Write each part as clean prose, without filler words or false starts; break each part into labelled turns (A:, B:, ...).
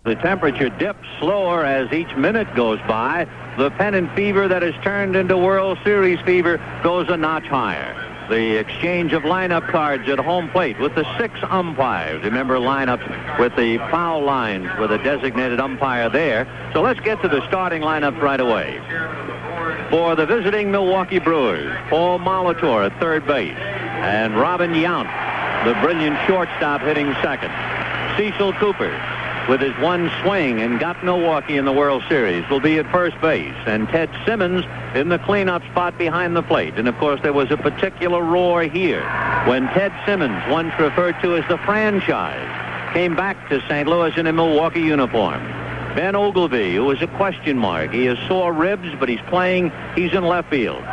A: The temperature dips slower as each minute goes by. The pennant fever that has turned into World Series fever goes a notch higher. The exchange of lineup cards at home plate with the 6 umpires. Remember lineups with the foul lines with a designated umpire there. So let's get to the starting lineup right away. For the visiting Milwaukee Brewers, Paul Molitor at third base. And Robin Yount, the brilliant shortstop, hitting second. Cecil Cooper, with his one swing and got Milwaukee in the World Series, will be at first base. And Ted Simmons in the cleanup spot behind the plate. And, of course, there was a particular roar here when Ted Simmons, once referred to as the franchise, came back to St. Louis in a Milwaukee uniform. Ben Ogilvy, who is a question mark. He has sore ribs, but he's playing. He's in left field.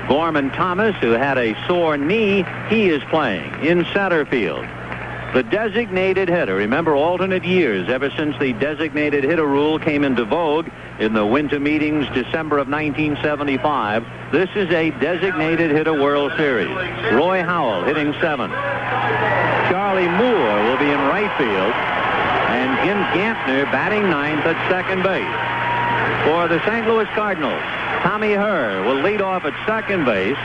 A: Gorman Thomas, who had a sore knee, he is playing in center field. The designated hitter, remember alternate years ever since the designated hitter rule came into vogue in the winter meetings December of 1975. This is a designated hitter World Series. Roy Howell hitting 7th. Charlie Moore will be in right field. And Jim Gantner batting 9th at second base. For the St. Louis Cardinals, Tommy Herr will lead off at second base.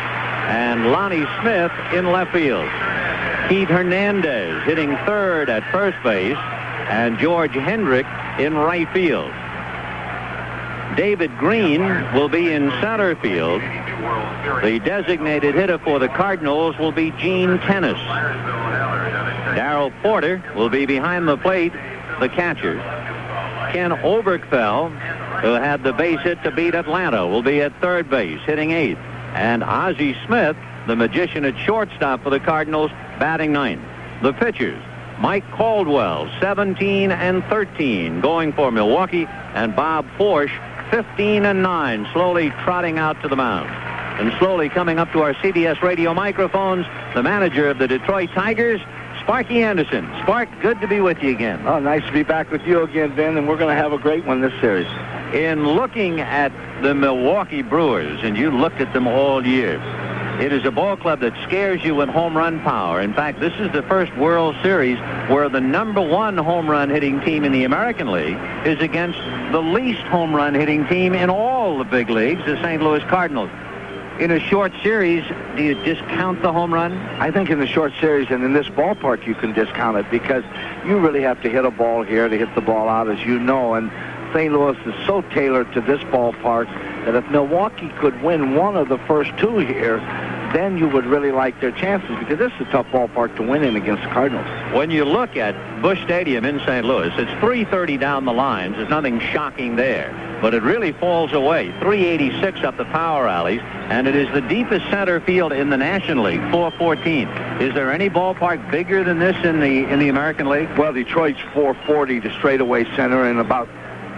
A: And Lonnie Smith in left field. Pete Hernandez hitting third at first base, and George Hendrick in right field. David Green will be in center field. The designated hitter for the Cardinals will be Gene Tennis. Darrell Porter will be behind the plate, the catcher. Ken Oberkfell, who had the base hit to beat Atlanta, will be at third base, hitting 8th. And Ozzie Smith, the magician at shortstop for the Cardinals, batting 9th. The pitchers, Mike Caldwell, 17 and 13, going for Milwaukee, and Bob Forsch, 15 and 9, slowly trotting out to the mound. And slowly coming up to our CBS radio microphones, the manager of the Detroit Tigers, Sparky-Anderson. Spark, good to be with you again.
B: Oh, nice to be back with you again, Ben, and we're going to have a great one this series.
A: In looking at the Milwaukee Brewers, and you looked at them all year, it is a ball club that scares you with home run power. In fact, this is the first World Series where the number 1 home run hitting team in the American League is against the least home run hitting team in all the big leagues, the St. Louis Cardinals. In a short series, do you discount the home run?
B: I think in the short series and in this ballpark you can discount it because you really have to hit a ball here to hit the ball out, as you know. And St. Louis is so tailored to this ballpark that if Milwaukee could win one of the first 2 here, then you would really like their chances because this is a tough ballpark to win in against the Cardinals.
A: When you look at Busch Stadium in St. Louis, it's 330 down the lines. There's nothing shocking there. But it really falls away. 386 up the power alleys, and it is the deepest center field in the National League, 414. Is there any ballpark bigger than this in the American League?
B: Well, Detroit's 440 to straightaway center and about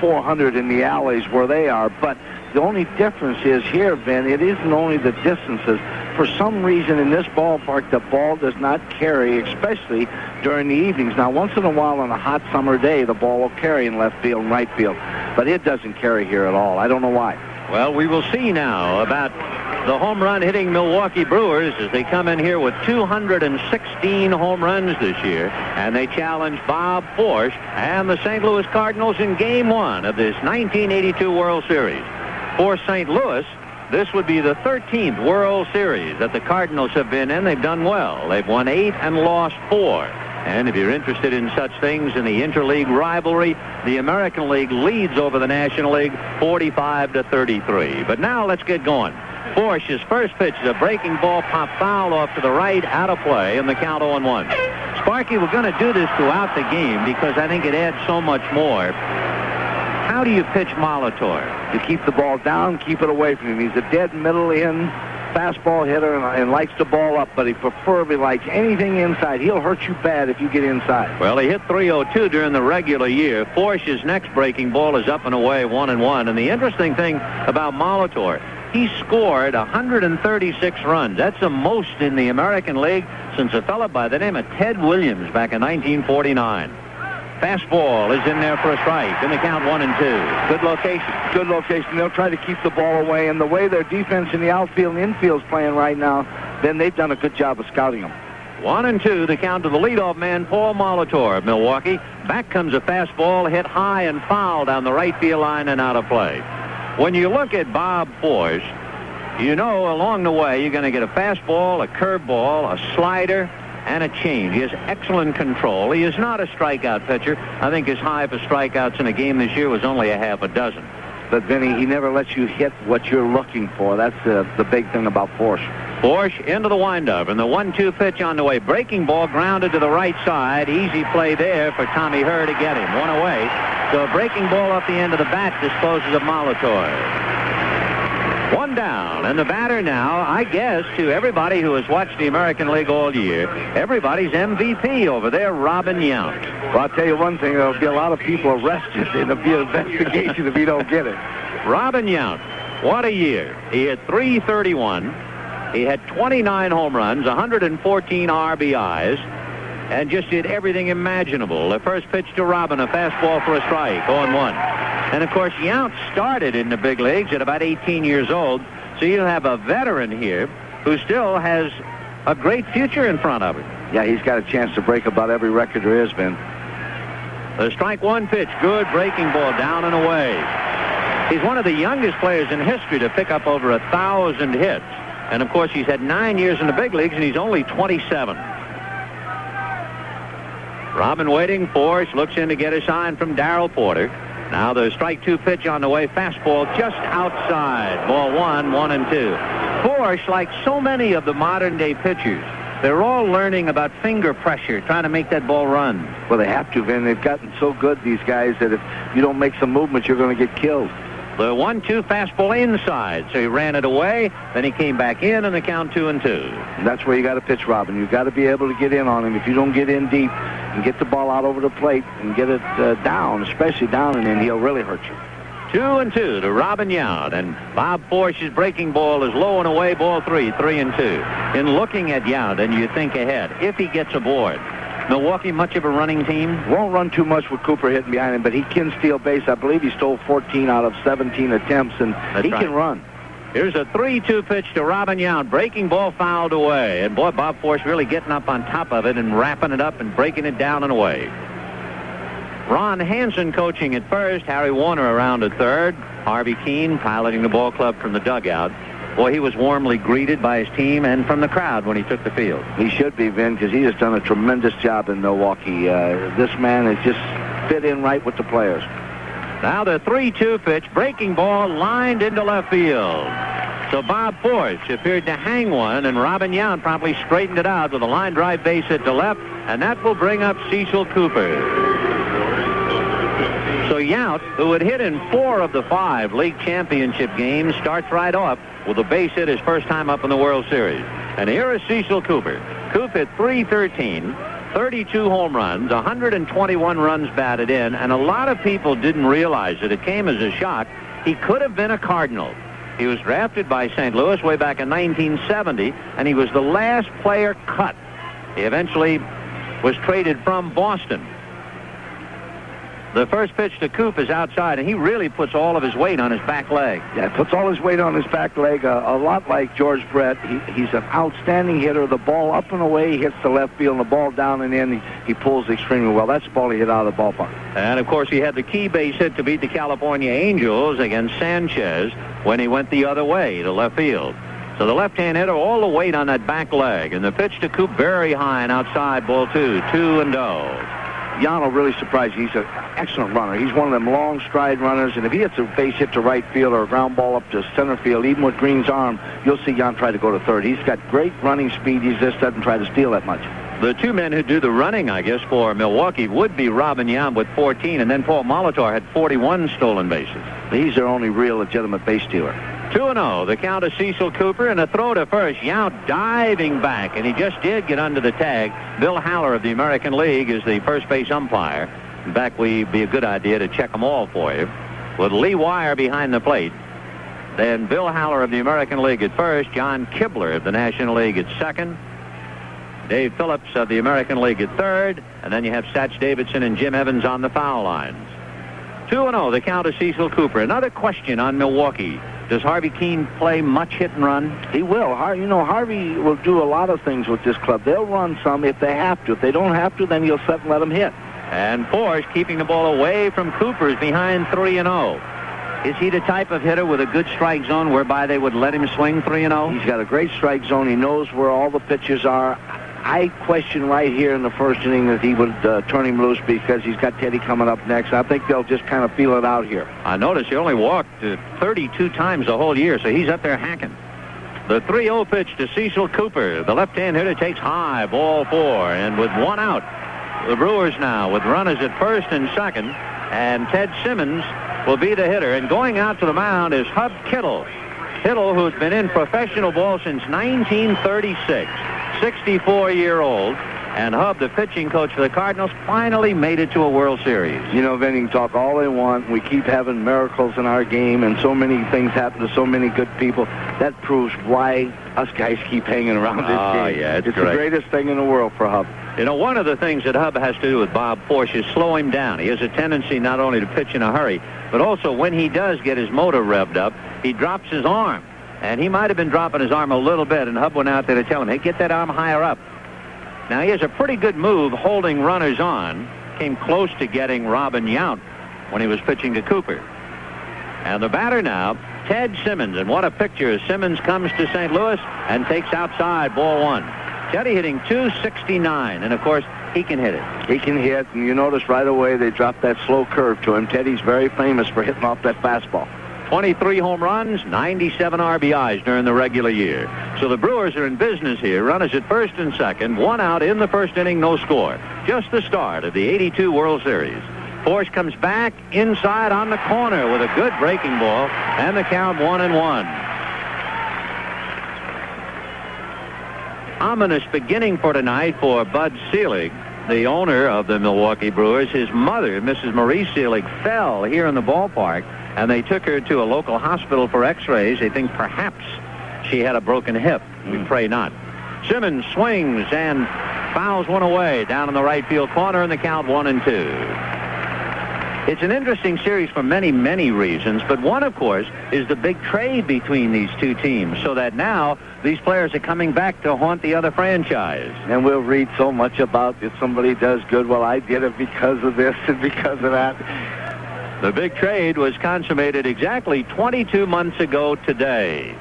B: 400 in the alleys where they are. But the only difference is here, Ben, it isn't only the distances. For some reason in this ballpark, the ball does not carry, especially during the evenings. Now, once in a while on a hot summer day, the ball will carry in left field and right field. But it doesn't carry here at all. I don't know why.
A: Well, we will see now about the home run hitting Milwaukee Brewers as they come in here with 216 home runs this year. And they challenge Bob Forsch and the St. Louis Cardinals in Game 1 of this 1982 World Series. For St. Louis, this would be the 13th World Series that the Cardinals have been in. They've done well. They've won 8 and lost 4. And if you're interested in such things in the interleague rivalry, the American League leads over the National League 45-33. But now let's get going. Forsch's first pitch is a breaking ball, pop foul off to the right, out of play, and the count 0-1. Sparky, we're going to do this throughout the game because I think it adds so much more. How do you pitch Molitor?
B: You keep the ball down, keep it away from him. He's a dead middle in fastball hitter and likes the ball up, but he preferably likes anything inside. He'll hurt you bad if you get inside.
A: Well, he hit 302 during the regular year. Forsch's next breaking ball is up and away, 1-1. And the interesting thing about Molitor, he scored 136 runs. That's the most in the American League since a fellow by the name of Ted Williams back in 1949. Fastball is in there for a strike. In the count 1-2. Good location.
B: Good location. They'll try to keep the ball away. And the way their defense in the outfield and infield is playing right now, then they've done a good job of scouting them.
A: 1-2, the count to the leadoff man, Paul Molitor of Milwaukee. Back comes a fastball hit high and foul down the right field line and out of play. When you look at Bob Force, you know along the way you're going to get a fastball, a curveball, a slider, and a change. He has excellent control. He is not a strikeout pitcher. I think his high for strikeouts in a game this year was only a half a dozen.
B: But, Vinny, he never lets you hit what you're looking for. That's the big thing about Force.
A: Force into the windup, and the 1-2 pitch on the way. Breaking ball grounded to the right side. Easy play there for Tommy Herr to get him. One away. So a breaking ball off the end of the bat disposes of Molitor. One down, and the batter now, I guess, to everybody who has watched the American League all year, everybody's MVP over there, Robin Yount.
B: Well, I'll tell you one thing, there'll be a lot of people arrested. It'll be an investigation if he don't get it.
A: Robin Yount, what a year. He hit .331. He had 29 home runs, 114 RBIs, and just did everything imaginable. The first pitch to Robin, a fastball for a strike, 0-1. And, of course, Yount started in the big leagues at about 18 years old, so you have a veteran here who still has a great future in front of him.
B: Yeah, he's got a chance to break about every record there is, Ben.
A: The strike one pitch, good breaking ball down and away. He's one of the youngest players in history to pick up over 1,000 hits. And, of course, he's had 9 years in the big leagues, and he's only 27. Robin waiting. Force looks in to get a sign from Darrell Porter. Now the strike two pitch on the way. Fastball just outside. Ball 1-2. Force, like so many of the modern day pitchers, they're all learning about finger pressure, trying to make that ball run.
B: Well, they have to, Vin. They've gotten so good, these guys, that if you don't make some movement, you're going to get killed.
A: The 1-2 fastball inside, so he ran it away. Then he came back in, and the count 2-2.
B: And that's where you got to pitch, Robin. You got to be able to get in on him. If you don't get in deep and get the ball out over the plate and get it down, especially down and in, he'll really hurt you.
A: 2-2 to Robin Yount, and Bob Force's breaking ball is low and away. Ball 3-2. In looking at Yount, and you think ahead, if he gets aboard, Milwaukee much of a running team?
B: Won't run too much with Cooper hitting behind him, but he can steal base. I believe he stole 14 out of 17 attempts, and he can run.
A: Here's a 3-2 pitch to Robin Yount. Breaking ball fouled away. And, boy, Bob Force really getting up on top of it and wrapping it up and breaking it down and away. Ron Hansen coaching at first. Harry Warner around at third. Harvey Keene piloting the ball club from the dugout. Boy, he was warmly greeted by his team and from the crowd when he took the field.
B: He should be, Vin, because he has done a tremendous job in Milwaukee. This man has just fit in right with the players.
A: Now the 3-2 pitch, breaking ball lined into left field. So Bob Force appeared to hang one, and Robin Yount promptly straightened it out with a line drive base hit to left, and that will bring up Cecil Cooper. So Yount, who had hit in 4 of the 5 league championship games, starts right off with a base hit his first time up in the World Series. And here is Cecil Cooper. Coop hit .313, 32 home runs, 121 runs batted in, and a lot of people didn't realize it. It came as a shock. He could have been a Cardinal. He was drafted by St. Louis way back in 1970, and he was the last player cut. He eventually was traded from Boston. The first pitch to Coop is outside, and he really puts all of his weight on his back leg.
B: Yeah, puts all his weight on his back leg, a lot like George Brett. He's an outstanding hitter. The ball up and away, he hits the left field, and the ball down and in, he pulls extremely well. That's the ball he hit out of the ballpark.
A: And, of course, he had the key base hit to beat the California Angels against Sanchez when he went the other way to left field. So the left-hand hitter, all the weight on that back leg. And the pitch to Coop very high and outside, ball 2-0.
B: Yount will really surprise you. He's an excellent runner. He's one of them long stride runners, and if he hits a base hit to right field or a ground ball up to center field, even with Green's arm, you'll see Yount try to go to third. He's got great running speed. He just doesn't try to steal that much.
A: The two men who do the running, I guess, for Milwaukee would be Robin Yount with 14, and then Paul Molitor had 41 stolen bases.
B: He's their only real legitimate base stealer.
A: 2-0, the count of Cecil Cooper, and a throw to first. Yount diving back, and he just did get under the tag. Bill Haller of the American League is the first base umpire. In fact, would be a good idea to check them all for you. With Lee Wire behind the plate. Then Bill Haller of the American League at first. John Kibler of the National League at second. Dave Phillips of the American League at third. And then you have Satch Davidson and Jim Evans on the foul lines. 2-0, the count of Cecil Cooper. Another question on Milwaukee. Does Harvey Keene play much hit and run?
B: He will. Harvey will do a lot of things with this club. They'll run some if they have to. If they don't have to, then he'll set and let them hit.
A: And Force keeping the ball away from Cooper's behind 3-0. Is he the type of hitter with a good strike zone whereby they would let him swing 3-0?
B: He's got a great strike zone. He knows where all the pitches are. I question right here in the first inning that he would turn him loose because he's got Teddy coming up next. I think they'll just kind of feel it out here.
A: I noticed he only walked 32 times the whole year, so he's up there hacking. The 3-0 pitch to Cecil Cooper. The left-hand hitter takes high, ball 4, and with one out, the Brewers now with runners at first and second, and Ted Simmons will be the hitter. And going out to the mound is Hub Kittle. Kittle, who's been in professional ball since 1936. 64-year-old, and Hub, the pitching coach for the Cardinals, finally made it to a World Series.
B: Vinny can talk all they want. We keep having miracles in our game, and so many things happen to so many good people. That proves why us guys keep hanging around this game.
A: Yeah, it's
B: the greatest thing in the world for Hub.
A: One of the things that Hub has to do with Bob Forsch is slow him down. He has a tendency not only to pitch in a hurry, but also when he does get his motor revved up, he drops his arm. And he might have been dropping his arm a little bit, and Hub went out there to tell him, hey, get that arm higher up. Now, he has a pretty good move holding runners on. Came close to getting Robin Yount when he was pitching to Cooper. And the batter now, Ted Simmons. And what a picture as Simmons comes to St. Louis and takes outside, ball 1. Teddy hitting .269, and, of course, he can hit it.
B: He can hit, and you notice right away they dropped that slow curve to him. Teddy's very famous for hitting off that fastball.
A: 23 home runs, 97 RBIs during the regular year. So the Brewers are in business here. Runners at first and second. One out in the first inning, no score. Just the start of the '82 World Series. Force comes back inside on the corner with a good breaking ball, and the count 1-1. Ominous beginning for tonight for Bud Selig, the owner of the Milwaukee Brewers. His mother, Mrs. Marie Selig, fell here in the ballpark, and they took her to a local hospital for x-rays. They think perhaps she had a broken hip. We pray not. Simmons swings and fouls one away down in the right field corner, and the count 1-2. It's an interesting series for many, many reasons, but one, of course, is the big trade between these two teams, so that now these players are coming back to haunt the other franchise.
B: And we'll read so much about if somebody does good, well, I did it because of this and because of that.
A: The big trade was consummated exactly 22 months ago today.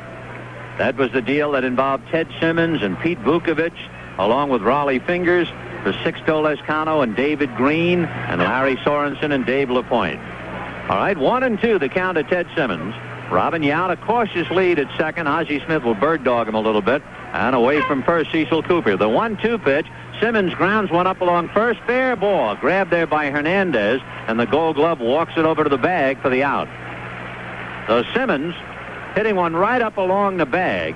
A: That was the deal that involved Ted Simmons and Pete Vukovich, along with Raleigh Fingers, for Sixto Lescano and David Green, and Larry Sorensen and Dave LaPointe. All right, 1-2, the count of Ted Simmons. Robin Yount, a cautious lead at second. Ozzie Smith will bird dog him a little bit. And away from first, Cecil Cooper. The 1-2 pitch. Simmons grounds one up along first. Fair ball. Grabbed there by Hernandez. And the Gold Glove walks it over to the bag for the out. So Simmons hitting one right up along the bag.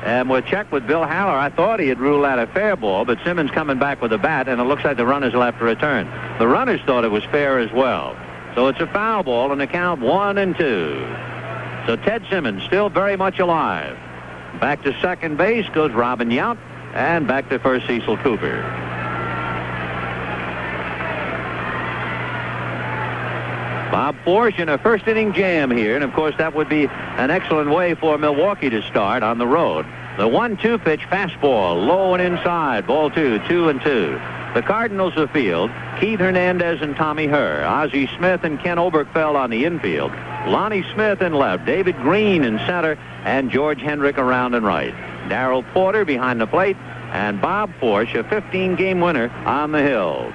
A: And we'll check with Bill Haller. I thought he had ruled out a fair ball, but Simmons coming back with a bat, and it looks like the runners will have to return. The runners thought it was fair as well. So it's a foul ball, and the count 1-2. So Ted Simmons still very much alive. Back to second base goes Robin Yount, and back to first Cecil Cooper. Bob Forsch in a first inning jam here, and of course that would be an excellent way for Milwaukee to start on the road. The 1-2 pitch, fastball, low and inside, ball 2, 2-2. The Cardinals afield, Keith Hernandez and Tommy Herr, Ozzie Smith and Ken Oberkfell on the infield, Lonnie Smith in left, David Green in center, and George Hendrick around and right. Darrell Porter behind the plate, and Bob Forsch, a 15-game winner, on the hill.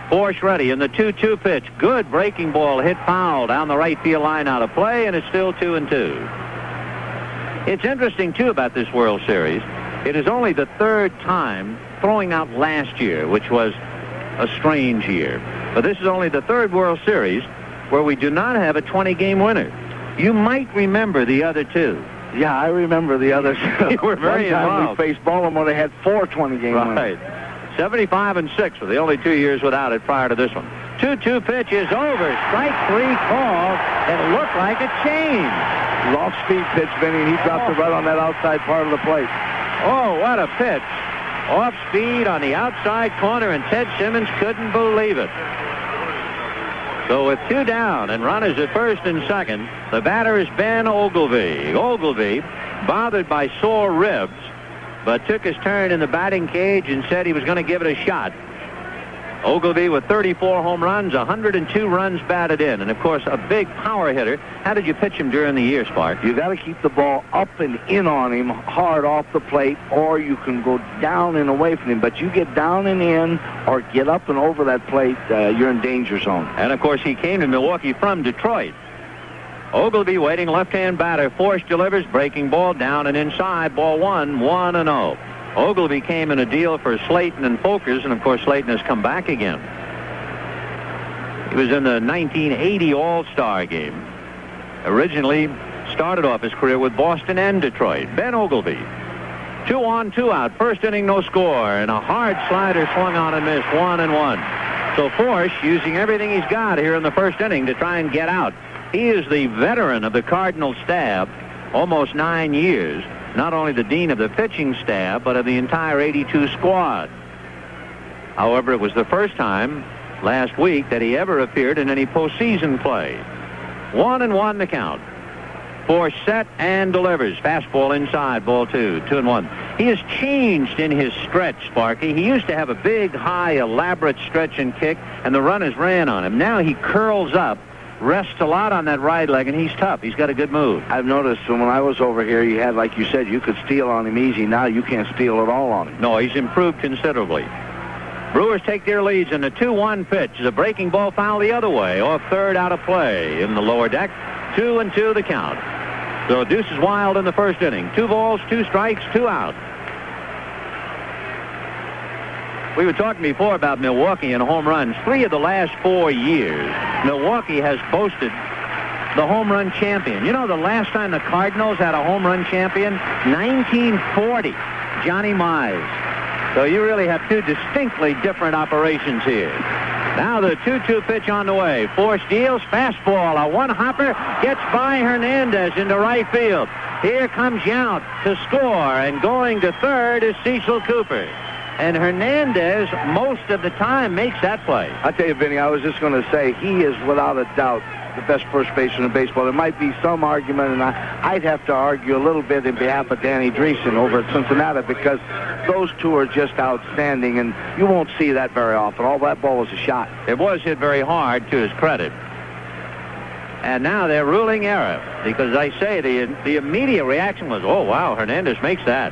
A: Forsch ready in the 2-2 pitch. Good breaking ball, hit foul down the right field line, out of play, and it's still 2-2. It's interesting, too, about this World Series. It is only the third time, throwing out last year, which was a strange year. But this is only the third World Series where we do not have a 20-game winner. You might remember the other two.
B: Yeah, I remember the others.
A: You were very involved.
B: We faced Baltimore. They had 4 20-game winners.
A: Right. 75 and 6 were the only 2 years without it prior to this one. 2-2 pitch is over. Strike 3 call. It looked like a change.
B: Off-speed pitch, Vinny, and he dropped it right on that outside part of the plate.
A: Oh, what a pitch. Off speed on the outside corner, and Ted Simmons couldn't believe it. So with 2 down and runners at first and second, the batter is Ben Ogilvie. Ogilvie, bothered by sore ribs, but took his turn in the batting cage and said he was going to give it a shot. Ogilvie with 34 home runs, 102 runs batted in, and of course a big power hitter. How did you pitch him during the year, Spark?
B: You got to keep the ball up and in on him hard off the plate, or you can go down and away from him. But you get down and in or get up and over that plate, you're in danger zone.
A: And of course he came to Milwaukee from Detroit. Ogilvie waiting, left-hand batter. Force delivers, breaking ball down and inside. Ball 1, 1-0. Ogilvie came in a deal for Slayton and Folkers, and of course Slayton has come back again. He was in the 1980 All-Star game. Originally started off his career with Boston and Detroit. Ben Ogilvie. 2 on, 2 out. First inning, no score, and a hard slider swung on and missed. 1-1. So Force using everything he's got here in the first inning to try and get out. He is the veteran of the Cardinal staff, almost 9 years. Not only the dean of the pitching staff, but of the entire 82 squad. However, it was the first time last week that he ever appeared in any postseason play. 1-1 the count. Force set and delivers. Fastball inside, ball 2, 2-1. He has changed in his stretch, Sparky. He used to have a big, high, elaborate stretch and kick, and the runners ran on him. Now he curls up, rests a lot on that right leg, and he's tough. He's got a good move.
B: I've noticed when I was over here, you had, like you said, you could steal on him easy. Now you can't steal at all on him.
A: No, he's improved considerably. Brewers take their leads in the 2-1 pitch. The breaking ball foul the other way, off third, out of play in the lower deck. 2-2 the count. So deuces wild in the first inning. 2 balls, 2 strikes, 2 out. We were talking before about Milwaukee and home runs. 3 of the last 4 years, Milwaukee has boasted the home run champion. You know, the last time the Cardinals had a home run champion? 1940, Johnny Mize. So you really have 2 distinctly different operations here. Now the 2-2 pitch on the way. Force deals, fastball, a one-hopper, gets by Hernandez into right field. Here comes Yount to score, and going to third is Cecil Cooper. And Hernandez, most of the time, makes that play.
B: I tell you, Vinny, I was just going to say he is without a doubt the best first baseman in baseball. There might be some argument, and I'd have to argue a little bit in behalf of Danny Dreesen over at Cincinnati, because those 2 are just outstanding, and you won't see that very often. All that ball was a shot.
A: It was hit very hard, to his credit. And now they're ruling error, because I say the immediate reaction was, oh, wow, Hernandez makes that.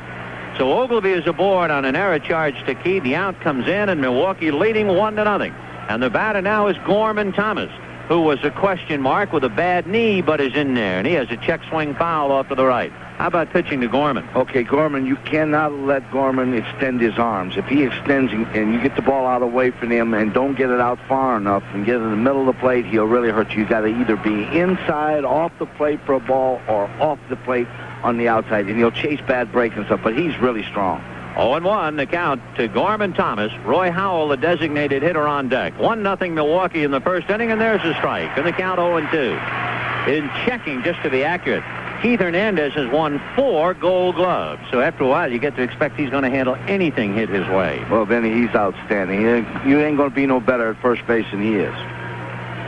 A: So Ogilvie is aboard on an error charge to Key. The out comes in, and Milwaukee leading 1-0. And the batter now is Gorman Thomas, who was a question mark with a bad knee, but is in there. And he has a check swing foul off to the right. How about pitching to Gorman?
B: Okay, Gorman, you cannot let Gorman extend his arms. If he extends and you get the ball out away from him and don't get it out far enough and get it in the middle of the plate, he'll really hurt you. You got to either be inside, off the plate for a ball, or off the plate on the outside, and he'll chase bad breaks and stuff, but he's really strong.
A: 0-1 the count to Gorman Thomas. Roy Howell, the designated hitter, on deck. 1-0 Milwaukee in the first inning, and there's a strike. And the count 0-2. In checking, just to be accurate, Keith Hernandez has won 4 Gold Gloves. So after a while, you get to expect he's going to handle anything hit his way.
B: Well, Benny, he's outstanding. You ain't going to be no better at first base than he is.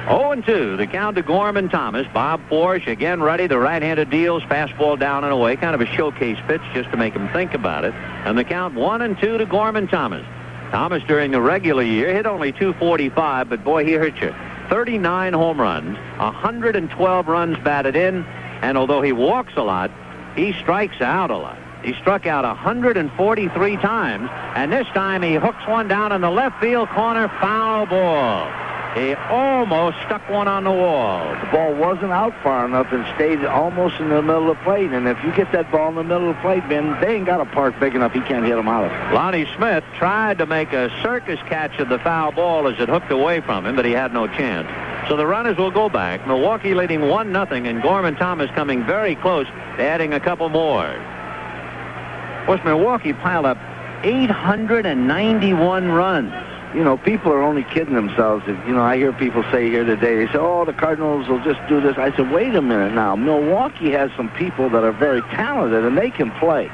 A: 0-2, the count to Gorman Thomas. Bob Forsch again ready. The right-handed deals, fastball down and away. Kind of a showcase pitch just to make him think about it. And the count 1-2 to Gorman Thomas. Thomas during the regular year hit only .245, but boy, he hurt you. 39 home runs, 112 runs batted in, and although he walks a lot, he strikes out a lot. He struck out 143 times, and this time he hooks one down in the left field corner, foul ball. He almost stuck one on the wall.
B: The ball wasn't out far enough and stayed almost in the middle of the plate. And if you get that ball in the middle of the plate, Ben, they ain't got a park big enough he can't hit them out of it.
A: Lonnie Smith tried to make a circus catch of the foul ball as it hooked away from him, but he had no chance. So the runners will go back. Milwaukee leading 1-0, and Gorman Thomas coming very close to adding a couple more. Of course, Milwaukee piled up 891 runs.
B: You know, people are only kidding themselves. You know, I hear people say here today, they say, oh, the Cardinals will just do this. I said, wait a minute now. Milwaukee has some people that are very talented, and they can play.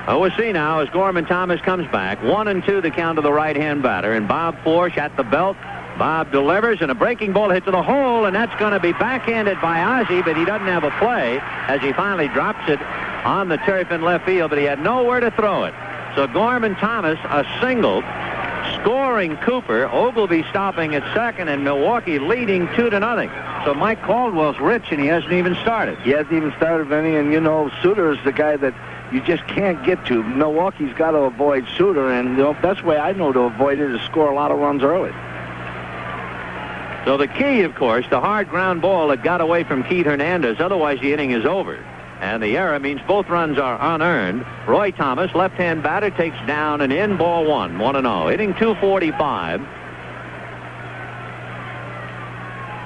A: Oh, we'll see now as Gorman Thomas comes back. 1-2 the count of the right-hand batter, and Bob Forsch at the belt Bob delivers, and a breaking ball hit to the hole, and that's going to be backhanded by Ozzie, but he doesn't have a play as he finally drops it on the turf in left field, but he had nowhere to throw it. So Gorman Thomas, a single, scoring Cooper, Ogilvie stopping at second, and Milwaukee leading 2-0. So Mike Caldwell's rich, and he hasn't even started.
B: He hasn't even started, Vinny, and you know, Suter is the guy that you just can't get to. Milwaukee's got to avoid Suter, and the best way I know to avoid it is score a lot of runs early.
A: So the key, of course, the hard ground ball that got away from Keith Hernandez, otherwise the inning is over. And the error means both runs are unearned. Roy Thomas, left-hand batter, takes down and in, ball 1-0. Hitting .245.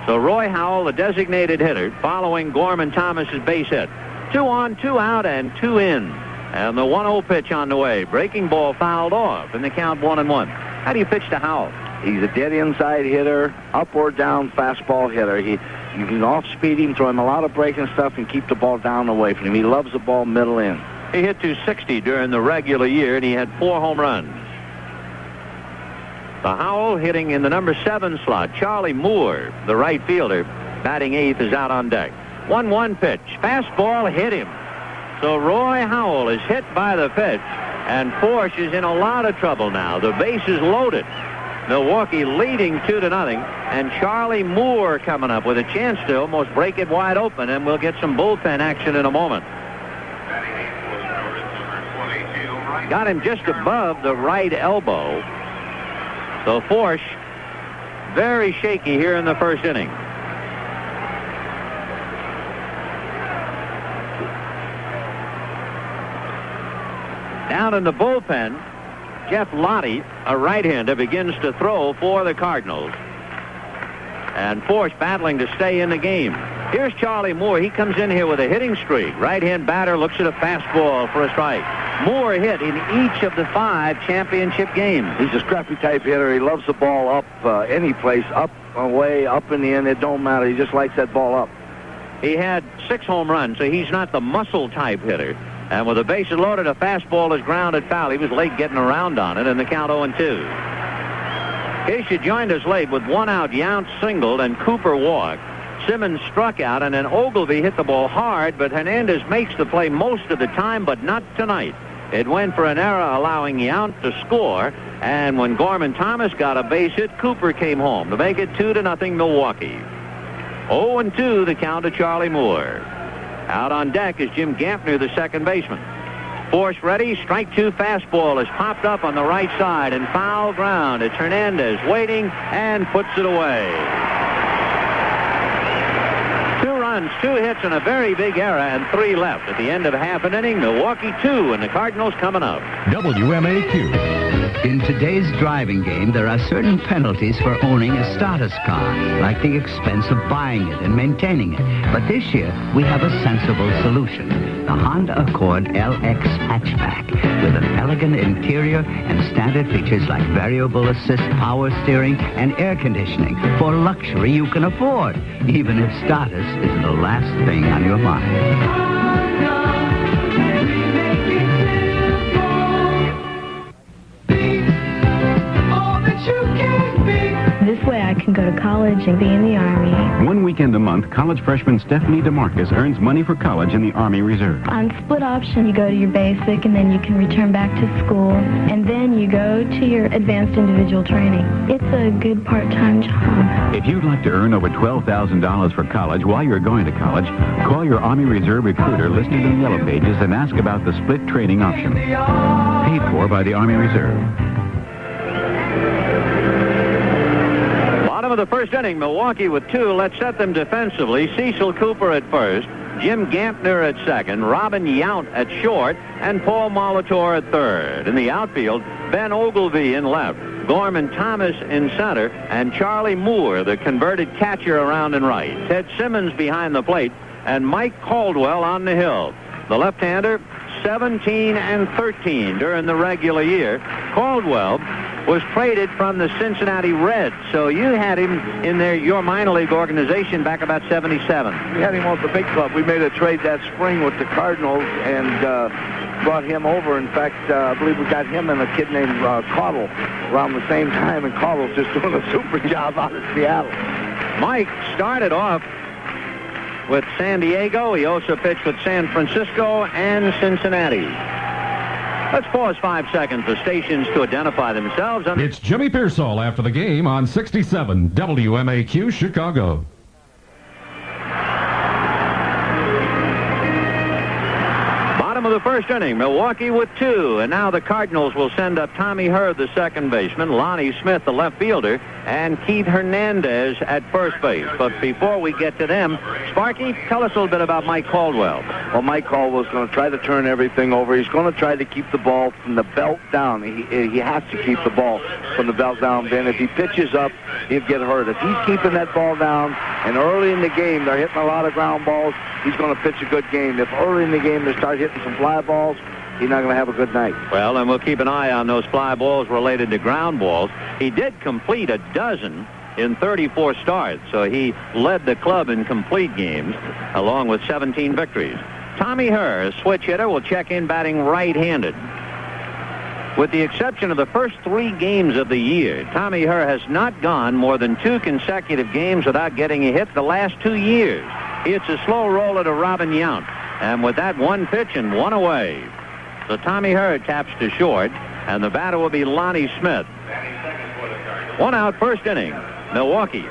A: So Roy Howell, the designated hitter, following Gorman Thomas's base hit. 2 on, 2 out, and 2 in. And the 1-0 pitch on the way. Breaking ball fouled off, and the count 1-1. How do you pitch to Howell?
B: He's a dead inside hitter, up or down fastball hitter. You can off-speed him, throw him a lot of breaking stuff, and keep the ball down away from him. He loves the ball middle in.
A: He hit .260 during the regular year, and he had 4 home runs. The Howell hitting in the number 7 slot. Charlie Moore, the right fielder, batting 8th, is out on deck. 1-1 pitch. Fastball hit him. So Roy Howell is hit by the pitch, and Forsch is in a lot of trouble now. The base is loaded. Milwaukee leading 2-0, and Charlie Moore coming up with a chance to almost break it wide open, and we'll get some bullpen action in a moment. Got him just above the right elbow. So Forsch very shaky here in the first inning. Down in the bullpen, Jeff Lottie, a right-hander, begins to throw for the Cardinals. And Forsch battling to stay in the game. Here's Charlie Moore. He comes in here with a hitting streak. Right-hand batter looks at a fastball for a strike. Moore hit in each of the 5 championship games.
B: He's a scrappy type hitter. He loves the ball up any place, up, away, up and in. It don't matter. He just likes that ball up.
A: He had 6 home runs, so he's not the muscle type hitter. And with the bases loaded, a fastball is grounded foul. He was late getting around on it, and the count 0-2. In case you joined us late, with 1 out, Yount singled and Cooper walked. Simmons struck out, and then Ogilvie hit the ball hard, but Hernandez makes the play most of the time, but not tonight. It went for an error, allowing Yount to score, and when Gorman Thomas got a base hit, Cooper came home to make it 2-0 Milwaukee. 0-2 the count to Charlie Moore. Out on deck is Jim Gampner, the second baseman. Force ready. Strike 2 fastball has popped up on the right side and foul ground. It's Hernandez waiting and puts it away. 2 runs, 2 hits, and a very big error, and 3 left at the end of half an inning. Milwaukee 2, and the Cardinals coming up.
C: WMAQ. In today's driving game, there are certain penalties for owning a status car, like the expense of buying it and maintaining it. But this year, we have a sensible solution. The Honda Accord LX hatchback, with an elegant interior and standard features like variable assist, power steering, and air conditioning for luxury you can afford, even if status is the last thing on your mind.
D: This way I can go to college and be in the Army.
E: One weekend a month, college freshman Stephanie DeMarcus earns money for college in the Army Reserve.
D: On split option, you go to your basic, and then you can return back to school, and then you go to your advanced individual training. It's a good part-time job.
E: If you'd like to earn over $12,000 for college while you're going to college, call your Army Reserve recruiter listed in the Yellow Pages and ask about the split training option. Paid for by the Army Reserve.
A: Bottom of the first inning, Milwaukee with 2. Let's set them defensively. Cecil Cooper at first, Jim Gampner at second, Robin Yount at short, and Paul Molitor at third. In the outfield, Ben Ogilvie in left, Gorman Thomas in center, and Charlie Moore, the converted catcher, around and right. Ted Simmons behind the plate, and Mike Caldwell on the hill. The left-hander, 17 and 13 during the regular year. Caldwell was traded from the Cincinnati Reds. So you had him in your minor league organization back about 77.
B: We had him on the big club. We made a trade that spring with the Cardinals and brought him over. In fact, I believe we got him and a kid named Caudle around the same time, and Caudle's just doing a super job out of Seattle.
A: Mike started off with San Diego. He also pitched with San Francisco and Cincinnati. Let's pause 5 seconds for stations to identify themselves.
F: It's Jimmy Pearsall after the game on 67 WMAQ Chicago.
A: Bottom of the first inning, Milwaukee with 2, and now the Cardinals will send up Tommy Hurd, the second baseman, Lonnie Smith, the left fielder, and Keith Hernandez at first base. But before we get to them, Sparky, tell us a little bit about Mike Caldwell.
B: Well, Mike Caldwell's going to try to turn everything over. He's going to try to keep the ball from the belt down. He has to keep the ball from the belt down, Ben. If he pitches up, he'll get hurt. If he's keeping that ball down, and early in the game they're hitting a lot of ground balls, he's going to pitch a good game. If early in the game they start hitting some fly balls, he's not going to have a good night.
A: Well, and we'll keep an eye on those fly balls related to ground balls. He did complete a dozen in 34 starts, so he led the club in complete games, along with 17 victories. Tommy Hurd, a switch hitter, will check in batting right-handed. With the exception of the first 3 games of the year, Tommy Hurd has not gone more than 2 consecutive games without getting a hit the last 2 years. It's a slow roller to Robin Yount, and with that one pitch and one away. So Tommy Hurd taps to short, and the batter will be Lonnie Smith. 1 out, first inning. Milwaukee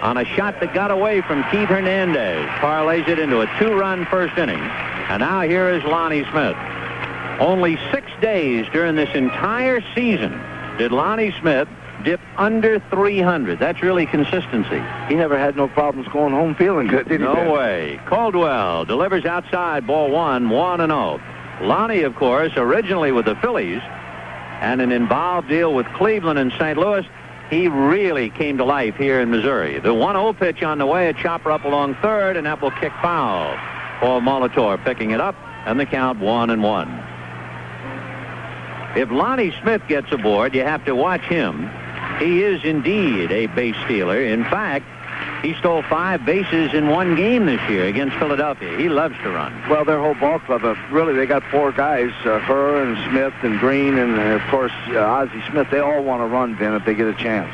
A: on a shot that got away from Keith Hernandez. Parlays it into a 2-run first inning. And now here is Lonnie Smith. Only 6 days during this entire season did Lonnie Smith dip under 300. That's really consistency.
B: He never had no problems going home feeling good, did he?
A: No way. Caldwell delivers outside, ball 1, 1-0. Lonnie, of course, originally with the Phillies, and an involved deal with Cleveland and St. Louis. He really came to life here in Missouri. The 1-0 pitch on the way, a chopper up along third, and that will kick foul. Paul Molitor picking it up, and the count 1-1. If Lonnie Smith gets aboard, you have to watch him. He is indeed a base stealer. In fact, he stole 5 bases in 1 game this year against Philadelphia. He loves to run.
B: Well, their whole ball club, really, they got 4 guys, Her and Smith and Green and, of course, Ozzie Smith. They all want to run, Ben, if they get a chance.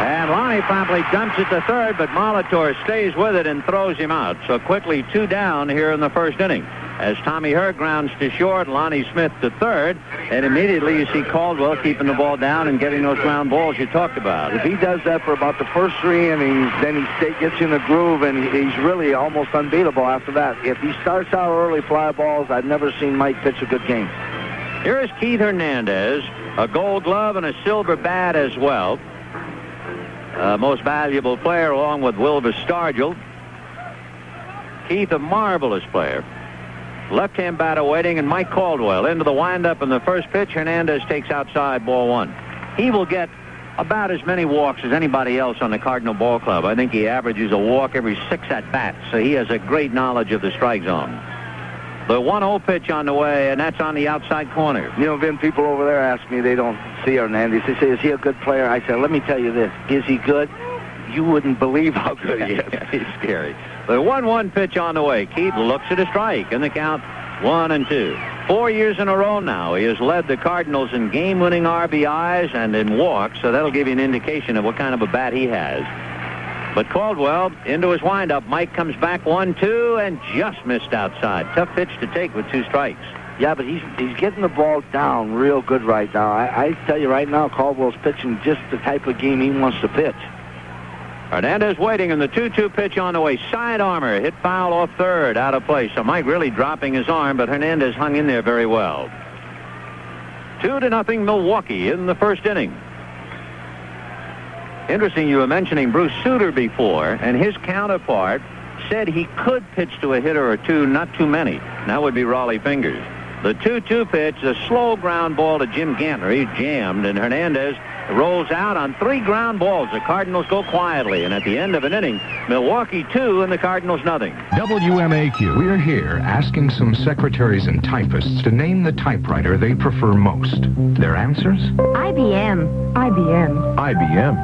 A: And Lonnie promptly dumps it to third, but Molitor stays with it and throws him out. So quickly 2 down here in the first inning. As Tommy Hurd grounds to short, Lonnie Smith to third, and immediately you see Caldwell keeping the ball down and getting those ground balls you talked about.
B: If he does that for about the first 3 innings, then he gets in a groove, and he's really almost unbeatable after that. If he starts out early fly balls, I've never seen Mike pitch a good game.
A: Here is Keith Hernandez, a gold glove and a silver bat as well. Most valuable player along with Wilbur Stargell. Keith, a marvelous player. Left-hand batter waiting, and Mike Caldwell into the windup in the first pitch. Hernandez takes outside, ball 1. He will get about as many walks as anybody else on the Cardinal Ball Club. I think he averages a walk every 6 at-bats, so he has a great knowledge of the strike zone. The 1-0 pitch on the way, and that's on the outside corner.
B: You know, Vin, people over there ask me, they don't see Hernandez. They say, is he a good player? I said, let me tell you this. Is he good? You wouldn't believe how good he is.
A: He's scary. The 1-1 pitch on the way. Keith looks at a strike, and the count 1-2. 4 years in a row now, he has led the Cardinals in game-winning RBIs and in walks, so that'll give you an indication of what kind of a bat he has. But Caldwell into his windup. Mike comes back 1-2 and just missed outside. Tough pitch to take with 2 strikes.
B: Yeah, but he's getting the ball down real good right now. I tell you right now, Caldwell's pitching just the type of game he wants to pitch.
A: Hernandez waiting, and the 2-2 pitch on the way. Side armor, hit foul off third, out of place. So Mike really dropping his arm, but Hernandez hung in there very well. 2-0 Milwaukee in the first inning. Interesting, you were mentioning Bruce Sutter before, and his counterpart said he could pitch to a hitter or 2, not too many. And that would be Raleigh Fingers. The 2-2 pitch, a slow ground ball to Jim Gantner. He jammed, and Hernandez rolls out on 3 ground balls. The Cardinals go quietly, and at the end of an inning, Milwaukee 2 and the Cardinals nothing.
F: WMAQ.
G: We're here asking some secretaries and typists to name the typewriter they prefer most. Their answers?
H: IBM. IBM.
G: IBM.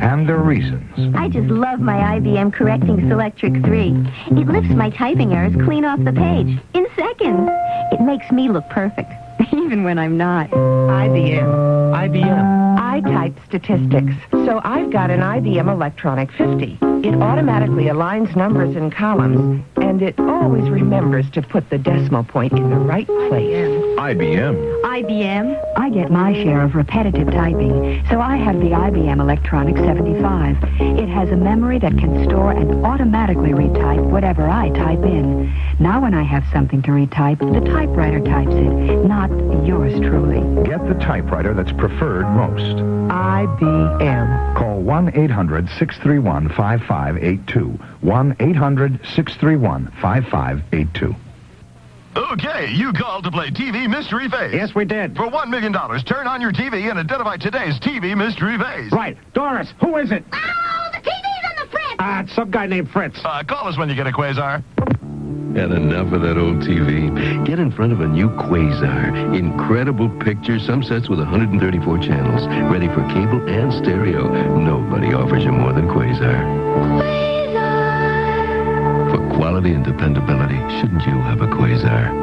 G: And their reasons.
H: I just love my IBM Correcting Selectric 3. It lifts my typing errors clean off the page in seconds. It makes me look perfect, even when I'm not.
I: IBM. I type statistics, so I've got an IBM Electronic 50. It automatically aligns numbers in columns, and it always remembers to put the decimal point in the right place.
G: IBM.
H: IBM.
J: I get my share of repetitive typing, so I have the IBM Electronic 75. It has a memory that can store and automatically retype whatever I type in. Now when I have something to retype, the typewriter types it, not yours truly.
G: Get the typewriter that's preferred most.
I: IBM.
G: Call 1-800-631-5582. 1-800-631-5582.
K: Okay, you called to play TV Mystery Phase.
L: Yes, we did.
K: For $1 million, turn on your TV and identify today's TV Mystery Phase.
L: Right. Doris, who is it?
H: Oh, the TV's on the fritz!
L: It's some guy named Fritz.
K: Call us when you get a Quasar.
M: And enough of that old TV. Get in front of a new Quasar. Incredible picture, some sets with 134 channels, ready for cable and stereo. Nobody offers you more than Quasar. For quality and dependability, shouldn't you have a Quasar?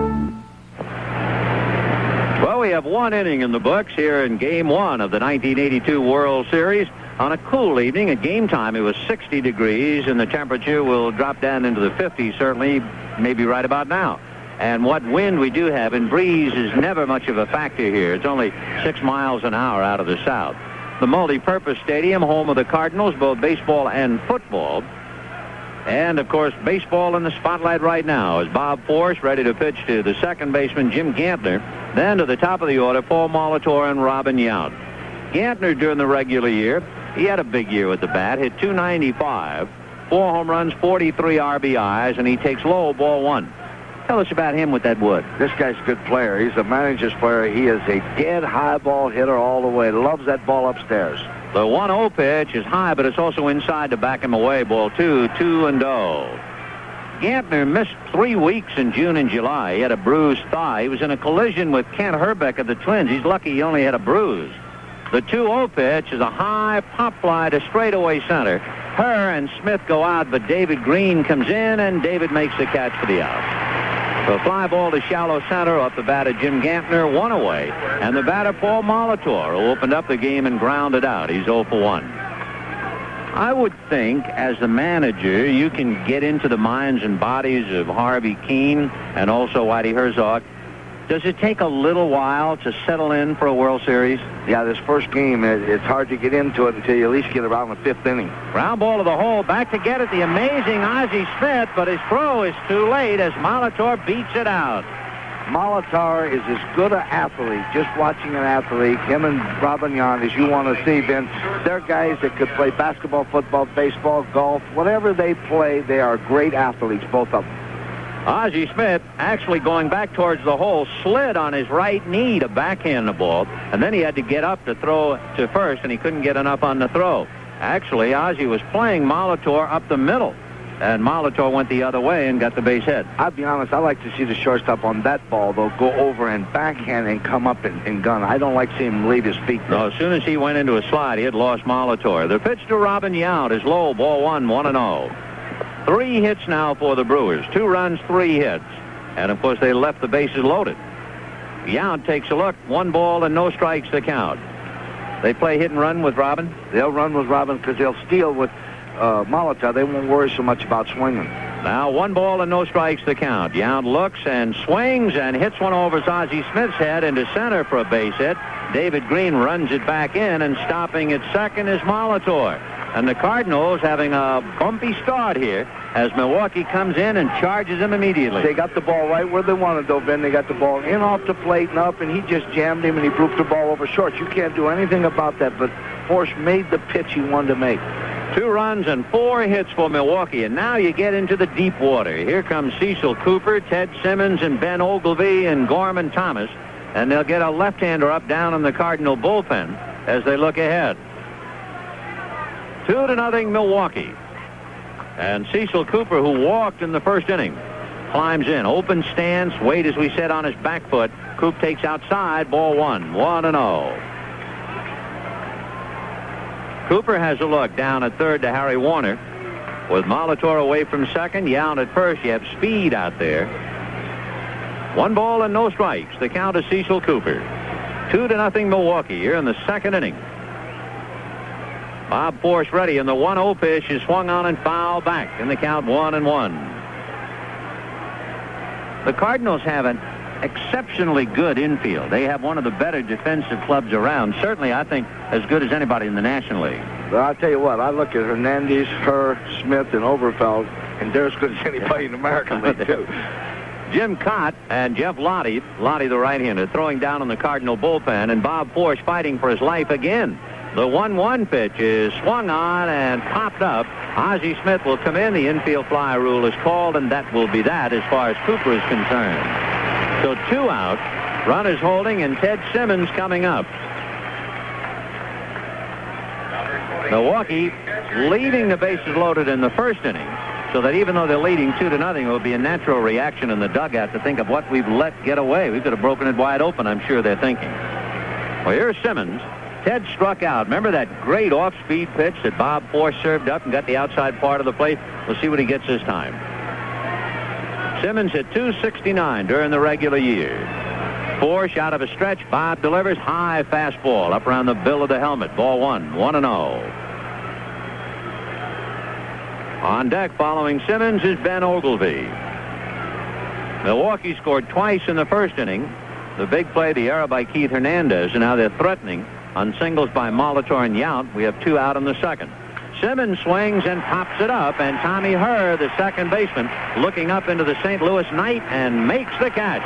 A: Well, we have one inning in the books here in Game 1 of the 1982 World Series. On a cool evening, at game time, it was 60 degrees, and the temperature will drop down into the 50s, certainly, maybe right about now. And what wind we do have, and breeze is never much of a factor here. It's only 6 miles an hour out of the south. The multi-purpose stadium, home of the Cardinals, both baseball and football. And, of course, baseball in the spotlight right now is Bob Force, ready to pitch to the second baseman, Jim Gantner. Then to the top of the order, Paul Molitor and Robin Yount. Gantner, during the regular year, he had a big year with the bat, hit .295, 4 home runs, 43 RBIs, and he takes low, ball 1. Tell us about him with that wood.
B: This guy's a good player. He's a manager's player. He is a dead high ball hitter all the way. Loves that ball upstairs.
A: The 1-0 pitch is high, but it's also inside to back him away. Ball 2, 2-0. Gantner missed 3 weeks in June and July. He had a bruised thigh. He was in a collision with Kent Herbeck of the Twins. He's lucky he only had a bruise. The 2-0 pitch is a high pop fly to straightaway center. Herr and Smith go out, but David Green comes in, and David makes the catch for the out. The fly ball to shallow center off the bat of Jim Gantner, 1 away. And the batter, Paul Molitor, who opened up the game and grounded out. He's 0 for 1. I would think, as the manager, you can get into the minds and bodies of Harvey Keene and also Whitey Herzog. Does it take a little while to settle in for a World Series?
B: Yeah, this first game, it's hard to get into it until you at least get around the 5th inning.
A: Ground ball to the hole, back to get it, the amazing Ozzie Smith, but his throw is too late as Molitor beats it out.
B: Molitor is as good an athlete, just watching an athlete, him and Robin Yount, as you want to see, Ben. They're guys that could play basketball, football, baseball, golf, whatever they play, they are great athletes, both of them.
A: Ozzie Smith, actually going back towards the hole, slid on his right knee to backhand the ball, and then he had to get up to throw to first, and he couldn't get enough on the throw. Actually, Ozzie was playing Molitor up the middle, and Molitor went the other way and got the base hit.
B: I'll be honest, I like to see the shortstop on that ball, though, go over and backhand and come up and gun. I don't like seeing him leave his feet.
A: No, as soon as he went into a slide, he had lost Molitor. The pitch to Robin Yount is low, ball 1, 1-0. 3 hits now for the Brewers. 2 runs, 3 hits. And, of course, they left the bases loaded. Yount takes a look. 1 ball and no strikes to count. They play hit and run with Robin?
B: They'll run with Robin because they'll steal with Molitor. They won't worry so much about swinging.
A: Now 1 ball and no strikes to count. Yount looks and swings and hits one over Ozzie Smith's head into center for a base hit. David Green runs it back in, and stopping at second is Molitor. And the Cardinals having a bumpy start here as Milwaukee comes in and charges them immediately.
B: They got the ball right where they wanted, though, Ben. They got the ball in off the plate and up, and he just jammed him, and he broke the ball over short. You can't do anything about that, but Force made the pitch he wanted to make.
A: 2 runs and 4 hits for Milwaukee, and now you get into the deep water. Here comes Cecil Cooper, Ted Simmons, and Ben Ogilvie and Gorman Thomas, and they'll get a left-hander up down in the Cardinal bullpen. as they look ahead. 2-0 Milwaukee. And Cecil Cooper, who walked in the first inning, climbs in. Open stance. Wade, as we said, on his back foot. Coop takes outside. Ball 1. 1-0. Cooper has a look down at third to Harry Warner. With Molitor away from second, Yount at first. You have speed out there. 1 ball and no strikes. The count is Cecil Cooper. 2-0 Milwaukee here in the second inning. Bob Force ready, and the 1-0 pitch is swung on and fouled back in the count 1-1. The Cardinals have an exceptionally good infield. They have one of the better defensive clubs around. Certainly, I think, as good as anybody in the National League.
B: Well, I'll tell you what, I look at Hernandez, Smith, and Overfeld, and they're as good as anybody in the American League, too.
A: Jim Cott and Jeff Lottie the right-hander, throwing down on the Cardinal bullpen, and Bob Force fighting for his life again. The 1-1 pitch is swung on and popped up. Ozzie Smith will come in. The infield fly rule is called, and that will be that as far as Cooper is concerned. So 2 out. Runners holding, and Ted Simmons coming up. Milwaukee leaving the bases loaded in the first inning, so that even though they're leading 2-0, it will be a natural reaction in the dugout to think of what we've let get away. We could have broken it wide open, I'm sure they're thinking. Well, here's Simmons. Ted struck out. Remember that great off-speed pitch that Bob Force served up and got the outside part of the plate? We'll see what he gets this time. Simmons hit .269 during the regular year. Force out of a stretch. Bob delivers. High fastball up around the bill of the helmet. Ball 1. 1-0. On deck following Simmons is Ben Ogilvy. Milwaukee scored twice in the first inning. The big play, the error by Keith Hernandez, and now they're threatening on singles by Molitor and Yount. We have 2 out in the second. Simmons swings and pops it up, and Tommy Herr, the second baseman, looking up into the St. Louis night and makes the catch.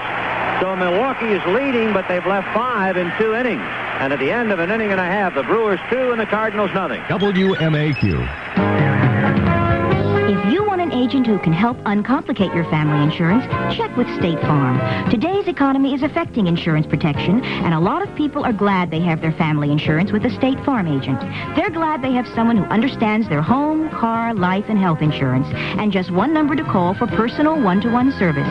A: So Milwaukee is leading, but they've left 5 in 2 innings. And at the end of an inning and a half, the Brewers 2 and the Cardinals nothing.
F: WMAQ.
H: If you want an agent who can help uncomplicate your family insurance, check with State Farm. Today's economy is affecting insurance protection, and a lot of people are glad they have their family insurance with a State Farm agent. They're glad they have someone who understands their home, car, life, and health insurance, and just one number to call for personal one-to-one service.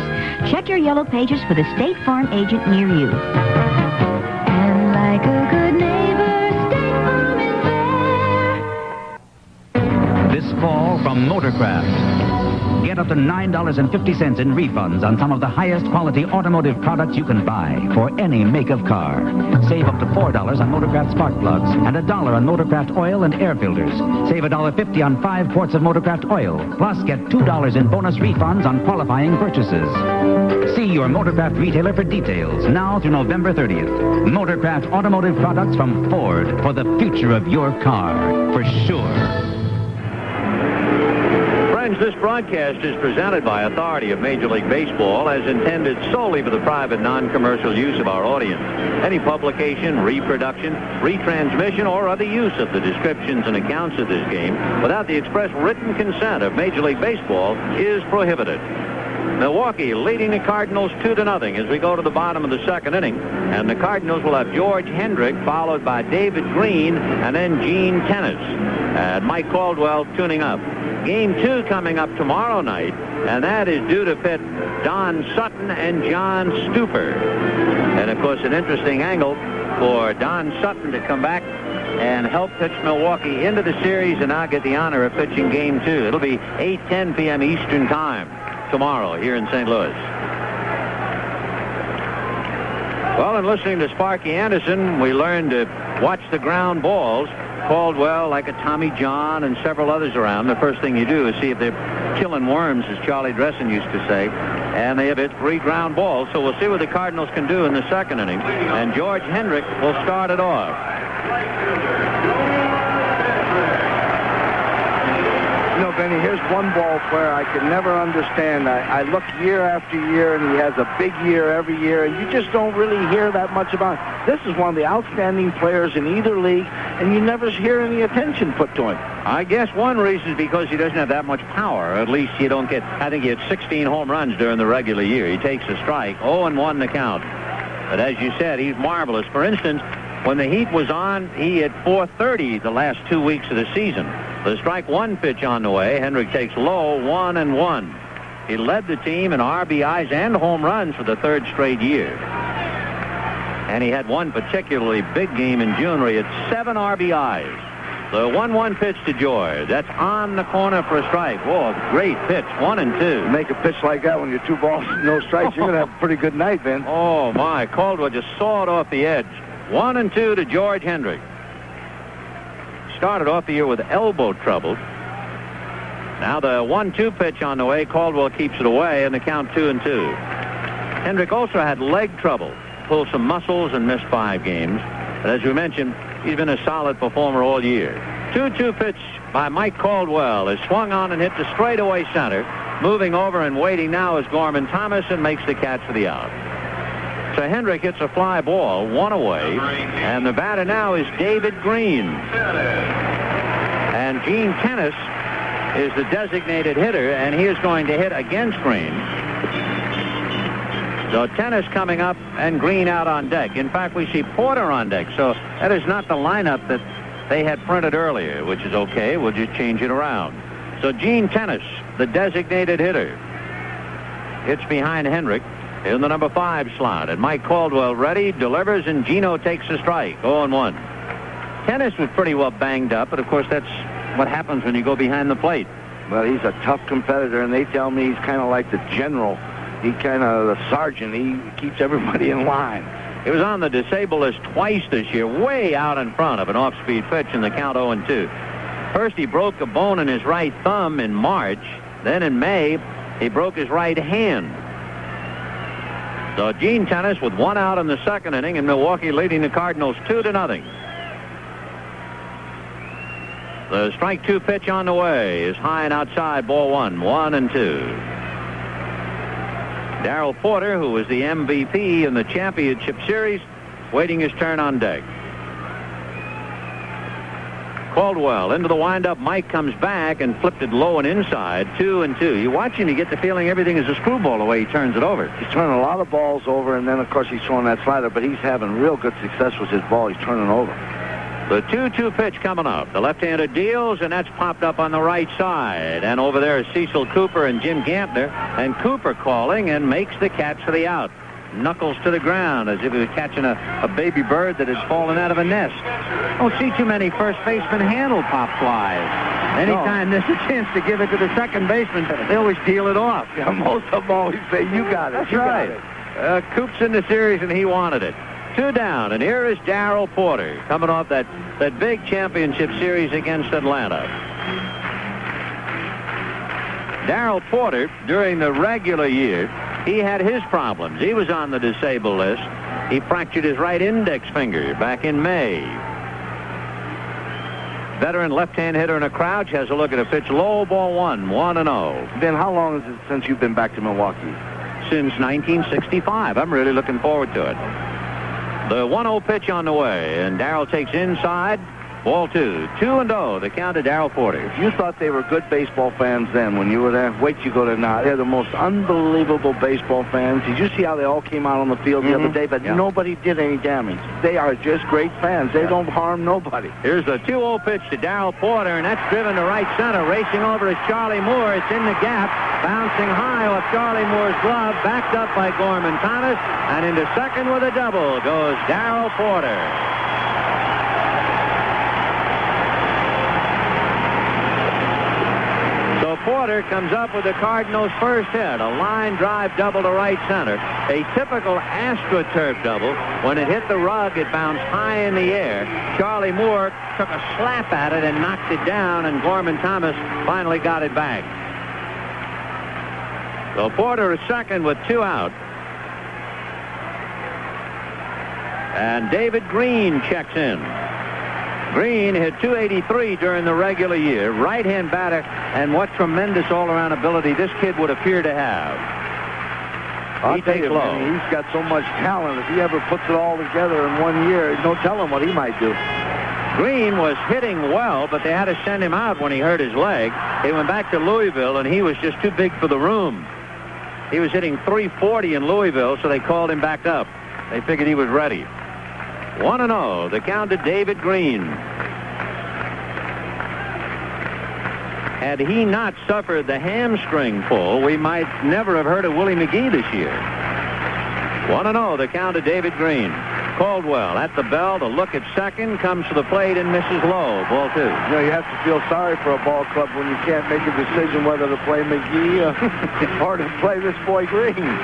H: Check your yellow pages for the State Farm agent near you. And like a good neighbor, State Farm is there.
C: This fall from Motorcraft. Get up to $9.50 in refunds on some of the highest quality automotive products you can buy for any make of car. Save up to $4 on Motorcraft spark plugs and $1 on Motorcraft oil and air filters. Save $1.50 on 5 quarts of Motorcraft oil. Plus, get $2 in bonus refunds on qualifying purchases. See your Motorcraft retailer for details now through November 30th. Motorcraft automotive products from Ford for the future of your car, for sure.
A: This broadcast is presented by authority of Major League Baseball as intended solely for the private non-commercial use of our audience. Any publication, reproduction, retransmission, or other use of the descriptions and accounts of this game without the express written consent of Major League Baseball is prohibited. Milwaukee leading the Cardinals 2-0 as we go to the bottom of the second inning. And the Cardinals will have George Hendrick followed by David Green and then Gene Tennis. And Mike Caldwell tuning up. Game 2 coming up tomorrow night, and that is due to pit Don Sutton and John Stuper. And, of course, an interesting angle for Don Sutton to come back and help pitch Milwaukee into the series and now get the honor of pitching Game 2. It'll be 8:10 p.m. Eastern Time tomorrow here in St. Louis. Well, in listening to Sparky Anderson, we learned to watch the ground balls. Caldwell, like a Tommy John and several others around, the first thing you do is see if they're killing worms, as Charlie Dressen used to say. And they have hit 3 ground balls, so we'll see what the Cardinals can do in the second inning. And George Hendrick will start it off.
B: You know, Benny, here's one ball player I can never understand. I look year after year, and he has a big year every year, and you just don't really hear that much about him. This is one of the outstanding players in either league, and you never hear any attention put to him.
A: I guess one reason is because he doesn't have that much power. At least you don't get, I think he had 16 home runs during the regular year. He takes a strike, 0-1 the count. But as you said, he's marvelous. For instance, When the heat was on, he hit .430 the last 2 weeks of the season. The strike one pitch on the way. Hendrick takes low, 1-1. He led the team in RBIs and home runs for the third straight year. And he had one particularly big game in June where he had 7 RBIs. The 1-1 pitch to George. That's on the corner for a strike. Whoa, great pitch. 1-2.
B: Make a pitch like that when you're 2 balls, no strikes, you're going to have a pretty good night, Ben.
A: Oh, my. Caldwell just sawed off the edge. 1-2 to George Hendrick. Started off the year with elbow trouble. Now the 1-2 pitch on the way. Caldwell keeps it away, and the count 2-2. Hendrick also had leg trouble. Pulled some muscles and missed 5 games. But as we mentioned, he's been a solid performer all year. 2-2 pitch by Mike Caldwell is swung on and hit to straightaway center. Moving over and waiting now is Gorman Thomas and makes the catch for the out. So Hendrick hits a fly ball, 1 away, and the batter now is David Green. And Gene Tennis is the designated hitter, and he is going to hit against Green. So Tennis coming up and Green out on deck. In fact, we see Porter on deck. So that is not the lineup that they had printed earlier, which is okay. We'll just change it around. So Gene Tennis, the designated hitter, hits behind Hendrick in the number 5 slot. And Mike Caldwell ready, delivers, and Gino takes the strike. 0-1. Tennis was pretty well banged up, but of course that's what happens when you go behind the plate.
B: Well, he's a tough competitor, and they tell me he's kind of like the general. He kind of the sergeant. He keeps everybody in line.
A: He was on the disabled list twice this year, way out in front of an off-speed pitch in the count 0-2. First, he broke a bone in his right thumb in March. Then in May, he broke his right hand. So Gene Tennis with 1 out in the second inning, and Milwaukee leading the Cardinals 2-0. The strike 2 pitch on the way is high and outside, ball 1, 1-2. Darrell Porter, who was the MVP in the championship series, waiting his turn on deck. Caldwell into the windup. Mike comes back and flipped it low and inside. 2-2. You watch him, you get the feeling everything is a screwball the way he turns it over.
B: He's turning a lot of balls over, and then, of course, he's throwing that slider, but he's having real good success with his ball. He's turning over.
A: The 2-2 pitch coming up. The left-hander deals, and that's popped up on the right side. And over there is Cecil Cooper and Jim Gantner. And Cooper calling and makes the catch for the out. Knuckles to the ground as if he was catching a baby bird that had fallen out of a nest. Don't see too many first basemen handle pop flies. Anytime there's a chance to give it to the second baseman, they always deal it off.
B: Yeah, most of them always say, you got it.
A: That's right. Coop's in the series, and he wanted it. 2 down, and here is Darrell Porter coming off that big championship series against Atlanta. Darrell Porter, during the regular year, he had his problems. He was on the disabled list. He fractured his right index finger back in May. Veteran left-hand hitter in a crouch has a look at a pitch. Low, ball 1, 1-0.
B: Ben, how long is it since you've been back to Milwaukee?
A: Since 1965. I'm really looking forward to it. The 1-0 pitch on the way, and Darrell takes inside. Ball 2. 2-0. The count to Darrell Porter.
B: If you thought they were good baseball fans then when you were there, wait till you go there now. They're the most unbelievable baseball fans. Did you see how they all came out on the field the other day? But nobody did any damage. They are just great fans. They don't harm nobody.
A: Here's the 2-0 pitch to Darrell Porter, and that's driven to right center. Racing over is Charlie Moore. It's in the gap. Bouncing high off Charlie Moore's glove. Backed up by Gorman Thomas. And into second with a double goes Darrell Porter. Porter comes up with the Cardinals' first hit, a line drive double to right center. A typical AstroTurf double. When it hit the rug, it bounced high in the air. Charlie Moore took a slap at it and knocked it down, and Gorman Thomas finally got it back. So Porter is second with 2 out. And David Green checks in. Green hit .283 during the regular year. Right-hand batter, and what tremendous all-around ability this kid would appear to have.
B: I'll tell you, man, he's got so much talent. If he ever puts it all together in 1 year, no telling what he might do.
A: Green was hitting well, but they had to send him out when he hurt his leg. He went back to Louisville, and he was just too big for the room. He was hitting .340 in Louisville, so they called him back up. They figured he was ready. 1-0. The count to David Green. Had he not suffered the hamstring pull, we might never have heard of Willie McGee this year. 1-0. The count to David Green. Caldwell at the bell. The look at second, comes to the plate and misses low. Ball 2.
B: You know, you have to feel sorry for a ball club when you can't make a decision whether to play McGee or to play this boy Green.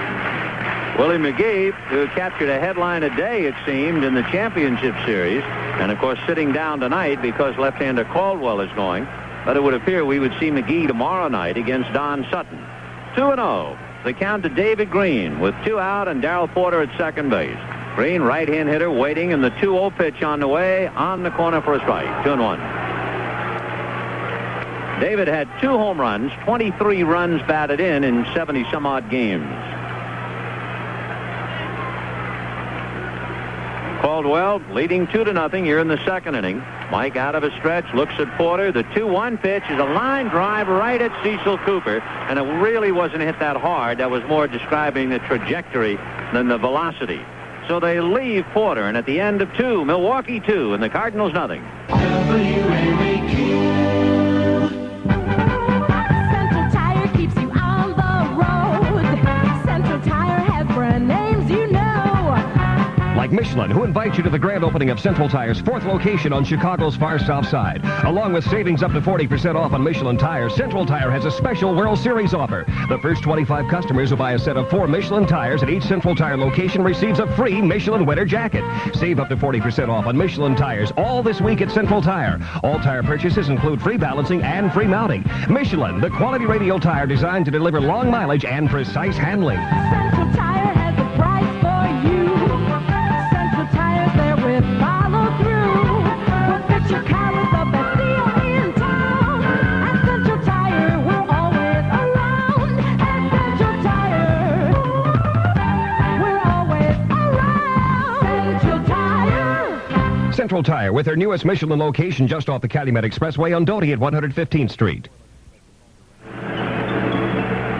A: Willie McGee, who captured a headline a day, it seemed, in the championship series, and of course sitting down tonight because left-hander Caldwell is going. But it would appear we would see McGee tomorrow night against Don Sutton. 2-0. The count to David Green with 2 out and Darrell Porter at second base. Green, right-hand hitter, waiting, and the 2-0 pitch on the way, on the corner for a strike. 2-1. David had 2 home runs, 23 runs batted in 70-some-odd games. Caldwell leading 2-0 here in the second inning. Mike out of a stretch, looks at Porter. The 2-1 pitch is a line drive right at Cecil Cooper, and it really wasn't hit that hard. That was more describing the trajectory than the velocity. So they leave Porter, and at the end of 2, Milwaukee 2, and the Cardinals nothing.
N: Central Tire keeps you on the road. Central Tire has brand names you know.
O: Like Michelin, who invites you to the grand opening of Central Tire's 4th location on Chicago's far south side. Along with savings up to 40% off on Michelin tires, Central Tire has a special World Series offer. The first 25 customers who buy a set of 4 Michelin tires at each Central Tire location receives a free Michelin winter jacket. Save up to 40% off on Michelin tires all this week at Central Tire. All tire purchases include free balancing and free mounting. Michelin, the quality radial tire designed to deliver long mileage and precise handling.
N: Central Tire has a price for you. Central Tire there with follow through. We'll fit your car with the best deal in town. At Central Tire, we're always around. At Central Tire, we're always around. Central Tire.
O: Central Tire, with their newest Michelin location just off the Calumet Expressway on Doty at 115th Street.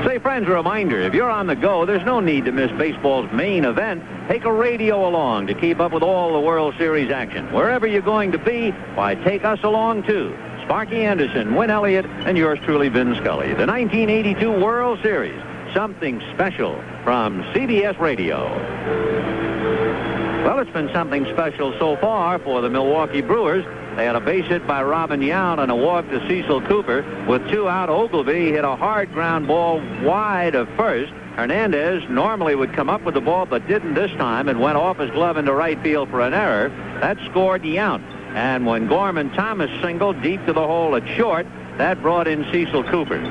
A: Say, friends, a reminder, if you're on the go, there's no need to miss baseball's main event. Take a radio along to keep up with all the World Series action. Wherever you're going to be, why, take us along, too. Sparky-Anderson, Win Elliott, and yours truly, Vin Scully. The 1982 World Series. Something special from CBS Radio. Well, it's been something special so far for the Milwaukee Brewers. They had a base hit by Robin Yount and a walk to Cecil Cooper. With 2 out, Ogilvy hit a hard ground ball wide of first. Hernandez normally would come up with the ball, but didn't this time, and went off his glove into right field for an error. That scored Yount. And when Gorman Thomas singled deep to the hole at short, that brought in Cecil Cooper.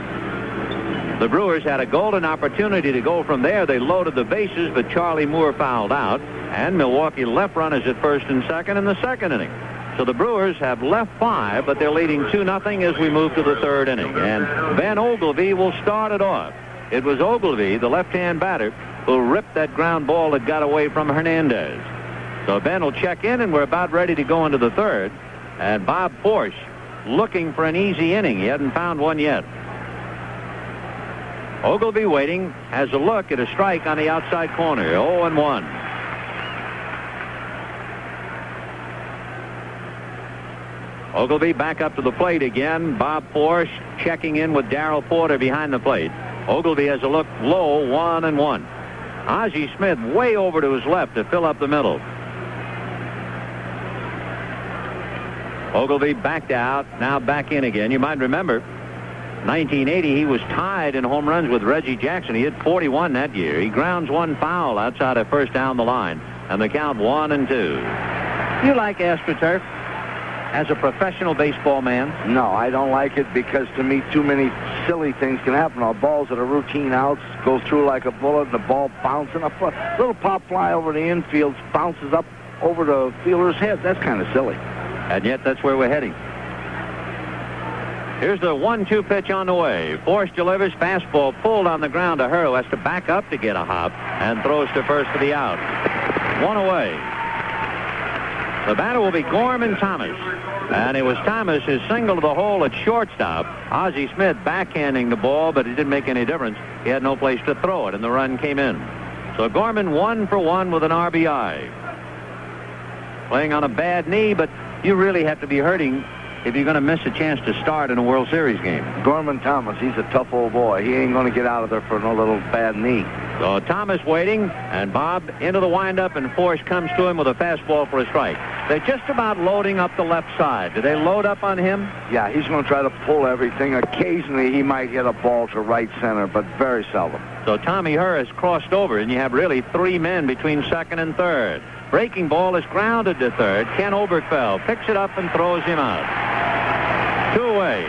A: The Brewers had a golden opportunity to go from there. They loaded the bases, but Charlie Moore fouled out. And Milwaukee left runners at first and second in the second inning. So the Brewers have left 5, but they're leading 2-0 as we move to the third inning. And Ben Ogilvy will start it off. It was Ogilvy, the left-hand batter, who ripped that ground ball that got away from Hernandez. So Ben will check in, and we're about ready to go into the third. And Bob Porsche looking for an easy inning. He hasn't found one yet. Ogilvy waiting, has a look at a strike on the outside corner. 0-1. Ogilvy back up to the plate again. Bob Porsche checking in with Darrell Porter behind the plate. Ogilvy has a look low, 1-1. Ozzie Smith way over to his left to fill up the middle. Ogilvy backed out, now back in again. You might remember, 1980, he was tied in home runs with Reggie Jackson. He hit 41 that year. He grounds one foul outside of first down the line, and the count 1-2. You like AstroTurf as a professional baseball man?
B: No, I don't like it because, to me, too many silly things can happen. Our balls that are routine outs go through like a bullet, and the ball bouncing up. A little pop fly over the infield bounces up over the fielder's head. That's kind of silly.
A: And yet that's where we're heading. Here's the 1-2 pitch on the way. Force delivers, fastball pulled on the ground to Hurr, who has to back up to get a hop, and throws to first for the out. 1 away. The batter will be Gorman Thomas. And it was Thomas who singled to the hole at shortstop. Ozzie Smith backhanding the ball, but it didn't make any difference. He had no place to throw it, and the run came in. So Gorman 1 for 1 with an RBI. playing on a bad knee, but you really have to be hurting if you're going to miss a chance to start in a World Series game.
B: Gorman Thomas, he's a tough old boy. He ain't going to get out of there for no little bad knee.
A: So Thomas waiting, and Bob into the windup, and Forrest comes to him with a fastball for a strike. They're just about loading up the left side. Do they load up on him?
B: Yeah, he's going to try to pull everything. Occasionally, he might hit a ball to right center, but very seldom.
A: So Tommy Herr has crossed over, and you have really three men between second and third. Breaking ball is grounded to third. Ken Oberkfell picks it up and throws him out. 2 away.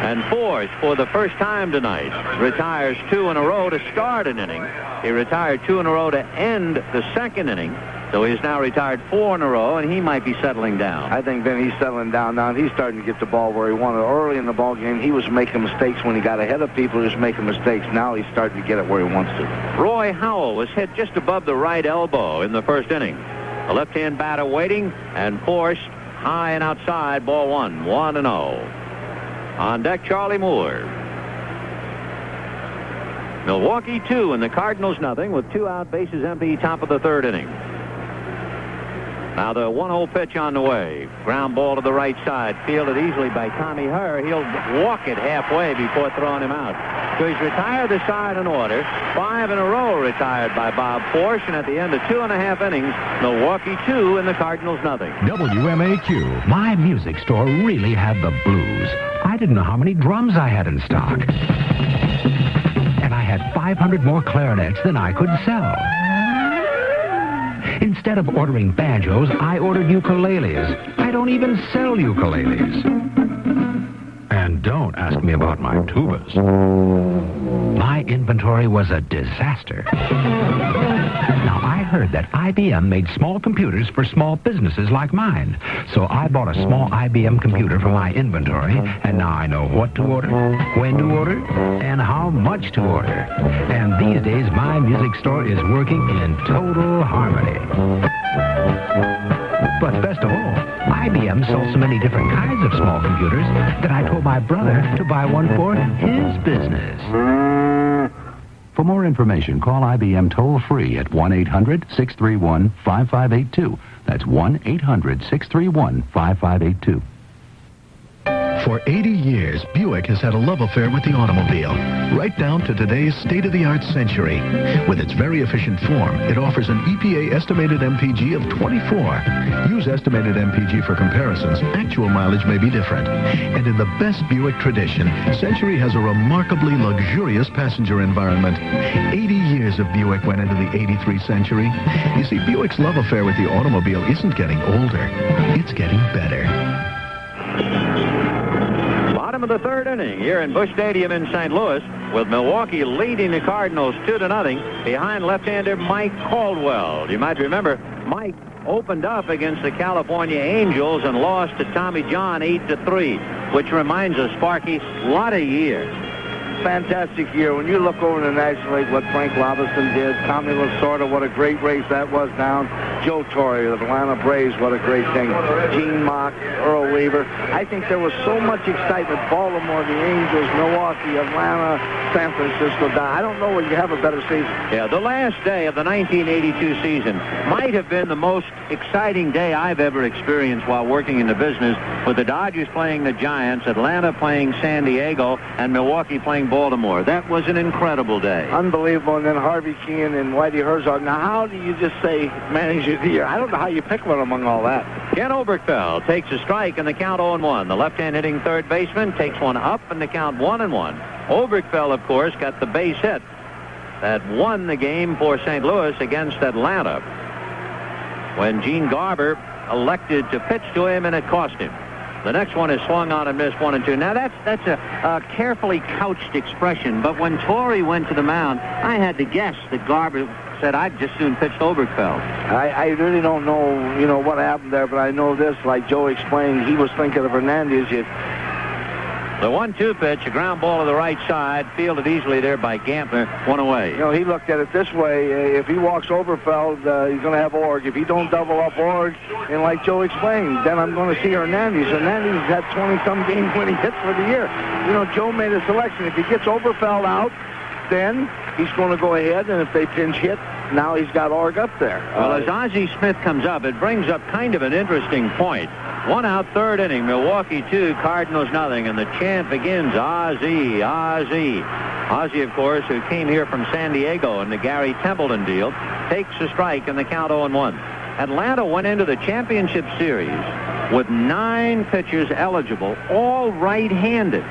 A: And Forrest, for the first time tonight, retires 2 in a row to start an inning. He retired 2 in a row to end the second inning. So he's now retired 4 in a row, and he might be settling down.
B: I think, Ben, he's settling down now, and he's starting to get the ball where he wanted. Early in the ball game, he was making mistakes when he got ahead of people. He was making mistakes. Now he's starting to get it where he wants to.
A: Roy Howell was hit just above the right elbow in the first inning. The left-hand batter waiting, and Forrest high and outside, ball 1, 1-0. On deck, Charlie Moore. Milwaukee 2 and the Cardinals nothing with 2 out, bases empty, top of the third inning. Now the 1-0 pitch on the way. Ground ball to the right side, fielded easily by Tommy Herr. He'll walk it halfway before throwing him out. So he's retired the side in order. 5 in a row retired by Bob Forrest, and at the end of 2.5 innings, Milwaukee 2 and the Cardinals nothing.
G: WMAQ. My music store really had the blues. I didn't know how many drums I had in stock. And I had 500 more clarinets than I could sell. Instead of ordering banjos, I ordered ukuleles. I don't even sell ukuleles. And don't ask me about my tubas. My inventory was a disaster. Now, I heard that IBM made small computers for small businesses like mine. So I bought a small IBM computer for my inventory, and now I know what to order, when to order, and how much to order. And these days, my music store is working in total harmony. But best of all, IBM sells so many different kinds of small computers that I told my brother to buy one for his business.
E: For more information, call IBM toll-free at 1-800-631-5582. That's 1-800-631-5582.
P: For 80 years, Buick has had a love affair with the automobile, right down to today's state-of-the-art Century. With its very efficient form, it offers an EPA estimated MPG of 24. Use estimated MPG for comparisons. Actual mileage may be different. And in the best Buick tradition, Century has a remarkably luxurious passenger environment. 80 years of Buick went into the 83 Century. You see, Buick's love affair with the automobile isn't getting older. It's getting better.
A: Bottom of the third inning here in Busch Stadium in St. Louis, with Milwaukee leading the Cardinals 2-0 behind left-hander Mike Caldwell. You might remember Mike opened up against the California Angels and lost to Tommy John 8-3, which reminds us, Sparky, what a year.
B: Fantastic year. When you look over in the National League, what Frank Robinson did, Tommy Lasorda, what a great race that was down. Joe Torre, the Atlanta Braves, what a great thing. Gene Mock, Earl Weaver. I think there was so much excitement. Baltimore, the Angels, Milwaukee, Atlanta, San Francisco. I don't know where you have a better season.
A: Yeah, the last day of the 1982 season might have been the most exciting day I've ever experienced while working in the business, with the Dodgers playing the Giants, Atlanta playing San Diego, and Milwaukee playing Baltimore. That was an incredible day.
B: Unbelievable. And then Harvey Keane and Whitey Herzog. Now, how do you just say manager of the year? I don't know how you pick one among all that.
A: Ken Oberkfell takes a strike in the count 0-1. The left-hand hitting third baseman takes one up in the count 1-1. Oberkfell, of course, got the base hit that won the game for St. Louis against Atlanta when Gene Garber elected to pitch to him, and it cost him. The next one is swung on and missed 1-2. Now, that's a carefully couched expression, but when Torrey went to the mound, I had to guess that Garber said, I'd just soon pitch to Oberkfell.
B: I really don't know, what happened there, but I know this, like Joe explained, he was thinking of Hernandez.
A: The 1-2 pitch, a ground ball to the right side, fielded easily there by Gantner, one away.
B: He looked at it this way. If he walks Oberkfell, he's going to have Org. If he don't double up Org, and like Joe explained, then I'm going to see Hernandez. Hernandez had 20-some game winning hits for the year. Joe made a selection. If he gets Oberkfell out, then he's going to go ahead, and if they pinch hit, now he's got Org up there.
A: Well, as Ozzie Smith comes up, it brings up kind of an interesting point. 1 out, third inning. Milwaukee 2, Cardinals nothing, and the chant begins, Ozzie, Ozzie. Ozzie, of course, who came here from San Diego in the Gary Templeton deal, takes a strike in the count 0-1. Atlanta went into the championship series with 9 pitchers eligible, all right-handed.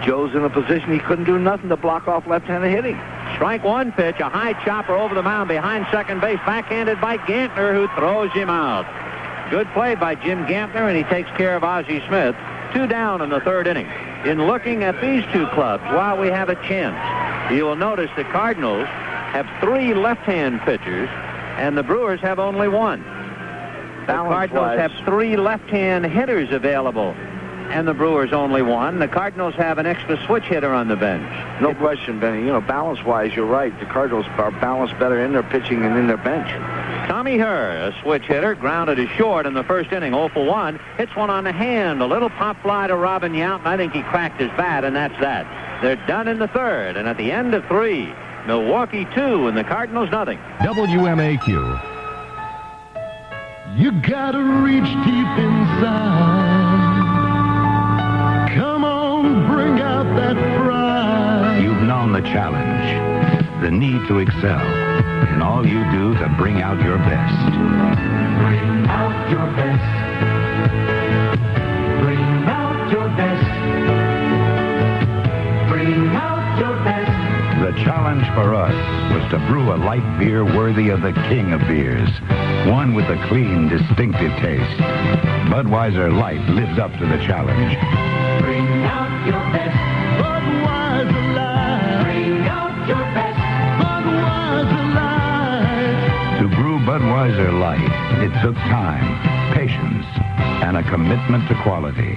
B: Joe's in a position he couldn't do nothing to block off left-handed hitting.
A: Strike 1 pitch, a high chopper over the mound behind second base, backhanded by Gantner, who throws him out. Good play by Jim Gantner, and he takes care of Ozzie Smith. 2 down in the third inning. In looking at these two clubs, while we have a chance, you will notice the Cardinals have 3 left-hand pitchers, and the Brewers have only 1. The Cardinals have 3 left-hand hitters available, and the Brewers only 1. The Cardinals have an extra switch hitter on the bench.
B: No question, Benny. You know, balance-wise, you're right. The Cardinals are balanced better in their pitching and in their bench.
A: Tommy Herr, a switch hitter, grounded as short in the first inning, 0 for 1. Hits one on the hand, a little pop fly to Robin Yount, and I think he cracked his bat, and that's that. They're done in the third, and at the end of 3, Milwaukee 2 and the Cardinals nothing.
F: WMAQ.
Q: You gotta reach deep inside. Come on, bring out that pride.
G: You've known the challenge, the need to excel, and all you do to bring out your best.
Q: Bring out your best. Bring out your best. Bring out your best.
G: The challenge for us was to brew a light beer worthy of the king of beers, one with a clean, distinctive taste. Budweiser Light lives up to the challenge.
Q: Bring out your best. Budweiser Light. Bring out your best. Budweiser Light.
G: To brew Budweiser Light, it took time, patience, and a commitment to quality.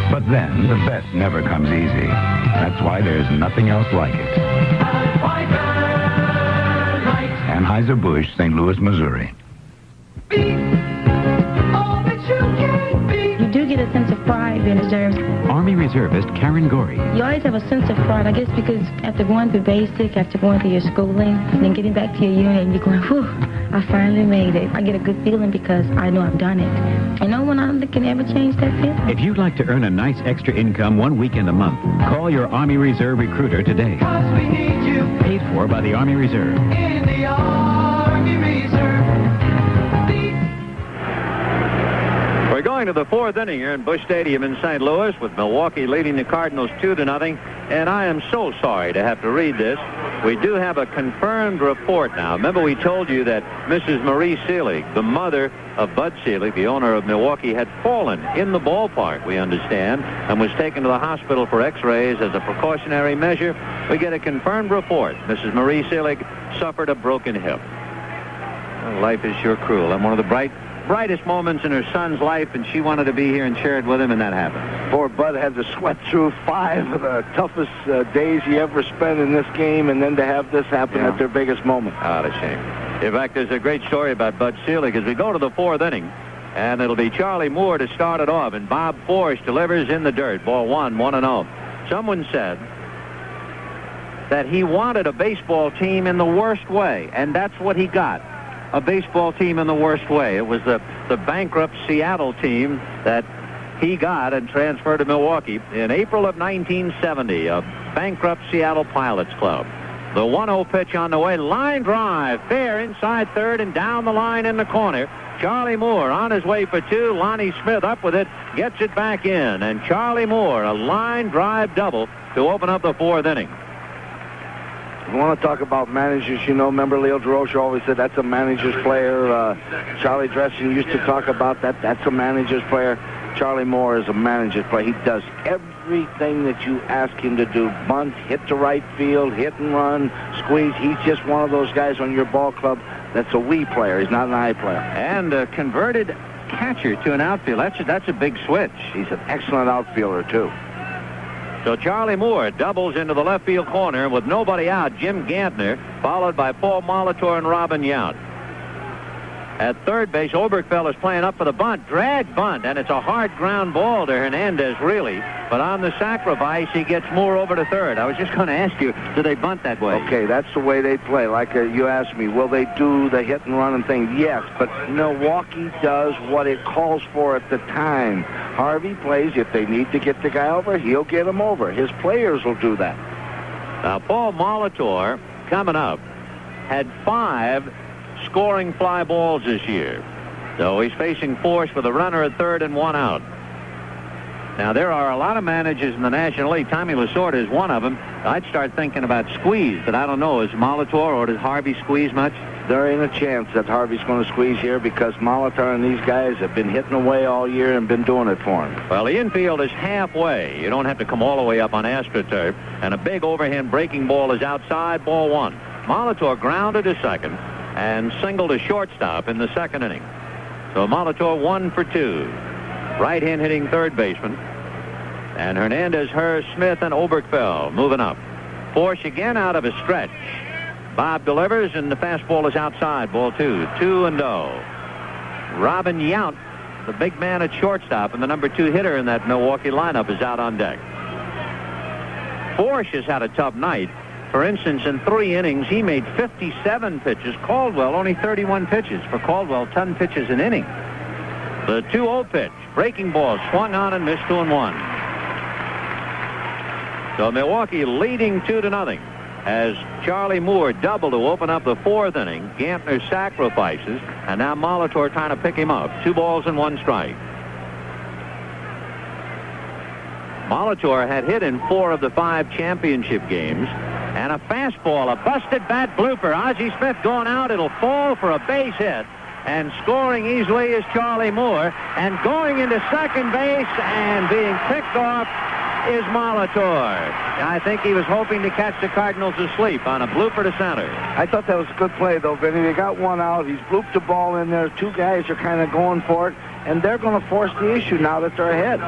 G: But then, the best never comes easy. That's why there's nothing else like it. Anheuser-Busch, St. Louis, Missouri.
D: You do get a sense of pride being a reservist.
E: Army Reservist Karen Gorey.
D: You always have a sense of pride, I guess, because after going through basic, after going through your schooling, and then getting back to your unit, and you're going, whew, I finally made it. I get a good feeling because I know I've done it. And no one I can ever change that feeling.
E: If you'd like to earn a nice extra income 1 weekend a month, call your Army Reserve recruiter today. Paid for by the Army Reserve.
Q: In the Army Reserve.
A: We're going to the 4th inning here in Busch Stadium in St. Louis with Milwaukee leading the Cardinals 2-0. And I am so sorry to have to read this. We do have a confirmed report now. Remember, we told you that Mrs. Marie Selig, the mother of Bud Selig, the owner of Milwaukee, had fallen in the ballpark, we understand, and was taken to the hospital for x-rays as a precautionary measure. We get a confirmed report. Mrs. Marie Selig suffered a broken hip. Well, life is sure cruel. And one of the brightest moments in her son's life, and she wanted to be here and share it with him, and that happened.
B: Poor Bud had to sweat through 5 of the toughest days he ever spent in this game, and then to have this happen at their biggest moment.
A: Ah, what a shame. In fact, there's a great story about Bud Selig as we go to the 4th inning, and it'll be Charlie Moore to start it off, and Bob Force delivers in the dirt. Ball 1-0. Someone said that he wanted a baseball team in the worst way, and that's what he got. A baseball team in the worst way. It was the bankrupt Seattle team that he got and transferred to Milwaukee in April of 1970, a bankrupt Seattle Pilots club. The 1-0 pitch on the way, line drive, fair inside third and down the line in the corner. Charlie Moore on his way for 2. Lonnie Smith up with it, gets it back in, and Charlie Moore, a line drive double to open up the 4th inning.
B: You want to talk about managers, you know, remember Leo DeRocher always said that's a manager's player. Charlie Dressen used to talk about that. That's a manager's player. Charlie Moore is a manager's player. He does everything that you ask him to do. Bunt, hit to right field, hit and run, squeeze. He's just one of those guys on your ball club that's a we player. He's not an I player.
A: And a converted catcher to an outfield. That's a big switch.
B: He's an excellent outfielder, too.
A: So Charlie Moore doubles into the left field corner with nobody out. Jim Gantner, followed by Paul Molitor and Robin Yount. At third base, Oberkfell is playing up for the bunt. Drag bunt, and it's a hard ground ball to Hernandez, really. But on the sacrifice, he gets Moore over to third. I was just going to ask you, do they bunt that way?
B: Okay, that's the way they play. Like you asked me, will they do the hit and run and thing? Yes, but Milwaukee does what it calls for at the time. Harvey plays, if they need to get the guy over, he'll get him over. His players will do that.
A: Now, Paul Molitor, coming up, had 5 scoring fly balls this year. So he's facing Force with a runner at third and 1 out. Now, there are a lot of managers in the National League. Tommy Lasorda is one of them. I'd start thinking about squeeze, but I don't know. Is Molitor or does Harvey squeeze much?
B: There ain't a chance that Harvey's going to squeeze here because Molitor and these guys have been hitting away all year and been doing it for him.
A: Well, the infield is halfway. You don't have to come all the way up on AstroTurf. And a big overhand breaking ball is outside, ball 1. Molitor grounded to second and singled a shortstop in the second inning. So Molitor 1 for 2. Right-hand hitting third baseman. And Hernandez, Hurst, Smith, and Oberkfell moving up. Force again out of a stretch. Bob delivers, and the fastball is outside, ball 2. 2-0. Robin Yount, the big man at shortstop and the number 2 hitter in that Milwaukee lineup, is out on deck. Force has had a tough night. For instance, in 3 innings, he made 57 pitches. Caldwell, only 31 pitches. For Caldwell, 10 pitches an inning. The 2-0 pitch, breaking ball, swung on and missed 2-1. So Milwaukee leading 2-0 as Charlie Moore doubled to open up the 4th inning. Gantner sacrifices, and now Molitor trying to pick him up. 2 balls and 1 strike. Molitor had hit in 4 of the 5 championship games. And a fastball, a busted bat blooper. Ozzie Smith going out. It'll fall for a base hit. And scoring easily is Charlie Moore. And going into second base and being picked off is Molitor. I think he was hoping to catch the Cardinals asleep on a blooper to center.
B: I thought that was a good play, though, Vinny. They got 1 out. He's blooped the ball in there. 2 guys are kind of going for it. And they're going to force the issue now that they're ahead.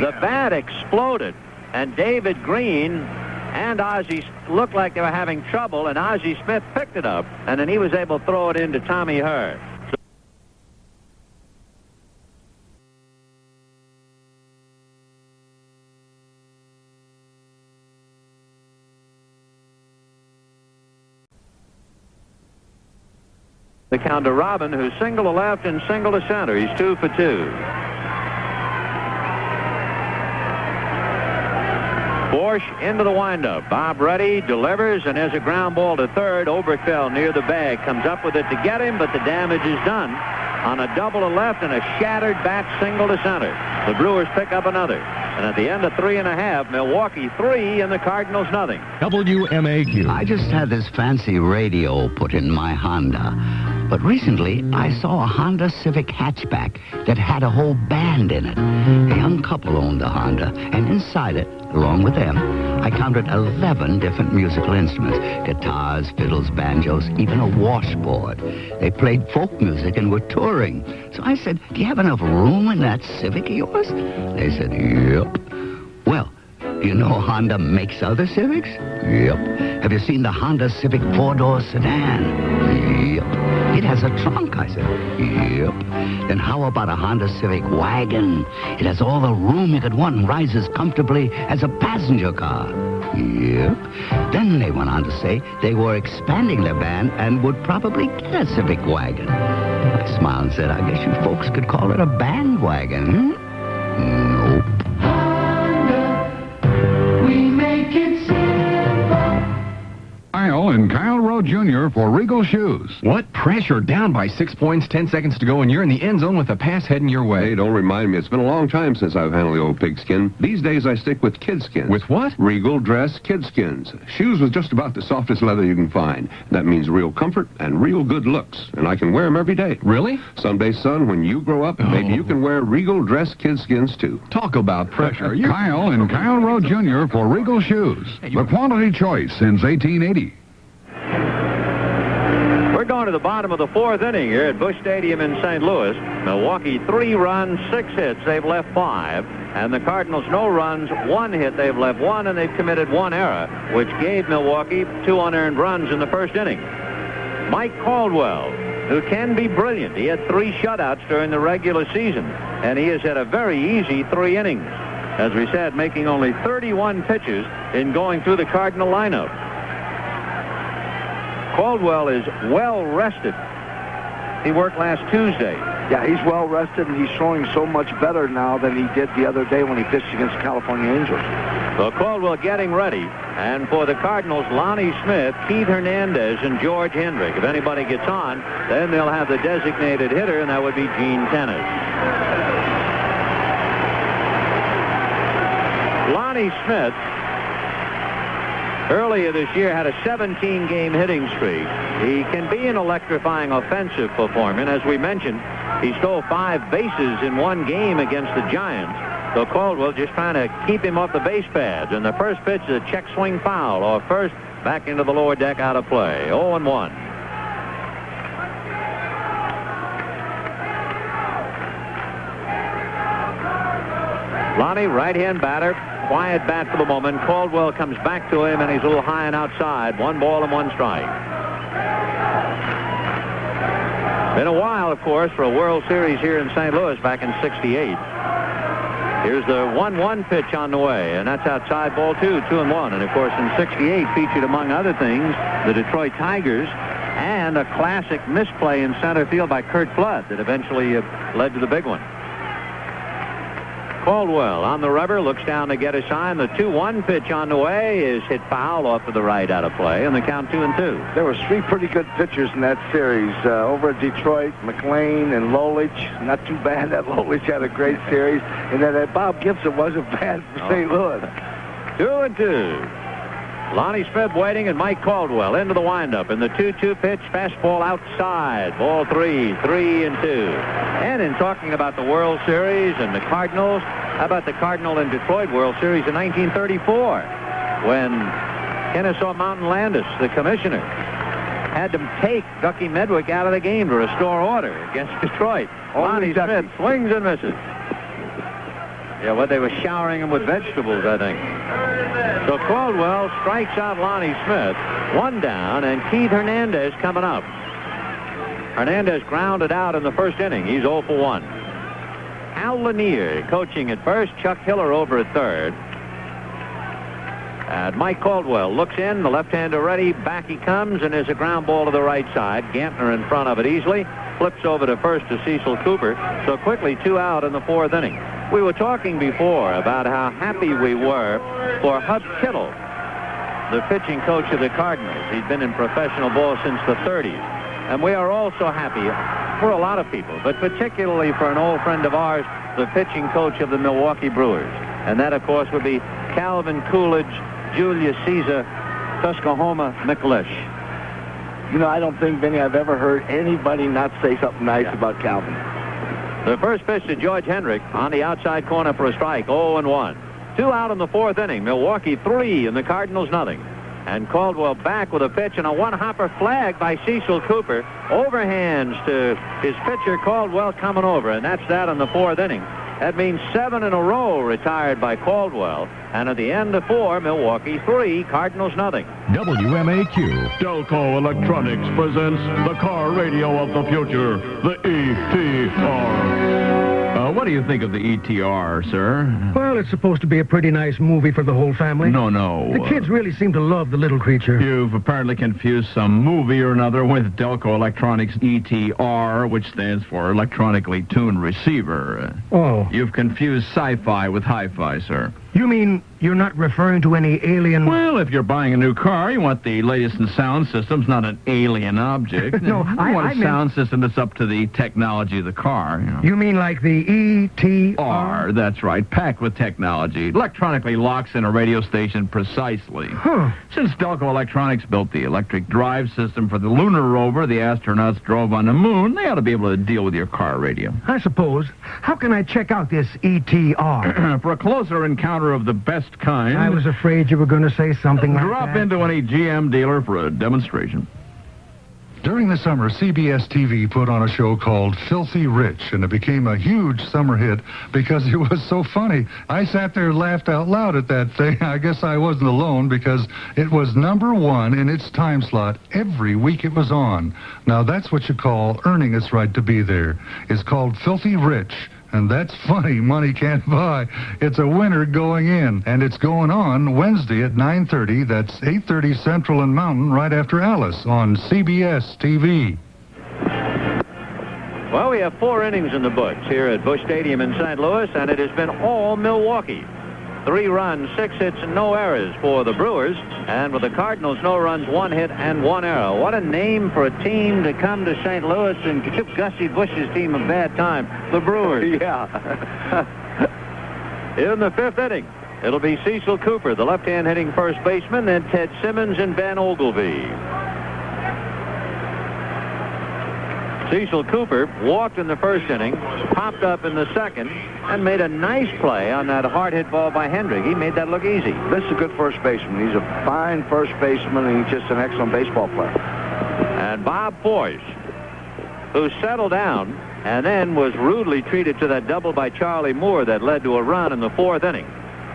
A: The bat exploded. And David Green and Ozzie looked like they were having trouble, and Ozzie Smith picked it up, and then he was able to throw it into Tommy Hurd. The count to Robin, who singled to left and singled to center. He's 2 for 2. Force into the windup. Bob Ruddy delivers, and there's a ground ball to third. Oberkfell near the bag comes up with it to get him, but the damage is done on a double to left and a shattered bat single to center. The Brewers pick up another. And at the end of 3.5, Milwaukee 3 and the Cardinals nothing.
F: WMAQ.
C: I just had this fancy radio put in my Honda. But recently, I saw a Honda Civic hatchback that had a whole band in it. A young couple owned the Honda, and inside it, along with them, I counted 11 different musical instruments. Guitars, fiddles, banjos, even a washboard. They played folk music and were touring. So I said, do you have enough room in that Civic of yours? They said, yep. Well, you know Honda makes other Civics? Yep. Have you seen the Honda Civic 4-door sedan? Yep. It has a trunk, I said. Yep. Then how about a Honda Civic wagon? It has all the room you could want and rises comfortably as a passenger car. Yep. Then they went on to say they were expanding their band and would probably get a Civic wagon. I smiled and said, I guess you folks could call it a bandwagon. Nope.
F: Kyle and Kyle Rowe Jr. for Regal Shoes.
R: What? Pressure down by 6 points, 10 seconds to go, and you're in the end zone with a pass heading your way.
M: Hey, don't remind me. It's been a long time since I've handled the old pigskin. These days I stick with kidskins.
R: With what?
M: Regal Dress Kidskins. Shoes with just about the softest leather you can find. That means real comfort and real good looks. And I can wear them every day.
R: Really?
M: Someday, son, when you grow up, maybe you can wear Regal Dress Kidskins too.
R: Talk about pressure.
F: Kyle and Kyle Rowe Jr. for Regal Shoes. The quality choice since 1880.
A: We're going to the bottom of the 4th inning here at Busch Stadium in St. Louis. Milwaukee 3 runs, 6 hits. They've left 5. And the Cardinals no runs, 1 hit. They've left 1, and they've committed 1 error, which gave Milwaukee 2 unearned runs in the first inning. Mike Caldwell who can be brilliant. He had 3 shutouts during the regular season, and he has had a very easy 3 innings. As we said, making only 31 pitches in going through the Cardinal lineup. Caldwell is well rested. He worked last Tuesday.
B: Yeah, he's well rested, and he's showing so much better now than he did the other day when he pitched against the California Angels.
A: So Caldwell getting ready. And for the Cardinals, Lonnie Smith, Keith Hernandez, and George Hendrick. If anybody gets on, then they'll have the designated hitter, and that would be Gene Tenace. Lonnie Smith, earlier this year, had a 17-game hitting streak. He can be an electrifying offensive performer. And as we mentioned, he stole 5 bases in 1 game against the Giants. So Caldwell just trying to keep him off the base pads. And the first pitch is a check swing foul off first, back into the lower deck, out of play. 0-1. Lonnie, right-hand batter, quiet bat for the moment. Caldwell comes back to him, and he's a little high and outside. 1 ball and 1 strike. Been a while, of course, for a World Series here in St. Louis back in '68. Here's the 1-1 pitch on the way, and that's outside, ball 2, 2-1. And, of course, in '68 featured, among other things, the Detroit Tigers and a classic misplay in center field by Curt Flood that eventually led to the big one. Caldwell on the rubber, looks down to get a sign. The 2-1 pitch on the way is hit foul off to the right, out of play, and the count 2-2.
B: There were 3 pretty good pitchers in that series. Over at Detroit, McLean and Lolich. Not too bad that Lolich had a great series. And then Bob Gibson wasn't bad for St. Louis. 2-2. Lonnie Smith waiting, and Mike Caldwell into the windup. And the 2-2 pitch, fastball outside. Ball 3, 3-2. And in talking about the World Series and the Cardinals, how about the Cardinal and Detroit World Series in 1934, when Kennesaw Mountain Landis, the commissioner, had to take Ducky Medwick out of the game to restore order against Detroit. Lonnie Smith swings and misses. Yeah, well, they were showering him with vegetables, I think. So Caldwell strikes out Lonnie Smith. 1 down, and Keith Hernandez coming up. Hernandez grounded out in the first inning. He's 0 for 1. Al Lanier coaching at first. Chuck Hiller over at third. And Mike Caldwell looks in. The left-hander ready. Back he comes, and there's a ground ball to the right side. Gantner in front of it easily. Flips over to first to Cecil Cooper. So quickly 2 out in the 4th inning. We were talking before about how happy we were for Hub Kittle, the pitching coach of the Cardinals. He'd been in professional ball since the 30s. And we are also happy for a lot of people, but particularly for an old friend of ours, the pitching coach of the Milwaukee Brewers. And that, of course, would be Calvin Coolidge, Julius Caesar, Tuskahoma McLish. You know, I don't think, Vinny, I've ever heard anybody not say something nice about Calvin.
A: The first pitch to George Hendrick on the outside corner for a strike, 0-1. 2 out in the 4th inning. Milwaukee 3 and the Cardinals nothing. And Caldwell back with a pitch and a 1-hopper flag by Cecil Cooper. Overhands to his pitcher, Caldwell, coming over. And that's that in the 4th inning. That means 7 in a row retired by Caldwell. And at the end of 4, Milwaukee 3, Cardinals nothing.
S: WMAQ. Delco Electronics presents the car radio of the future, the ETR.
E: What do you think of the ETR, sir?
L: Well, it's supposed to be a pretty nice movie for the whole family.
E: No.
L: The kids really seem to love the little creature.
E: You've apparently confused some movie or another with Delco Electronics ETR, which stands for Electronically Tuned Receiver.
L: Oh.
E: You've confused sci-fi with hi-fi, sir.
L: You mean you're not referring to any alien...
E: Well, if you're buying a new car, you want the latest in sound systems, not an alien object.
L: No,
E: you want a sound system that's up to the technology of the car.
L: You mean like the ETR?
E: That's right, packed with technology. Electronically locks in a radio station precisely.
L: Huh.
E: Since Delco Electronics built the electric drive system for the lunar rover the astronauts drove on the moon, they ought to be able to deal with your car radio.
L: I suppose. How can I check out this ETR?
E: For a closer encounter of the best kind...
L: I was afraid you were going to say something like that.
E: Drop into any GM dealer for a demonstration.
F: During the summer, CBS TV put on a show called Filthy Rich, and it became a huge summer hit because it was so funny. I sat there and laughed out loud at that thing. I guess I wasn't alone because it was #1 in its time slot every week it was on. Now, that's what you call earning its right to be there. It's called Filthy Rich. And that's funny. Money can't buy. It's a winner going in. And it's going on Wednesday at 9:30. That's 8:30 Central and Mountain, right after Alice on CBS TV.
A: Well, we have 4 innings in the books here at Busch Stadium in St. Louis, and it has been all Milwaukee. 3 runs, 6 hits, and no errors for the Brewers. And with the Cardinals, no runs, 1 hit, and 1 error. What a name for a team to come to St. Louis and give Gussie Busch's team a bad time. The Brewers.
B: Yeah.
A: In the 5th inning, it'll be Cecil Cooper, the left-hand hitting first baseman, then Ted Simmons and Ben Ogilvie. Cecil Cooper walked in the first inning, popped up in the second, and made a nice play on that hard hit ball by Hendrick. He made that look easy.
B: This is a good first baseman. He's a fine first baseman, and he's just an excellent baseball player.
A: And Bob Forsch, who settled down and then was rudely treated to that double by Charlie Moore that led to a run in the 4th inning.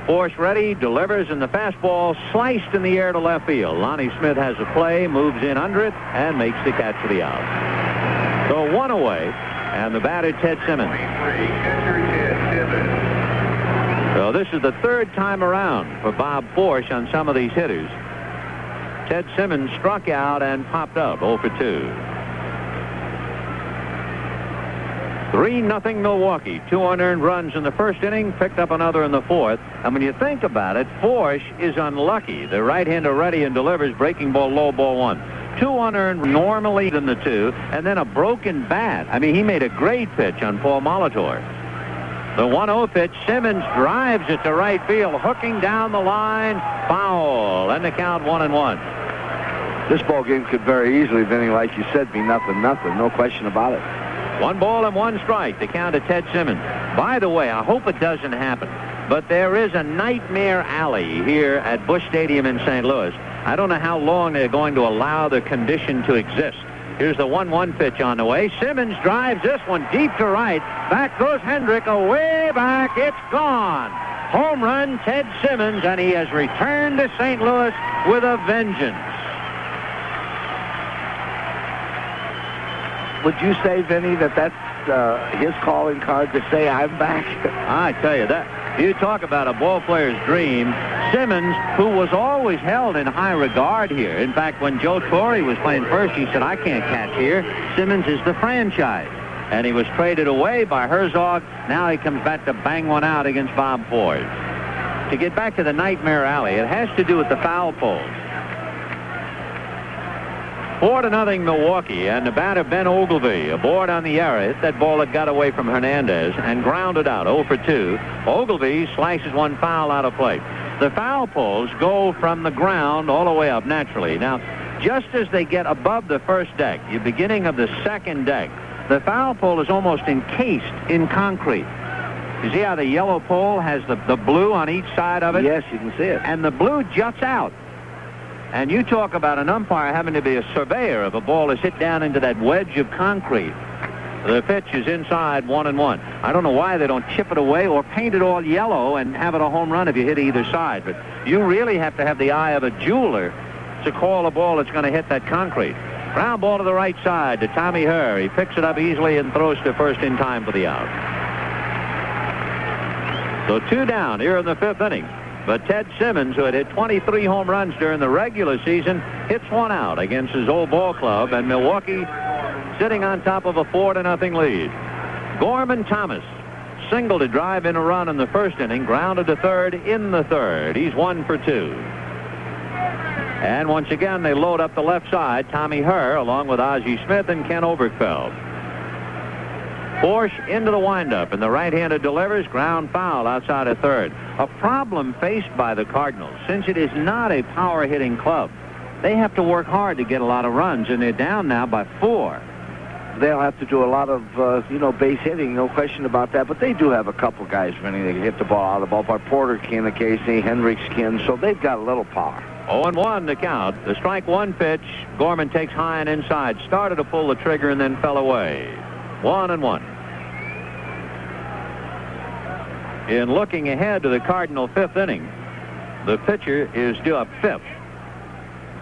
A: Forsch ready, delivers, and the fastball sliced in the air to left field. Lonnie Smith has a play, moves in under it, and makes the catch for the out. So 1 away, and the batter, Ted Simmons. So this is the 3rd time around for Bob Forsch on some of these hitters. Ted Simmons struck out and popped up 0 for 2. 3-0 Milwaukee. 2 unearned runs in the first inning, picked up another in the 4th. And when you think about it, Forsch is unlucky. The right-hander ready and delivers, breaking ball, low ball 1. 2 unearned normally than the 2, and then a broken bat. I mean, he made a great pitch on Paul Molitor. The 1-0 pitch, Simmons drives it to right field, hooking down the line, foul, and the count 1-1.
B: This ball game could very easily, Vinny, like you said, be 0-0. No question about it.
A: 1 ball and 1 strike, the count to Ted Simmons. By the way, I hope it doesn't happen, but there is a nightmare alley here at Busch Stadium in St. Louis. I don't know how long they're going to allow the condition to exist. Here's the 1-1 pitch on the way. Simmons drives this one deep to right. Back goes Hendrick, away back. It's gone. Home run, Ted Simmons, and he has returned to St. Louis with a vengeance.
B: Would you say, Vinny, that that's his calling card to say, I'm back?
A: I tell you that. You talk about a ball player's dream. Simmons, who was always held in high regard here. In fact, when Joe Torre was playing first, he said, I can't catch here. Simmons is the franchise. And he was traded away by Herzog. Now he comes back to bang one out against Bob Forsch. To get back to the nightmare alley, it has to do with the foul poles. 4-0 Milwaukee, and the batter Ben Ogilvie aboard on the error, hit that ball that got away from Hernandez and grounded out 0 for 2. Ogilvie slices one foul out of play. The foul poles go from the ground all the way up naturally. Now, just as they get above the first deck, the beginning of the second deck, the foul pole is almost encased in concrete. You see how the yellow pole has the blue on each side of it?
B: Yes, you can see it.
A: And the blue juts out. And you talk about an umpire having to be a surveyor if a ball is hit down into that wedge of concrete. The pitch is inside 1-1. I don't know why they don't chip it away or paint it all yellow and have it a home run if you hit either side. But you really have to have the eye of a jeweler to call a ball that's going to hit that concrete. Ground ball to the right side to Tommy Herr. He picks it up easily and throws to first in time for the out. So 2 down here in the 5th inning. But Ted Simmons, who had hit 23 home runs during the regular season, hits one out against his old ball club, and Milwaukee sitting on top of a 4-0 lead. Gorman Thomas singled to drive in a run in the first inning, grounded to third in the 3rd. He's 1 for 2. And once again, they load up the left side. Tommy Herr, along with Ozzie Smith and Ken Obergefell. Forsch into the windup, and the right-hander delivers, ground foul outside of third. A problem faced by the Cardinals, since it is not a power-hitting club. They have to work hard to get a lot of runs, and they're down now by 4.
B: They'll have to do a lot of, base hitting, no question about that. But they do have a couple guys, Vinny, that can hit the ball out of the ballpark. Porter can occasionally, Hendricks can, so they've got a little power.
A: 0-1 the count. The strike one pitch. Gorman takes high and inside. Started to pull the trigger and then fell away. 1-1. In looking ahead to the Cardinal fifth inning, the pitcher is due up fifth.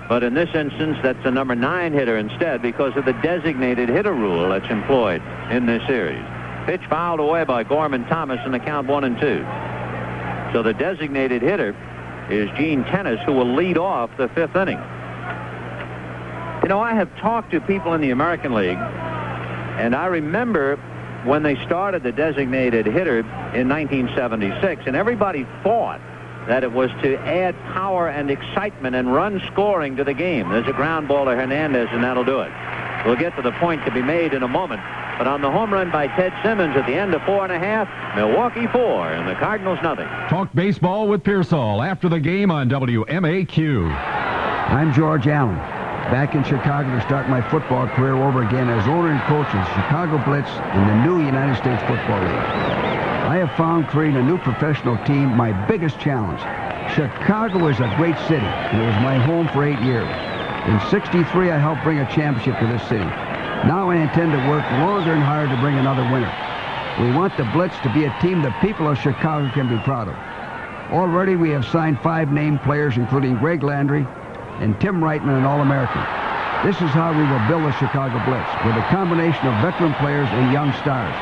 A: But in this instance, that's a number 9 hitter instead because of the designated hitter rule that's employed in this series. Pitch fouled away by Gorman Thomas in the count 1-2. So the designated hitter is Gene Tennis, who will lead off the fifth inning. You know, I have talked to people in the American League, and I remember when they started the designated hitter in 1976, and everybody thought that it was to add power and excitement and run scoring to the game. There's a ground ball to Hernandez, and that'll do it. We'll get to the point to be made in a moment. But on the home run by Ted Simmons at the end of 4.5, Milwaukee 4 and the Cardinals nothing.
T: Talk baseball with Pearsall after the game on WMAQ.
U: I'm George Allen, back in Chicago to start my football career over again as owner and coach of the Chicago Blitz in the new United States Football League. I have found creating a new professional team my biggest challenge. Chicago is a great city, and it was my home for 8 years. In '63, I helped bring a championship to this city. Now I intend to work longer and harder to bring another winner. We want the Blitz to be a team the people of Chicago can be proud of. Already we have signed 5 named players, including Greg Landry and Tim Reitman, an All-American. This is how we will build the Chicago Blitz, with a combination of veteran players and young stars.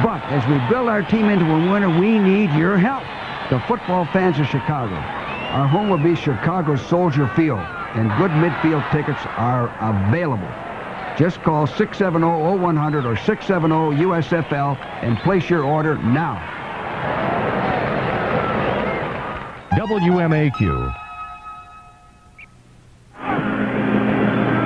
U: But as we build our team into a winner, we need your help. The football fans of Chicago. Our home will be Chicago's Soldier Field, and good midfield tickets are available. Just call 670-0100 or 670-USFL and place your order now.
T: WMAQ.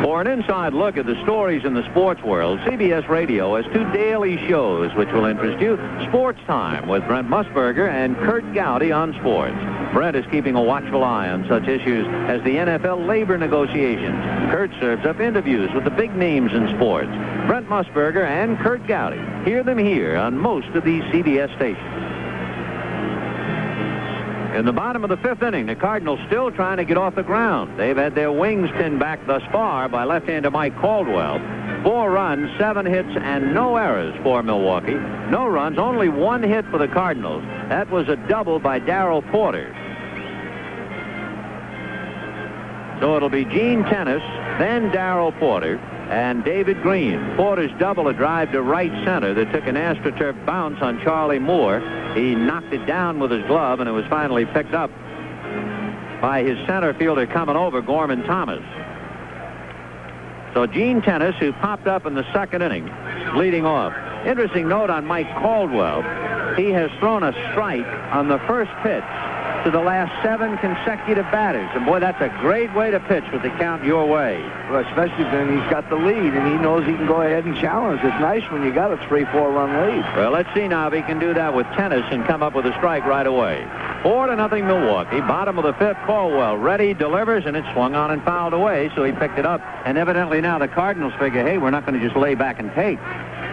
A: For an inside look at the stories in the sports world, CBS Radio has 2 daily shows which will interest you. Sports Time with Brent Musburger and Kurt Gowdy on sports. Brent is keeping a watchful eye on such issues as the NFL labor negotiations. Kurt serves up interviews with the big names in sports. Brent Musburger and Kurt Gowdy. Hear them here on most of these CBS stations. In the bottom of the fifth inning, the Cardinals still trying to get off the ground. They've had their wings pinned back thus far by left-hander Mike Caldwell. 4 runs, 7 hits, and no errors for Milwaukee. No runs, only 1 hit for the Cardinals. That was a double by Darrell Porter. So it'll be Gene Tennis, then Darrell Porter, and David Green. Porter's double a drive to right center that took an AstroTurf bounce on Charlie Moore. He knocked it down with his glove, and it was finally picked up by his center fielder coming over, Gorman Thomas. So Gene Tennis, who popped up in the second inning, leading off. Interesting note on Mike Caldwell. He has thrown a strike on the first pitch to the last 7 consecutive batters. And, boy, that's a great way to pitch with the count your way.
B: Well, especially when he's got the lead, and he knows he can go ahead and challenge. It's nice when you got a 3-4 run lead.
A: Well, let's see now if he can do that with Tennis and come up with a strike right away. 4-0 Milwaukee. Bottom of the fifth, Caldwell ready, delivers, and it swung on and fouled away, so he picked it up. And evidently now the Cardinals figure, hey, we're not going to just lay back and take.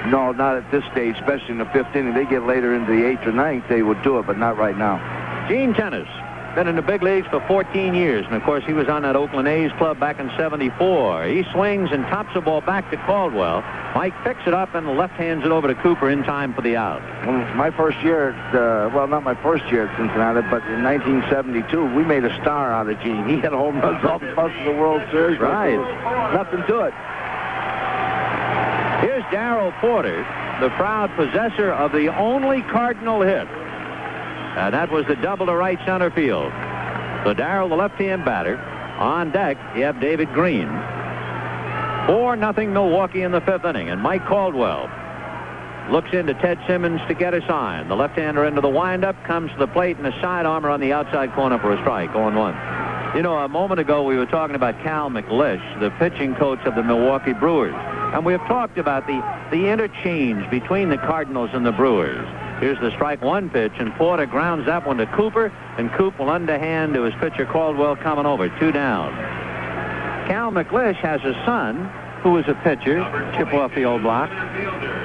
B: No, not at this stage, especially in the fifth inning. They get later into the 8th or 9th, they would do it, but not right now.
A: Gene Tennis, been in the big leagues for 14 years, and of course he was on that Oakland A's club back in '74. He swings and tops the ball back to Caldwell. Mike picks it up and left hands it over to Cooper in time for the out.
B: Well, my first year, well, not my first year at Cincinnati, but in 1972, we made a star out of Gene. He had home runs off the bus of the World Series.
A: Right.
B: Nothing to it.
A: Here's Darrell Porter, the proud possessor of the only Cardinal hit. And that was the double to right center field. So Darrell, the left-hand batter. On deck, you have David Green. 4-0 Milwaukee in the fifth inning. And Mike Caldwell looks into Ted Simmons to get a sign. The left-hander into the windup, comes to the plate, and a side armor on the outside corner for a strike. 0-1. You know, a moment ago we were talking about Cal McLish, the pitching coach of the Milwaukee Brewers. And we have talked about the interchange between the Cardinals and the Brewers. Here's the strike one pitch, and Porter grounds that one to Cooper, and Coop will underhand to his pitcher Caldwell coming over. 2 down. Cal McLish has a son who was a pitcher, chip off the old block.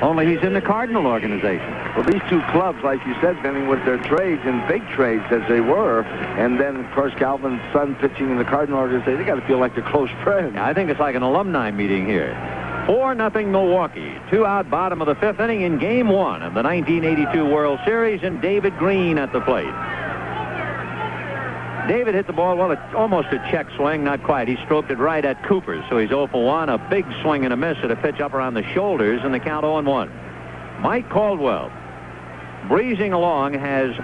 A: Only he's in the Cardinal organization.
B: Well, these two clubs, like you said, Benny, with their trades and big trades as they were, and then, of course, Galvin's son pitching in the Cardinal organization, they got to feel like they're close friends.
A: I think it's like an alumni meeting here. 4-0 Milwaukee. 2 out, bottom of the 5th inning in Game 1 of the 1982 World Series, and David Green at the plate. David hit the ball, well, almost a check swing, not quite. He stroked it right at Cooper, so he's 0 for 1. A big swing and a miss at a pitch up around the shoulders, and the count 0-1. Mike Caldwell, breezing along, has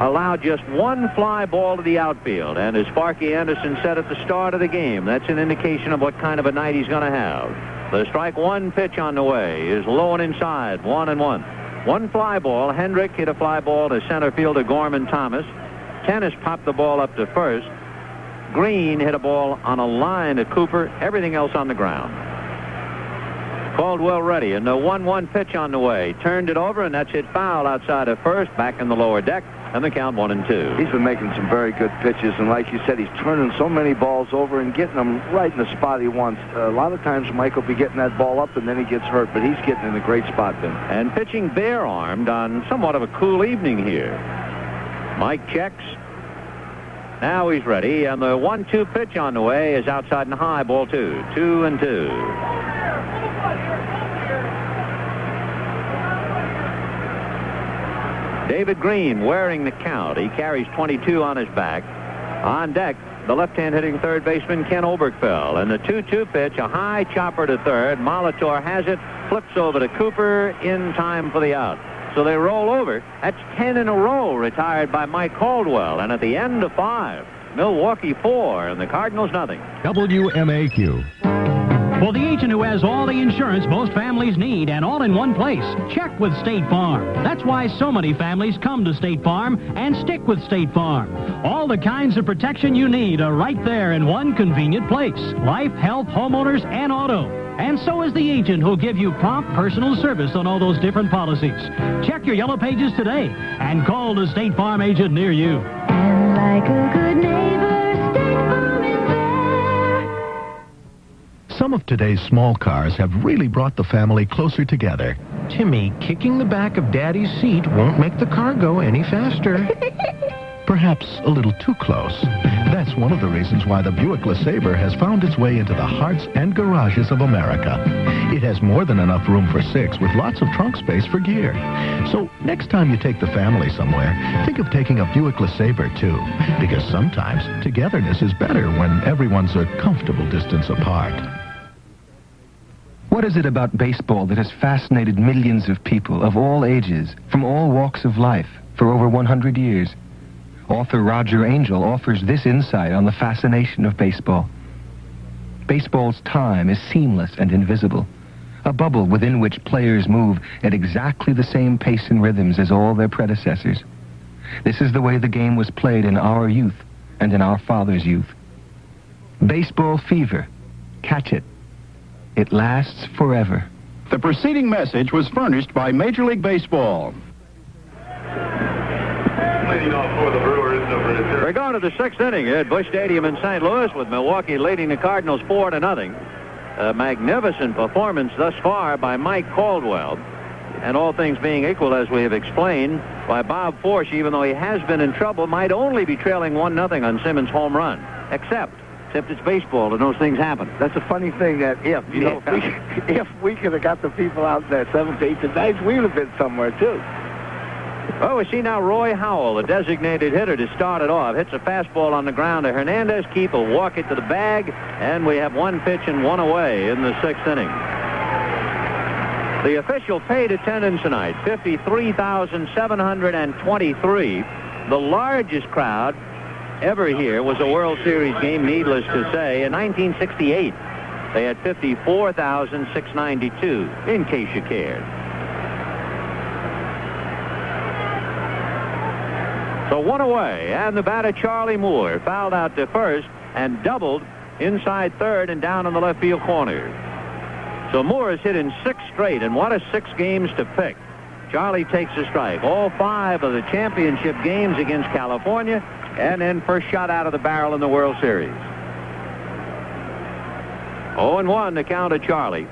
A: allowed just 1 fly ball to the outfield. And as Sparky-Anderson said at the start of the game, that's an indication of what kind of a night he's going to have. The strike 1 pitch on the way is low and inside, 1-1. 1 fly ball. Hendrick hit a fly ball to center fielder Gorman Thomas. Tennis popped the ball up to first. Green hit a ball on a line to Cooper. Everything else on the ground. Caldwell ready, and the 1-1 pitch on the way. Turned it over, and that's hit foul outside of first, back in the lower deck, and the count 1-2.
B: He's been making some very good pitches, and like you said, he's turning so many balls over and getting them right in the spot he wants. A lot of times Mike will be getting that ball up, and then he gets hurt, but he's getting in a great spot then.
A: And pitching bare-armed on somewhat of a cool evening here. Mike checks. Now he's ready, and the 1-2 pitch on the way is outside and high, ball 2. 2-2. David Green wearing the count. He carries 22 on his back. On deck, the left-hand hitting third baseman Ken Oberkfell. And the 2-2 pitch, a high chopper to third. Molitor has it, flips over to Cooper in time for the out. So they roll over. That's 10 in a row retired by Mike Caldwell. And at the end of 5, Milwaukee 4 and the Cardinals nothing.
T: WMAQ. For the agent who has all the insurance most families need and all in one place, check with State Farm. That's why so many families come to State Farm and stick with State Farm. All the kinds of protection you need are right there in one convenient place. Life, health, homeowners, and auto. And so is the agent who'll give you prompt personal service on all those different policies. Check your yellow pages today and call the State Farm agent near you.
N: And like a good neighbor, State Farm is there.
P: Some of today's small cars have really brought the family closer together.
G: Timmy, kicking the back of Daddy's seat won't make the car go any faster.
P: Perhaps a little too close. That's one of the reasons why the Buick LeSabre has found its way into the hearts and garages of America. It has more than enough room for 6 with lots of trunk space for gear. So next time you take the family somewhere, think of taking a Buick LeSabre too, because sometimes togetherness is better when everyone's a comfortable distance apart.
J: What is it about baseball that has fascinated millions of people of all ages, from all walks of life, for over 100 years? Author Roger Angell offers this insight on the fascination of baseball. Baseball's time is seamless and invisible, a bubble within which players move at exactly the same pace and rhythms as all their predecessors. This is the way the game was played in our youth and in our fathers' youth. Baseball fever. Catch it. It lasts forever.
V: The preceding message was furnished by Major League Baseball.
A: We're going to the 6th inning at Busch Stadium in St. Louis with Milwaukee leading the Cardinals 4-0. A magnificent performance thus far by Mike Caldwell. And all things being equal, as we have explained, by Bob Forsch, even though he has been in trouble, might only be trailing 1-0 on Simmons' home run. Except it's baseball and those things happen.
B: That's a funny thing that if we could have got the people out there 7th, 8th, and 9th, we would have been somewhere too.
A: Oh, we see now Roy Howell, the designated hitter, to start it off. Hits a fastball on the ground to Hernandez. Keith will walk it to the bag, and we have 1 pitch and 1 away in the 6th inning. The official paid attendance tonight, 53,723. The largest crowd ever here was a World Series game, needless to say. In 1968, they had 54,692, in case you cared. So 1 away, and the batter Charlie Moore fouled out to first and doubled inside third and down in the left field corner. So Moore has hit in 6 straight, and what a 6 games to pick. Charlie takes a strike. All 5 of the championship games against California, and then first shot out of the barrel in the World Series. 0-1 the count of Charlie.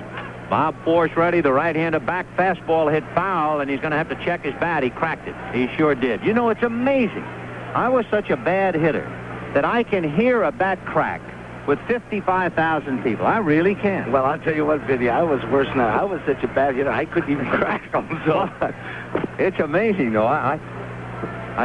A: Bob Force ready. The right-hander back fastball hit foul, and he's going to have to check his bat. He cracked it. He sure did. You know, it's amazing. I was such a bad hitter that I can hear a bat crack with 55,000 people. I really can.
B: Well, I'll tell you what, Vinny, I was worse than that. I was such a bad hitter, I couldn't even crack them. So.
A: It's amazing, though. I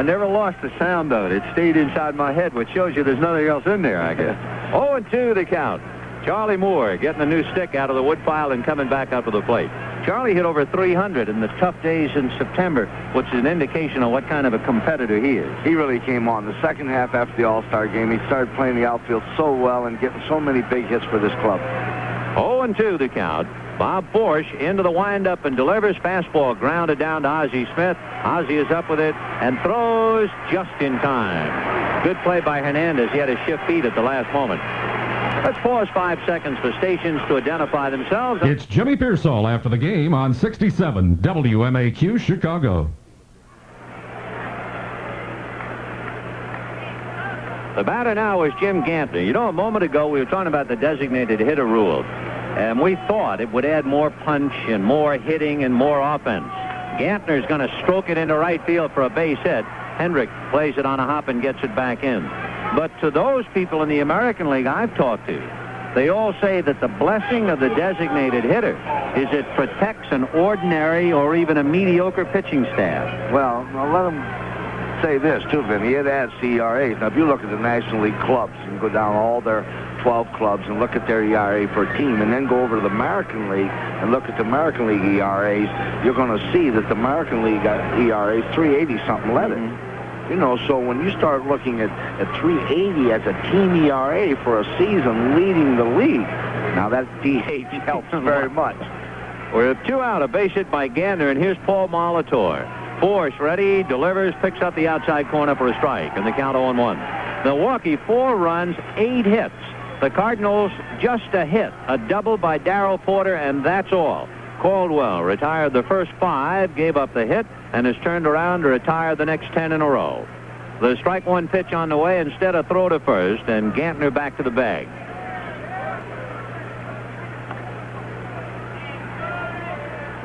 A: never lost the sound of it. It stayed inside my head, which shows you there's nothing else in there, I guess. 0-2 the count. Charlie Moore getting a new stick out of the woodpile and coming back up to the plate. Charlie hit over 300 in the tough days in September, which is an indication of what kind of a competitor he is.
B: He really came on. The second half after the All-Star game, he started playing the outfield so well and getting so many big hits for this club.
A: 0-2 the count. Bob Force into the windup and delivers fastball grounded down to Ozzie Smith. Ozzie is up with it and throws just in time. Good play by Hernandez. He had to shift feet at the last moment. Let's pause 5 seconds for stations to identify themselves.
I: It's Jimmy Pearsall after the game on 67 WMAQ Chicago.
A: The batter now is Jim Gantner. You know, a moment ago we were talking about the designated hitter rule, and we thought it would add more punch and more hitting and more offense. Gantner's going to stroke it into right field for a base hit. Hendrick plays it on a hop and gets it back in. But to those people in the American League I've talked to, they all say that the blessing of the designated hitter is it protects an ordinary or even a mediocre pitching staff.
B: Well, I'll let them say this, too, Vinny. It adds to ERAs. Now, if you look at the National League clubs and go down all their 12 clubs and look at their ERA per team and then go over to the American League and look at the American League ERAs, you're going to see that the American League ERA is 380-something letter. You know, so when you start looking at 380 as a team ERA for a season leading the league, now that DH helps very much.
A: We're 2 out, a base hit by Gantner, and here's Paul Molitor. Force ready, delivers, picks up the outside corner for a strike, and the count 0-1. Milwaukee 4 runs, 8 hits. The Cardinals just a hit, a double by Darrell Porter, and that's all. Caldwell retired the first 5, gave up the hit, and has turned around to retire the next 10 in a row. The strike one pitch on the way, instead a throw to first, and Gantner back to the bag.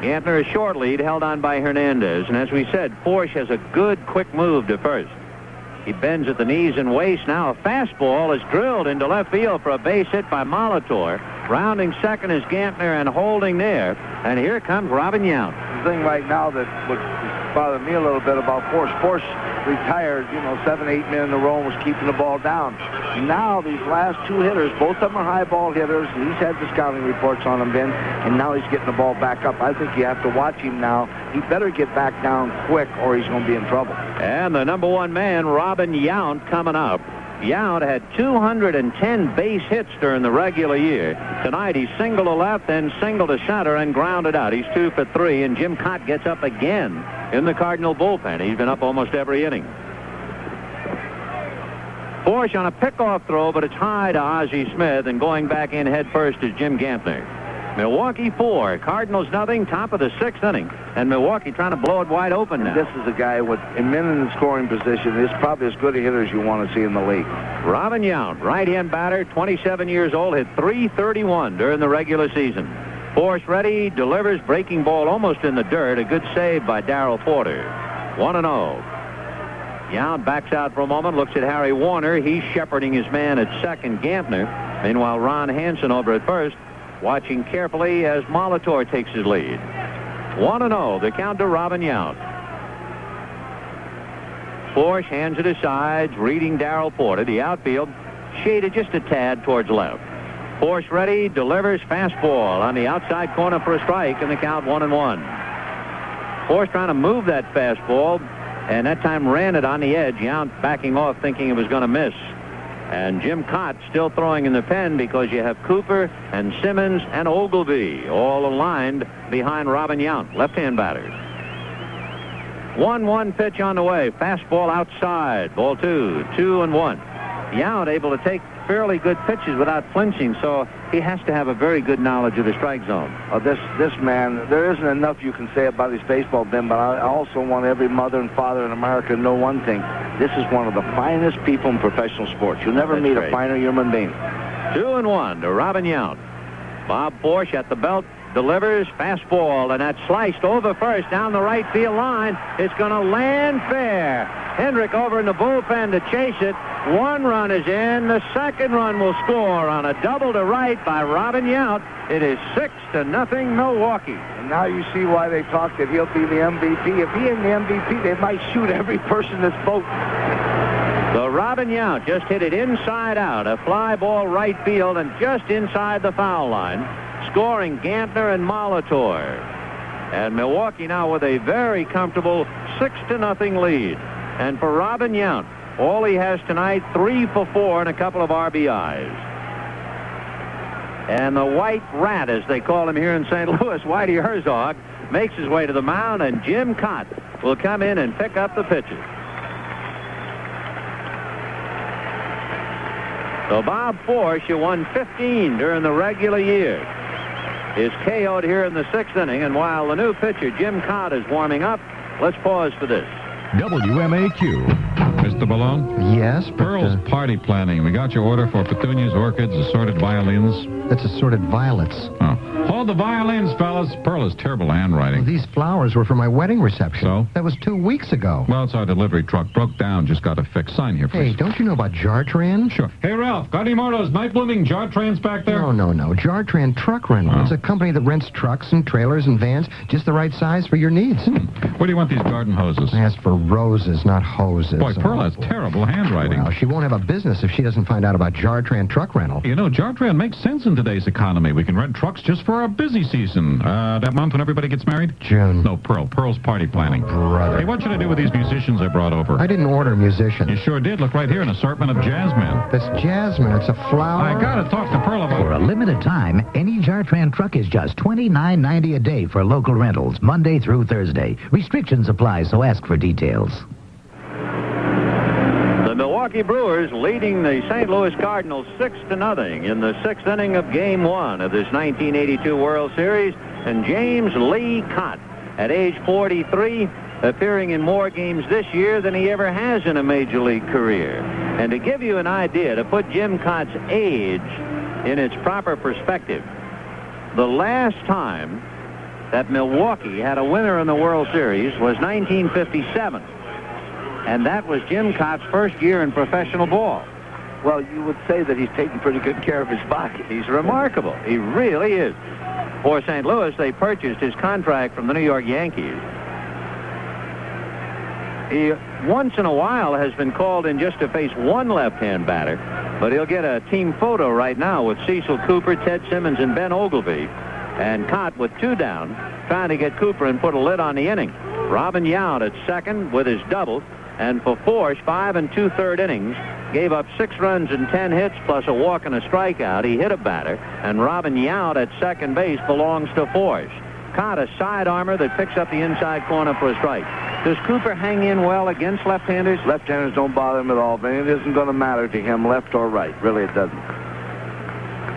A: Gantner, a short lead, held on by Hernandez, and as we said, Force has a good, quick move to first. He bends at the knees and waist. Now a fastball is drilled into left field for a base hit by Molitor. Rounding second is Gantner and holding there. And here comes Robin Yount.
B: The thing right now that would bother me a little bit about Force. Force retired, 7, 8 men in a row and was keeping the ball down. Now these last 2 hitters, both of them are high ball hitters. And he's had the scouting reports on them, Ben, and now he's getting the ball back up. I think you have to watch him now. He better get back down quick or he's going to be in trouble.
A: And the number 1 man, Robin Yount, coming up. Yount had 210 base hits during the regular year. Tonight he singled to left, then singled to center and grounded out. He's 2 for 3, and Jim Cott gets up again in the Cardinal bullpen. He's been up almost every inning. Force on a pickoff throw, but it's high to Ozzie Smith, and going back in head first is Jim Gantner. Milwaukee 4, Cardinals nothing, top of the 6th inning, and Milwaukee trying to blow it wide open now.
B: This is a guy with a men in the scoring position. He's probably as good a hitter as you want to see in the league.
A: Robin Yount, right-hand batter, 27 years old, hit .331 during the regular season. Force ready, delivers, breaking ball almost in the dirt. A good save by Darrell Porter. 1-0. Yount backs out for a moment, looks at Harry Warner. He's shepherding his man at second, Gantner. Meanwhile, Ron Hansen over at first, watching carefully as Molitor takes his lead. 1-0, the count to Robin Yount. Force hands it aside, reading Darrell Porter. The outfield shaded just a tad towards left. Force ready, delivers, fastball on the outside corner for a strike, and the count 1-1. Force trying to move that fastball, and that time ran it on the edge. Yount backing off, thinking it was going to miss. And Jim Cott still throwing in the pen because you have Cooper and Simmons and Ogilvie all aligned behind Robin Yount, left-hand batter. 1-1 pitch on the way. Fastball outside. Ball 2, 2-1. Yount able to take fairly good pitches without flinching, so he has to have a very good knowledge of the strike zone.
B: This man, there isn't enough you can say about his baseball, Ben, but I also want every mother and father in America to know one thing. This is one of the finest people in professional sports. You'll never meet a finer human being.
A: 2-1 to Robin Yount. Bob Force at the belt, delivers fastball, and that's sliced over first down the right field line. It's going to land fair. Hendrick over in the bullpen to chase it. One run is in. The second run will score on a double to right by Robin Yount. It is 6-0 Milwaukee.
B: And now you see why they talk that he'll be the MVP. If he ain't the MVP, they might shoot every person that's voting.
A: So Robin Yount just hit it inside out, a fly ball right field and just inside the foul line, scoring Gantner and Molitor. And Milwaukee now with a very comfortable 6-0 lead. And for Robin Yount, all he has tonight, 3 for 4 and a couple of RBIs. And the White Rat, as they call him here in St. Louis, Whitey Herzog, makes his way to the mound, and Jim Cott will come in and pick up the pitches. So Bob Forsch, who won 15 during the regular year, is KO'd here in the 6th inning. And while the new pitcher, Jim Cott, is warming up, let's pause for this.
I: WMAQ. Mr. Balone?
H: Yes,
I: Pearl's party planning. We got your order for petunias, orchids, assorted violins.
H: That's assorted violets.
I: Oh. Hold the violins, fellas. Pearl has terrible handwriting.
H: Well, these flowers were for my wedding reception.
I: So?
H: That was 2 weeks ago.
I: Well, it's our delivery truck. Broke down. Just got to fix. Sign here, please.
H: Hey, don't you know about Jartran?
I: Sure. Hey, Ralph, got any more of those night-blooming Jartrans back there?
H: No. Jartran Truck Rental. It's a company that rents trucks and trailers and vans just the right size for your needs.
I: Where do you want these garden hoses?
H: Ask for roses, not hoses.
I: Boy, Pearl has terrible handwriting.
H: Well, she won't have a business if she doesn't find out about Jartran Truck Rental.
I: You know, Jartran makes sense in today's economy. We can rent trucks just for our busy season. That month when everybody gets married?
H: June.
I: No, Pearl. Pearl's party planning.
H: Oh, brother.
I: Hey, what should I do with these musicians I brought over?
H: I didn't order musicians.
I: You sure did. Look right here, an assortment of jazzmen.
H: That's jasmine. It's a flower.
I: I gotta talk to Pearl about it.
K: For a limited time, any Jartran truck is just $29.90 a day for local rentals, Monday through Thursday. Restrictions apply, so ask for details.
A: The Milwaukee Brewers leading the St. Louis Cardinals 6-0 in the 6th inning of Game 1 of this 1982 World Series. And James Lee Cott, at age 43, appearing in more games this year than he ever has in a Major League career. And to give you an idea, to put Jim Cott's age in its proper perspective, the last time that Milwaukee had a winner in the World Series was 1957. And that was Jim Cott's first year in professional ball.
B: Well, you would say that he's taking pretty good care of his body.
A: He's remarkable. He really is. For St. Louis, they purchased his contract from the New York Yankees. He, once in a while, has been called in just to face one left-hand batter, but he'll get a team photo right now with Cecil Cooper, Ted Simmons, and Ben Ogleby. And Cott, with 2 down, trying to get Cooper and put a lid on the inning. Robin Yount at second with his double. And for Forsch, 5 2/3 innings, gave up 6 runs and 10 hits, plus a walk and a strikeout. He hit a batter, and Robin Yount at second base belongs to Forsch. Cott, a side armor that picks up the inside corner for a strike. Does Cooper hang in well against left-handers?
B: Left-handers don't bother him at all, but it isn't going to matter to him, left or right. Really, it doesn't.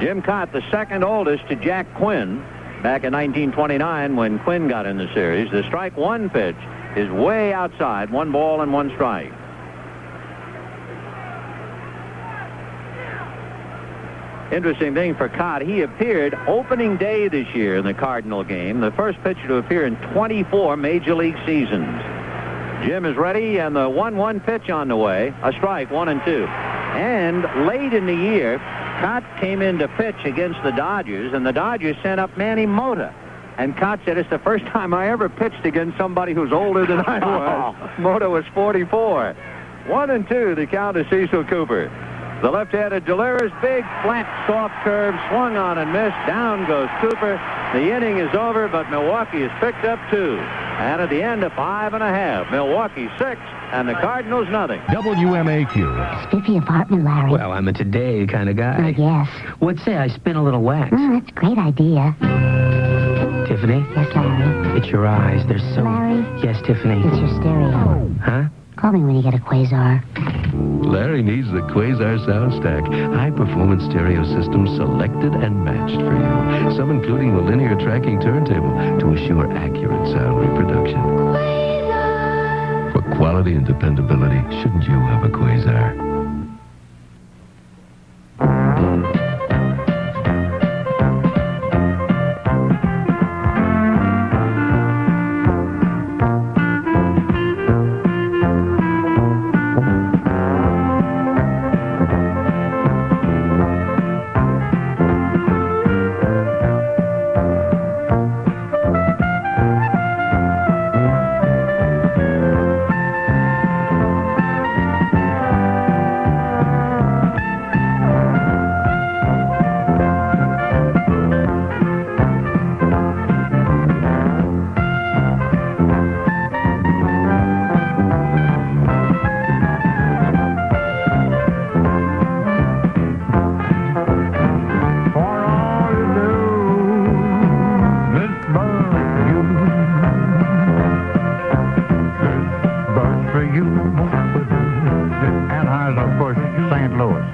A: Jim Cott, the second oldest to Jack Quinn, back in 1929 when Quinn got in the series. The strike one pitch is way outside, 1 ball and 1 strike. Interesting thing for Cott, he appeared opening day this year in the Cardinal game, the first pitcher to appear in 24 Major League seasons. Jim is ready, and the 1-1 pitch on the way, a strike, 1-2. And late in the year, Cott came in to pitch against the Dodgers, and the Dodgers sent up Manny Mota. And Cott said, it's the first time I ever pitched against somebody who's older than I was. Mota was 44. 1-2, the count to Cecil Cooper. The left-handed delivers, big, flat, soft curve, swung on and missed. Down goes Cooper. The inning is over, but Milwaukee has picked up 2. And at the end of 5.5, Milwaukee 6, and the Cardinals nothing.
I: WMAQ.
W: Spiffy apartment, Larry.
X: Well, I'm a today kind of guy.
W: I guess.
X: What'd say I spin a little wax?
W: Oh, that's a great idea.
X: Tiffany?
W: Yes, Larry.
X: It's your eyes. They're so...
W: Larry?
X: Yes, Tiffany.
W: It's your stereo.
X: Huh?
W: Call me when you get a Quasar.
M: Larry needs the Quasar Sound Stack. High-performance stereo system selected and matched for you. Some including the linear tracking turntable to assure accurate sound reproduction. Quasar! For quality and dependability, shouldn't you have a Quasar?
C: and, of course, St. Louis.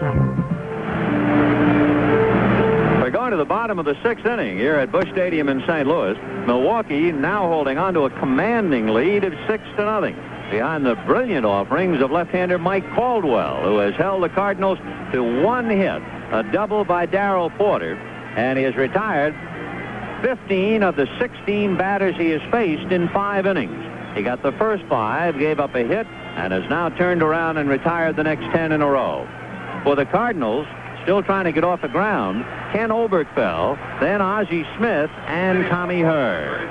A: We're going to the bottom of the sixth inning here at Busch Stadium in St. Louis. Milwaukee now holding on to a commanding lead of 6-0 behind the brilliant offerings of left-hander Mike Caldwell, who has held the Cardinals to one hit, a double by Darrell Porter, and he has retired 15 of the 16 batters he has faced in 5 innings. He got the first 5, gave up a hit, and has now turned around and retired the next 10 in a row. For the Cardinals, still trying to get off the ground, Ken Oberkfell, then Ozzie Smith, and Tommy Hurd.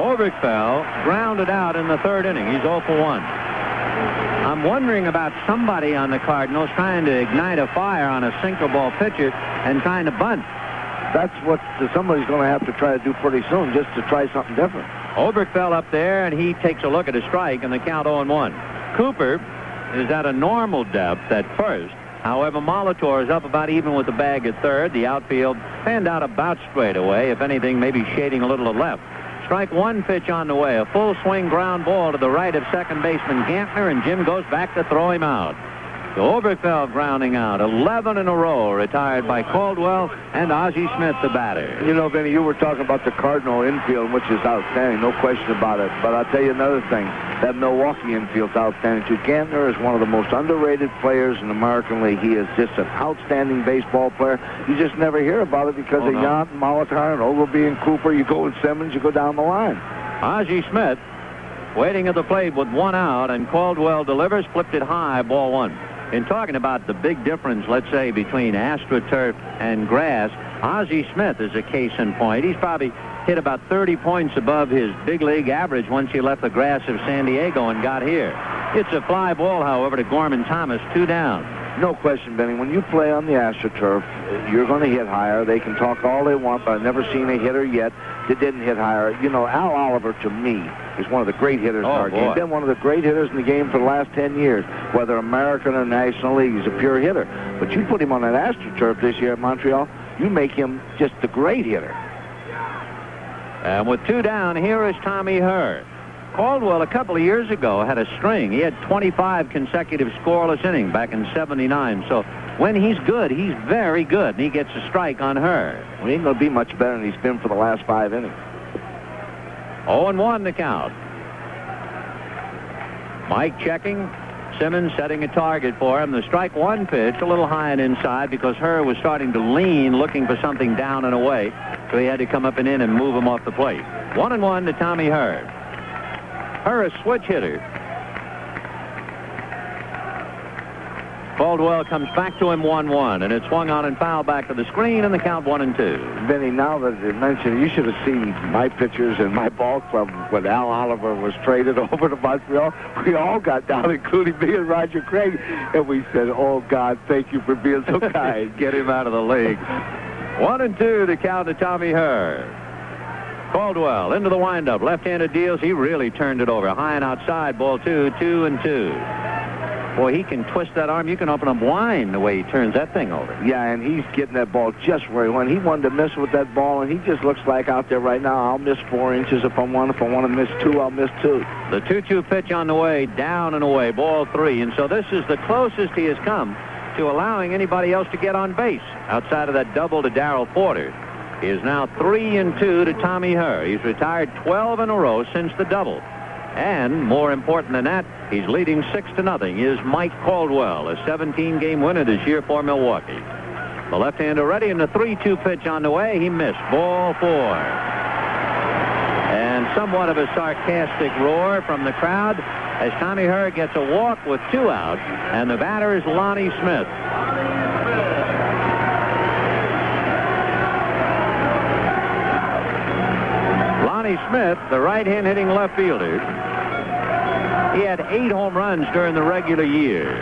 A: Oberkfell grounded out in the 3rd inning. He's 0 for 1. I'm wondering about somebody on the Cardinals trying to ignite a fire on a sinker ball pitcher and trying to bunt.
B: That's what somebody's going to have to try to do pretty soon, just to try something different.
A: Oberkfell up there, and he takes a look at a strike, and the count 0-1. Cooper is at a normal depth at first. However, Molitor is up about even with the bag at third. The outfield fanned out about straight away. If anything, maybe shading a little to left. Strike 1 pitch on the way. A full swing ground ball to the right of second baseman Gantner, and Jim goes back to throw him out. So Oberkfell grounding out. 11 in a row retired by Caldwell and Ozzie Smith, the batter.
B: You know, Vinny, you were talking about the Cardinal infield, which is outstanding, no question about it. But I'll tell you another thing. That Milwaukee infield's outstanding, too. Gantner is one of the most underrated players in the American League. He is just an outstanding baseball player. You just never hear about it because of Yount and Molitor and Ogilvie and Cooper. You go with Simmons, you go down the line.
A: Ozzie Smith waiting at the plate with 1 out, and Caldwell delivers, flipped it high, ball 1. In talking about the big difference, let's say, between AstroTurf and grass, Ozzie Smith is a case in point. He's probably hit about 30 points above his big league average once he left the grass of San Diego and got here. It's a fly ball, however, to Gorman Thomas, 2 down.
B: No question, Benny. When you play on the AstroTurf, you're going to hit higher. They can talk all they want, but I've never seen a hitter yet that didn't hit higher. You know, Al Oliver, to me, is one of the great hitters in our game. Been one of the great hitters in the game for the last 10 years, whether American or National League. He's a pure hitter. But you put him on that AstroTurf this year at Montreal, you make him just a great hitter.
A: And with 2 down, here is Tommy Hurd. Caldwell, a couple of years ago, had a string. He had 25 consecutive scoreless innings back in '79. So when he's good, he's very good, and he gets a strike on Hurd.
B: Well, he ain't going to be much better than he's been for the last 5 innings.
A: 0-1 the count. Mike checking. Simmons setting a target for him. The strike 1 pitch, a little high and inside because Hurd was starting to lean, looking for something down and away. So he had to come up and in and move him off the plate. 1-1 to Tommy Hurd. Hurd, a switch hitter. Caldwell comes back to him 1-1, and it's swung on and fouled back to the screen, and the count 1-2.
B: Benny, now that you mentioned, you should have seen my pictures in my ball club when Al Oliver was traded over to Montreal. We all got down, including me and Roger Craig, and we said, "Oh, God, thank you for being so kind."
A: Get him out of the league. 1-2 to count to Tommy Hurd. Caldwell into the windup. Left-handed deals. He really turned it over. High and outside. Ball 2, 2-2. Boy, he can twist that arm. You can open a blind the way he turns that thing over.
B: Yeah, and he's getting that ball just where he went. He wanted to miss with that ball, and he just looks like out there right now, I'll miss 4 inches if I want. If I want to miss 2, I'll miss 2.
A: The 2-2 pitch on the way, down and away, ball 3. And so this is the closest he has come to allowing anybody else to get on base outside of that double to Darrell Porter. He is now 3-2 to Tommy Hurd. He's retired 12 in a row since the double. And more important than that, he's leading 6-0 is Mike Caldwell, a 17-game winner this year for Milwaukee. The left-hander ready, and the 3-2 pitch on the way. He missed. Ball 4. And somewhat of a sarcastic roar from the crowd as Tommy Hurd gets a walk with 2 out, and the batter is Lonnie Smith. Lonnie Smith, the right-hand hitting left fielder, he had 8 home runs during the regular year.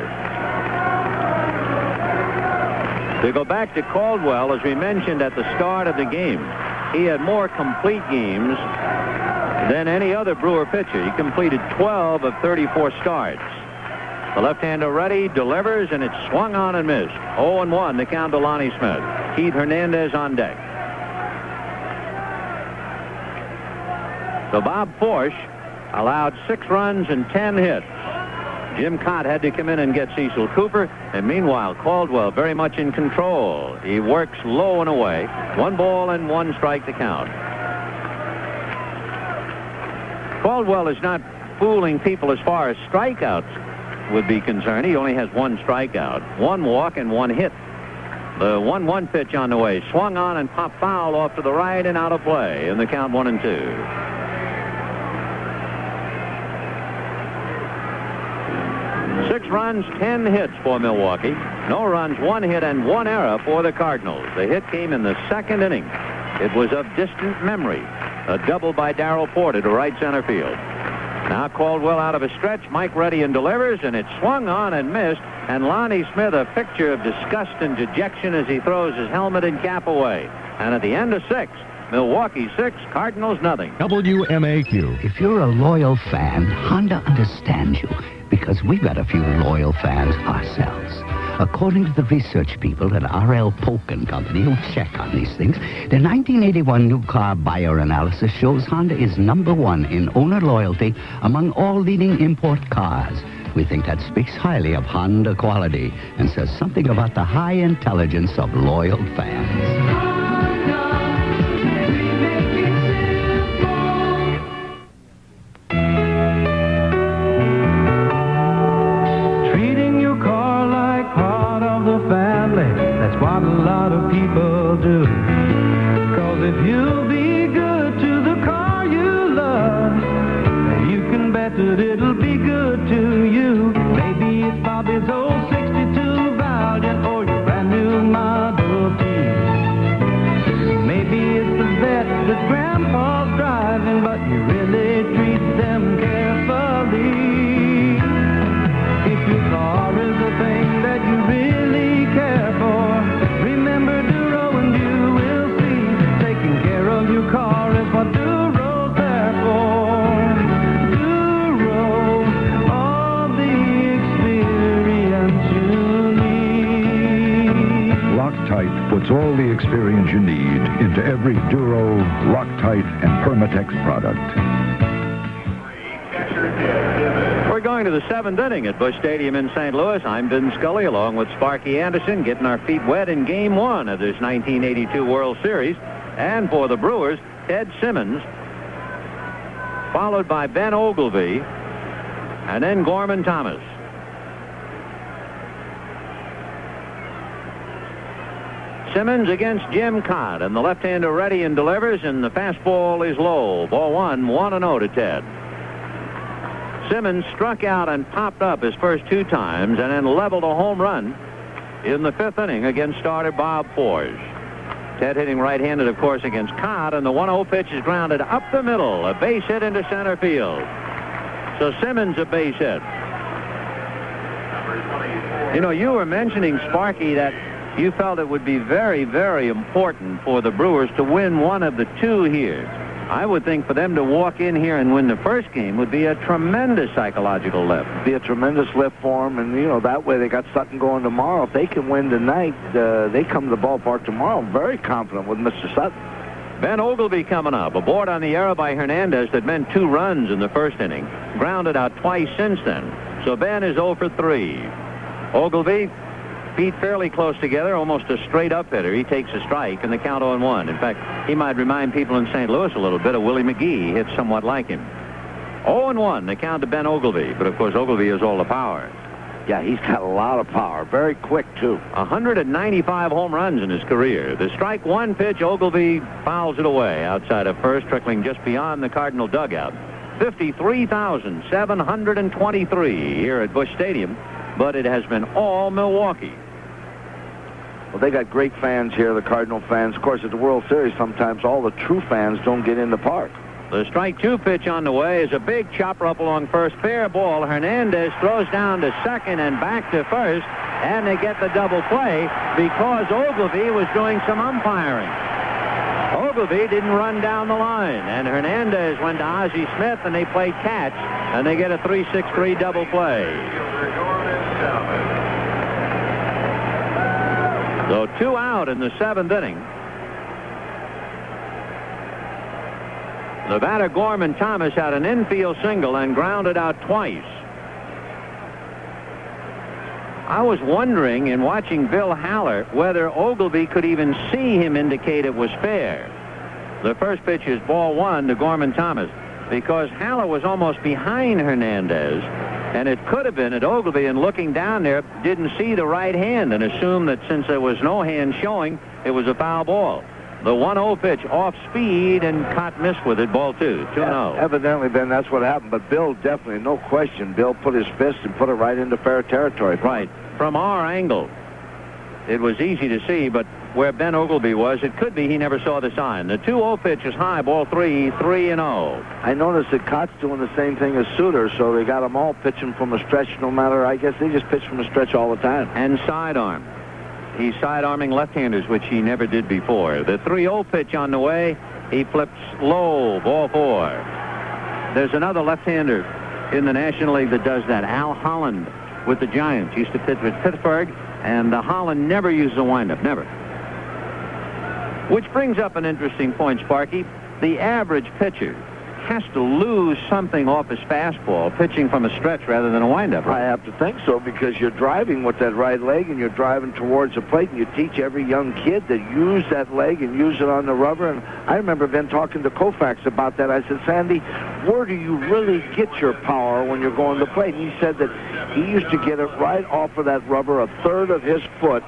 A: To go back to Caldwell, as we mentioned at the start of the game, he had more complete games than any other Brewer pitcher. He completed 12 of 34 starts. The left-hander ready, delivers, and it's swung on and missed. 0-1 to count to Lonnie Smith. Keith Hernandez on deck. So Bob Forsch allowed 6 runs and 10 hits. Jim Cott had to come in and get Cecil Cooper, and meanwhile, Caldwell very much in control. He works low and away. 1 ball and 1 strike to count. Caldwell is not fooling people as far as strikeouts would be concerned. He only has 1 strikeout, 1 walk, and 1 hit. The 1-1 pitch on the way. Swung on and popped foul off to the right and out of play. In the count 1-2. 6 runs, 10 hits for Milwaukee. No runs, 1 hit, and 1 error for the Cardinals. The hit came in the 2nd inning. It was of distant memory. A double by Darrell Porter to right center field. Now Caldwell out of a stretch. Mike Reddy delivers, and it swung on and missed. And Lonnie Smith, a picture of disgust and dejection as he throws his helmet and cap away. And at the end of 6, Milwaukee 6, Cardinals nothing.
K: WMAQ. If you're a loyal fan, Honda understands you, because we've got a few loyal fans ourselves. According to the research people at R.L. Polk & Company, who check on these things, the 1981 new car buyer analysis shows Honda is #1 in owner loyalty among all leading import cars. We think that speaks highly of Honda quality and says something about the high intelligence of loyal fans.
C: That's what a lot of people do. 'Cause if you'll be good to the car you love, you can bet that it'll be good to you. Maybe it's Bobby's old 62 Valiant or your brand new Model T. Maybe it's the vet that Grandpa's driving, but you really treat them carefully. If your car is a thing that you really care for, remember Duro and you will see. Taking care of your car is what Duro's there for. Duro, all the experience you need.
D: Loctite puts all the experience you need into every Duro, Loctite, and Permatex product.
A: We're going to the 7th inning at Busch Stadium in St. Louis. I'm Vin Scully along with Sparky-Anderson, getting our feet wet in Game 1 of this 1982 World Series. And for the Brewers, Ted Simmons, followed by Ben Ogilvie, and then Gorman Thomas. Simmons against Jim Cott, and the left-hander ready and delivers, and the fastball is low. Ball 1, 1-0 to Ted. Simmons struck out and popped up his first 2 times and then leveled a home run in the 5th inning against starter Bob Forge. Ted hitting right-handed, of course, against Cott, and the 1-0 pitch is grounded up the middle, a base hit into center field. So Simmons a base hit. You know, you were mentioning, Sparky, that you felt it would be very, very important for the Brewers to win one of the 2 here. I would think for them to walk in here and win the first game would be a tremendous psychological lift.
B: Be a tremendous lift for them, and, you know, that way they got something going tomorrow. If they can win tonight, they come to the ballpark tomorrow very confident with Mr. Sutton.
A: Ben Ogilvie coming up. Aboard on the error by Hernandez that meant 2 runs in the first inning. Grounded out twice since then. So Ben is 0 for 3. Ogilvie, feet fairly close together, almost a straight-up hitter. He takes a strike, and the count 0-1. In fact, he might remind people in St. Louis a little bit of Willie McGee. He hits somewhat like him. 0-1, the count to Ben Ogilvie. But, of course, Ogilvie has all the power.
B: Yeah, he's got a lot of power. Very quick, too.
A: 195 home runs in his career. The strike 1 pitch, Ogilvie fouls it away outside of first, trickling just beyond the Cardinal dugout. 53,723 here at Busch Stadium, but it has been all Milwaukee.
B: Well, they got great fans here, the Cardinal fans. Of course, at the World Series, sometimes all the true fans don't get in the park.
A: The strike 2 pitch on the way is a big chopper up along first. Fair ball. Hernandez throws down to second and back to first, and they get the double play because Ogilvie was doing some umpiring. Ogilvie didn't run down the line, and Hernandez went to Ozzie Smith, and they played catch, and they get a 3-6-3 double play. So 2 out in the 7th inning. The batter, Gorman Thomas, had an infield single and grounded out twice. I was wondering in watching Bill Haller whether Ogilvy could even see him indicate it was fair. The first pitch is ball one to Gorman Thomas because Haller was almost behind Hernandez, and it could have been that Ogilvy, in looking down there, didn't see the right hand and assumed that since there was no hand showing, it was a foul ball. The 1-0 pitch off speed, and Cott missed with it, ball 2-0.
B: Evidently, Ben, that's what happened. But Bill definitely, no question, Bill put his fist and put it right into fair territory.
A: Right. From our angle, it was easy to see, but where Ben Ogilvy was, it could be he never saw the sign. The 2-0 pitch is high, ball 3-0.
B: I noticed that Cott's doing the same thing as Suter, so they got them all pitching from a stretch no matter, I guess they just pitch from a stretch all the time.
A: And sidearm. He's sidearming left-handers, which he never did before. The 3-0 pitch on the way, he flips low, ball 4. There's another left-hander in the National League that does that, Al Holland with the Giants. Used to pitch with Pittsburgh, and Holland never used a windup, never. Which brings up an interesting point, Sparky. The average pitcher has to lose something off his fastball, pitching from a stretch rather than a windup.
B: I have to think so, because you're driving with that right leg and you're driving towards the plate, and you teach every young kid to use that leg and use it on the rubber. And I remember Ben talking to Koufax about that. I said, Sandy, where do you really get your power when you're going to the plate? And he said that he used to get it right off of that rubber, a third of his foot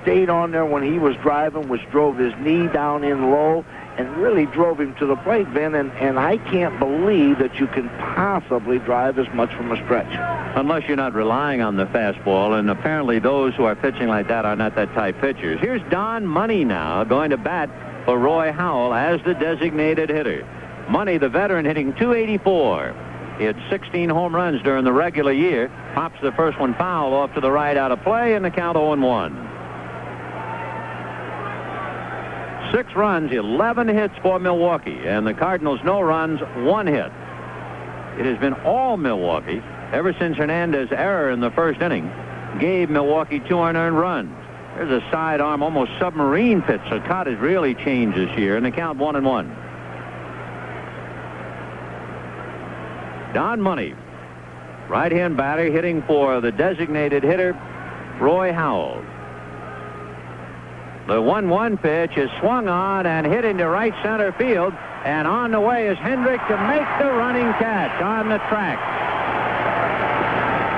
B: stayed on there when he was driving, which drove his knee down in low and really drove him to the plate, Ben, and I can't believe that you can possibly drive as much from a stretch.
A: Unless you're not relying on the fastball, and apparently those who are pitching like that are not that type pitchers. Here's Don Money now going to bat for Roy Howell as the designated hitter. Money, the veteran, hitting .284. He had 16 home runs during the regular year. Pops the first one foul off to the right out of play, and the count 0-1. 6 runs, 11 hits for Milwaukee, and the Cardinals no runs, 1 hit. It has been all Milwaukee ever since Hernandez's error in the first inning gave Milwaukee 2 unearned runs. There's a sidearm, almost submarine pitch. So Cott has really changed this year, and the count 1-1. Don Money, right-hand batter, hitting for the designated hitter, Roy Howell. The 1-1 pitch is swung on and hit into right center field, and on the way is Hendrick to make the running catch on the track.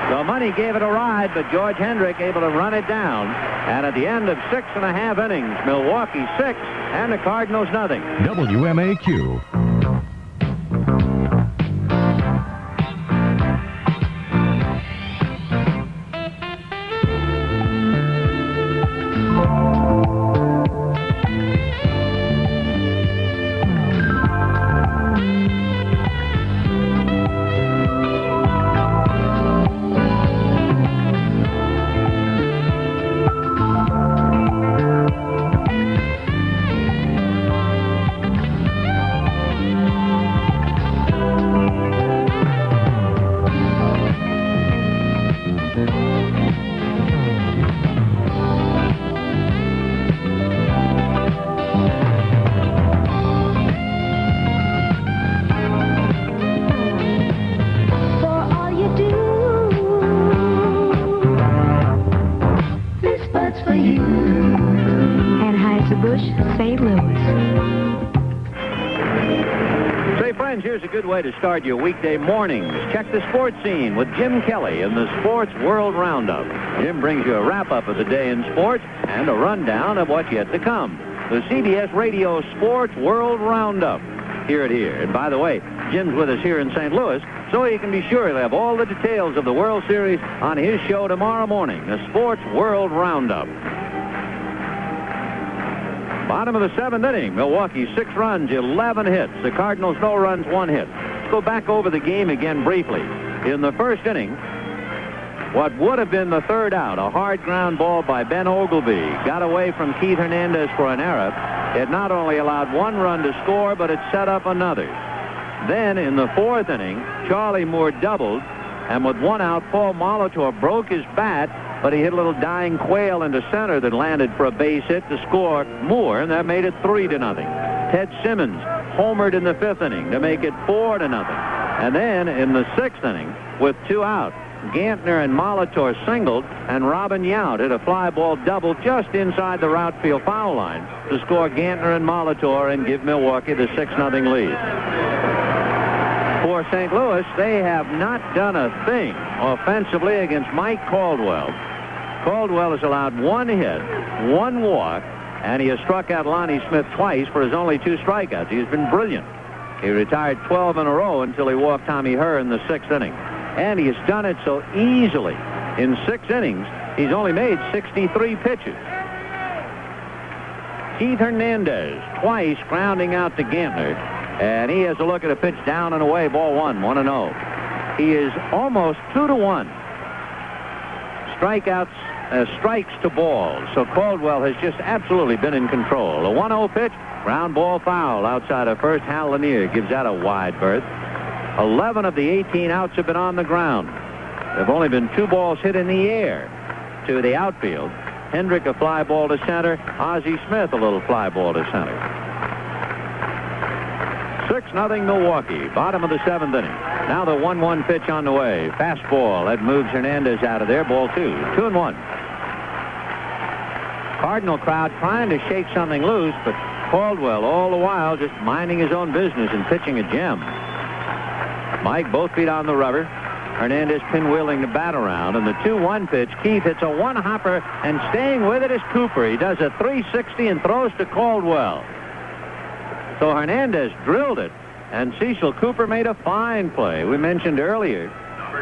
A: So Money gave it a ride, but George Hendrick able to run it down. And at the end of 6.5 innings, Milwaukee 6 and the Cardinals nothing.
P: WMAQ.
A: Way to start your weekday mornings. Check the sports scene with Jim Kelly in the Sports World Roundup. Jim brings you a wrap-up of the day in sports and a rundown of what's yet to come. The CBS Radio Sports World Roundup. Hear it here. And by the way, Jim's with us here in St. Louis, so you can be sure he'll have all the details of the World Series on his show tomorrow morning, the Sports World Roundup. Bottom of the 7th inning, Milwaukee 6 runs, 11 hits. The Cardinals no runs, 1 hit. Let's go back over the game again briefly. In the first inning, what would have been the third out, a hard ground ball by Ben Ogilvy, got away from Keith Hernandez for an error. It not only allowed 1 run to score, but it set up another. Then in the 4th inning, Charlie Moore doubled, and with 1 out, Paul Molitor broke his bat, but he hit a little dying quail into center that landed for a base hit to score Moore, and that made it 3-0. Ted Simmons homered in the 5th inning to make it 4-0. And then in the 6th inning, with 2 out, Gantner and Molitor singled, and Robin Yount hit a fly ball double just inside the right field foul line to score Gantner and Molitor and give Milwaukee the 6-0 lead. For St. Louis, they have not done a thing offensively against Mike Caldwell. Caldwell has allowed 1 hit, 1 walk, and he has struck out Lonnie Smith twice for his only 2 strikeouts. He has been brilliant. He retired 12 in a row until he walked Tommy Herr in the 6th inning. And he has done it so easily. In 6 innings, he's only made 63 pitches. Keith Hernandez twice grounding out to Gantner, and he has a look at a pitch down and away, ball 1, 1-0. He is almost 2-1. Strikes to balls. So Caldwell has just absolutely been in control. A 1-0 pitch, ground ball foul outside of first. Hal Lanier gives that a wide berth. 11 of the 18 outs have been on the ground. There have only been 2 balls hit in the air to the outfield. Hendrick a fly ball to center. Ozzie Smith a little fly ball to center. 6-0 Milwaukee. Bottom of the 7th inning. Now the 1-1 pitch on the way. Fastball that moves Hernandez out of there. Ball 2. 2-1. Cardinal crowd trying to shake something loose, but Caldwell all the while just minding his own business and pitching a gem. Mike, both feet on the rubber. Hernandez pinwheeling the bat around, and the 2-1 pitch. Keith hits a 1-hopper, and staying with it is Cooper. He does a 360 and throws to Caldwell. So Hernandez drilled it, and Cecil Cooper made a fine play. We mentioned earlier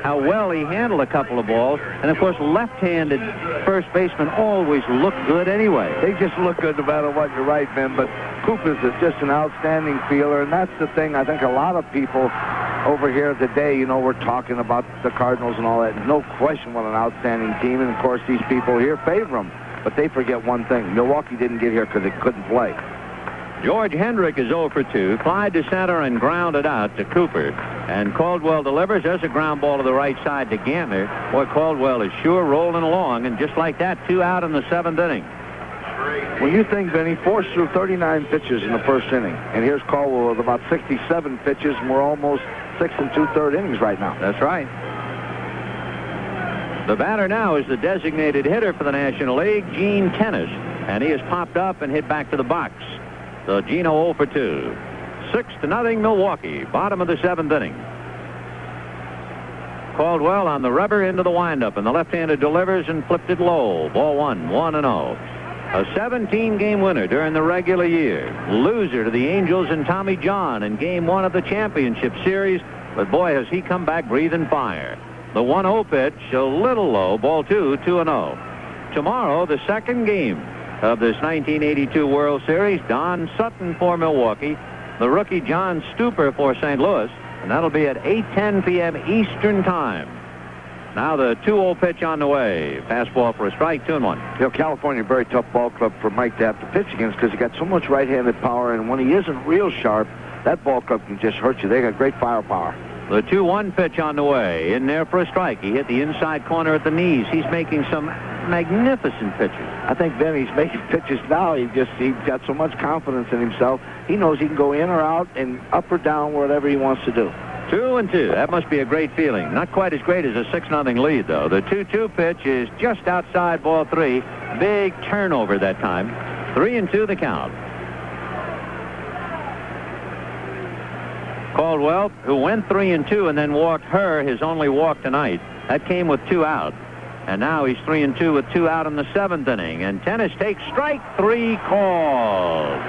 A: how well he handled a couple of balls, and of course left-handed first basemen always look good anyway.
B: They just look good no matter what. You're right, Ben, but Cooper's just an outstanding fielder, and that's the thing I think a lot of people over here today, you know, we're talking about the Cardinals and all that. No question what an outstanding team, and of course these people here favor them, but they forget one thing. Milwaukee didn't get here because they couldn't play.
A: George Hendrick is 0 for 2. Fly to center and grounded out to Cooper. And Caldwell delivers. There's a ground ball to the right side to Gantner. Boy, Caldwell is sure rolling along. And just like that, 2 out in the 7th inning.
B: When you think, Benny, forced through 39 pitches in the 1st inning. And here's Caldwell with about 67 pitches, and we're almost 6 2/3 innings right now.
A: That's right. The batter now is the designated hitter for the National League, Gene Tennis. And he has popped up and hit back to the box. So Gino 0 for 2. 6-0 Milwaukee. Bottom of the 7th inning. Caldwell on the rubber into the windup, and the left-handed delivers and flipped it low. Ball 1, 1-0. A 17-game winner during the regular year. Loser to the Angels and Tommy John in Game 1 of the championship series. But boy, has he come back breathing fire. The 1-0 pitch, a little low. Ball 2, 2-0. Tomorrow, the 2nd game of this 1982 World Series. Don Sutton for Milwaukee. The rookie John Stuper for St. Louis. And that'll be at 8:10 p.m. Eastern Time. Now the 2-0 pitch on the way. Fastball for a strike, 2-1.
B: You know, California, a very tough ball club for Mike to have to pitch against because he got so much right-handed power, and when he isn't real sharp, that ball club can just hurt you. They got great firepower.
A: The 2-1 pitch on the way. In there for a strike. He hit the inside corner at the knees. He's making some magnificent pitches.
B: I think, Ben, he's making pitches now. He's got so much confidence in himself. He knows he can go in or out and up or down, whatever he wants to do.
A: 2-2. That must be a great feeling. Not quite as great as a 6-0 lead, though. The 2-2 pitch is just outside ball 3. Big turnover that time. 3-2 the count. Caldwell, who went 3-2 and then walked Herr, his only walk tonight. That came with 2 out. And now he's 3-2 with 2 out in the 7th inning. And Tennis takes strike 3 called.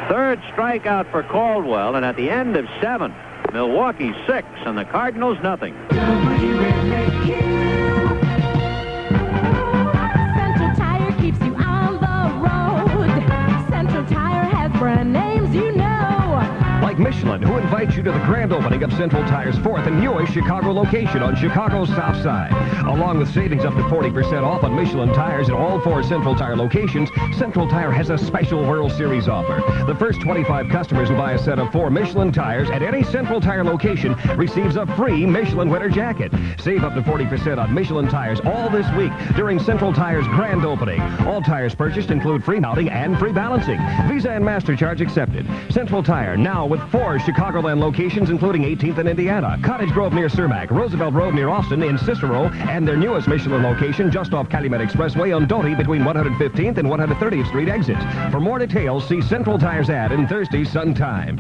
A: 3rd strikeout for Caldwell. And at the end of 7, Milwaukee 6 and the Cardinals nothing.
N: Central Tire keeps you on the road. Central Tire has brand names you know.
G: Like Michelin, who invites you to the grand opening of Central Tire's 4th and newest Chicago location on Chicago's South Side. Along with savings up to 40% off on Michelin tires at all 4 Central Tire locations, Central Tire has a special World Series offer. The first 25 customers who buy a set of 4 Michelin tires at any Central Tire location receives a free Michelin winter jacket. Save up to 40% on Michelin tires all this week during Central Tire's grand opening. All tires purchased include free mounting and free balancing. Visa and MasterCharge accepted. Central Tire now with 4 Chicago
O: Chicagoland locations, including 18th in Indiana, Cottage Grove near Cermak, Roosevelt Road near Austin, in Cicero, and their newest Michelin location just off Calumet Expressway on Doty between 115th and 130th Street exits. For more details, see Central Tire's ad in Thursday's Sun Times.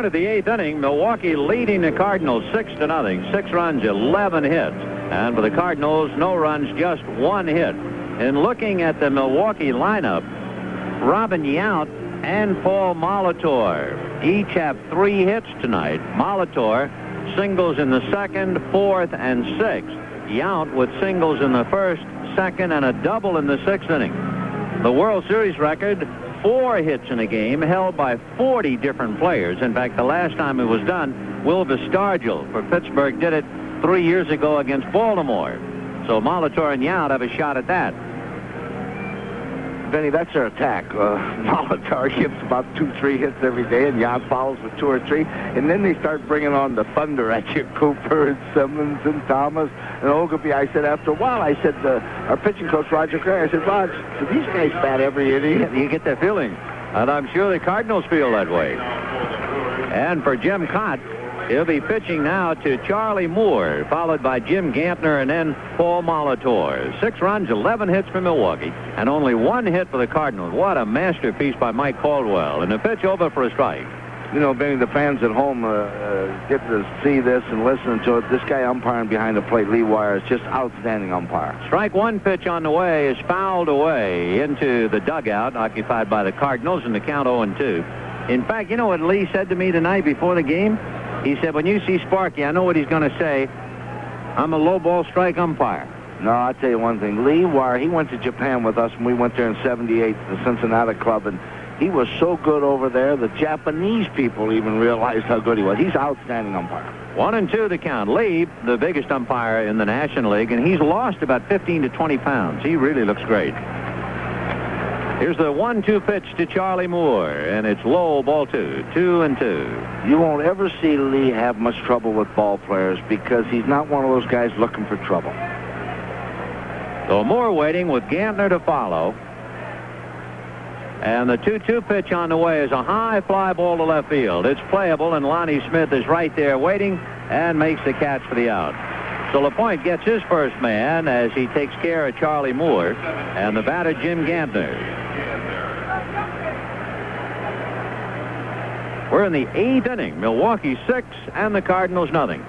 A: To the 8th inning, Milwaukee leading the Cardinals 6-0. 6 runs, 11 hits. And for the Cardinals, no runs, just 1 hit. In looking at the Milwaukee lineup, Robin Yount and Paul Molitor each have 3 hits tonight. Molitor singles in the 2nd, 4th, and 6th. Yount with singles in the 1st, 2nd, and a double in the 6th inning. The World Series record, 4 hits in a game held by 40 different players. In fact, the last time it was done, Wilbur Stargell for Pittsburgh did it 3 years ago against Baltimore. So Molitor and Yount have a shot at that.
B: Benny, that's their attack. Molitor gives about 2-3 hits every day, and Yount follows with 2 or 3. And then they start bringing on the thunder at you, Cooper and Simmons and Thomas and Ogilvie. I said, after a while, I said, our pitching coach, Roger Craig, I said, Rog, do these guys bat every inning?
A: You get that feeling. And I'm sure the Cardinals feel that way. And for Jim Cott, he'll be pitching now to Charlie Moore, followed by Jim Gantner and then Paul Molitor. 6 runs, 11 hits for Milwaukee, and only 1 hit for the Cardinals. What a masterpiece by Mike Caldwell. And the pitch over for a strike.
B: You know, Benny, the fans at home get to see this and listen to it. This guy umpiring behind the plate, Lee Wire, is just outstanding umpire.
A: Strike 1 pitch on the way is fouled away into the dugout, occupied by the Cardinals, and the count 0-2. In fact, you know what Lee said to me tonight before the game? He said, when you see Sparky, I know what he's going to say. I'm a low ball strike umpire.
B: No, I'll tell you one thing. Lee Wire, he went to Japan with us when we went there in '78 to the Cincinnati Club, and he was so good over there, the Japanese people even realized how good he was. He's an outstanding umpire.
A: 1-2 the count. Lee, the biggest umpire in the National League, and he's lost about 15 to 20 pounds. He really looks great. Here's the 1-2 pitch to Charlie Moore, and it's low, ball 2. 2-2.
B: You won't ever see Lee have much trouble with ball players because he's not one of those guys looking for trouble.
A: So Moore waiting with Gantner to follow. And the 2-2 pitch on the way is a high fly ball to left field. It's playable, and Lonnie Smith is right there waiting and makes the catch for the out. So LaPointe gets his first man as he takes care of Charlie Moore and the batter, Jim Gantner. We're in the 8th inning. Milwaukee 6 and the Cardinals nothing.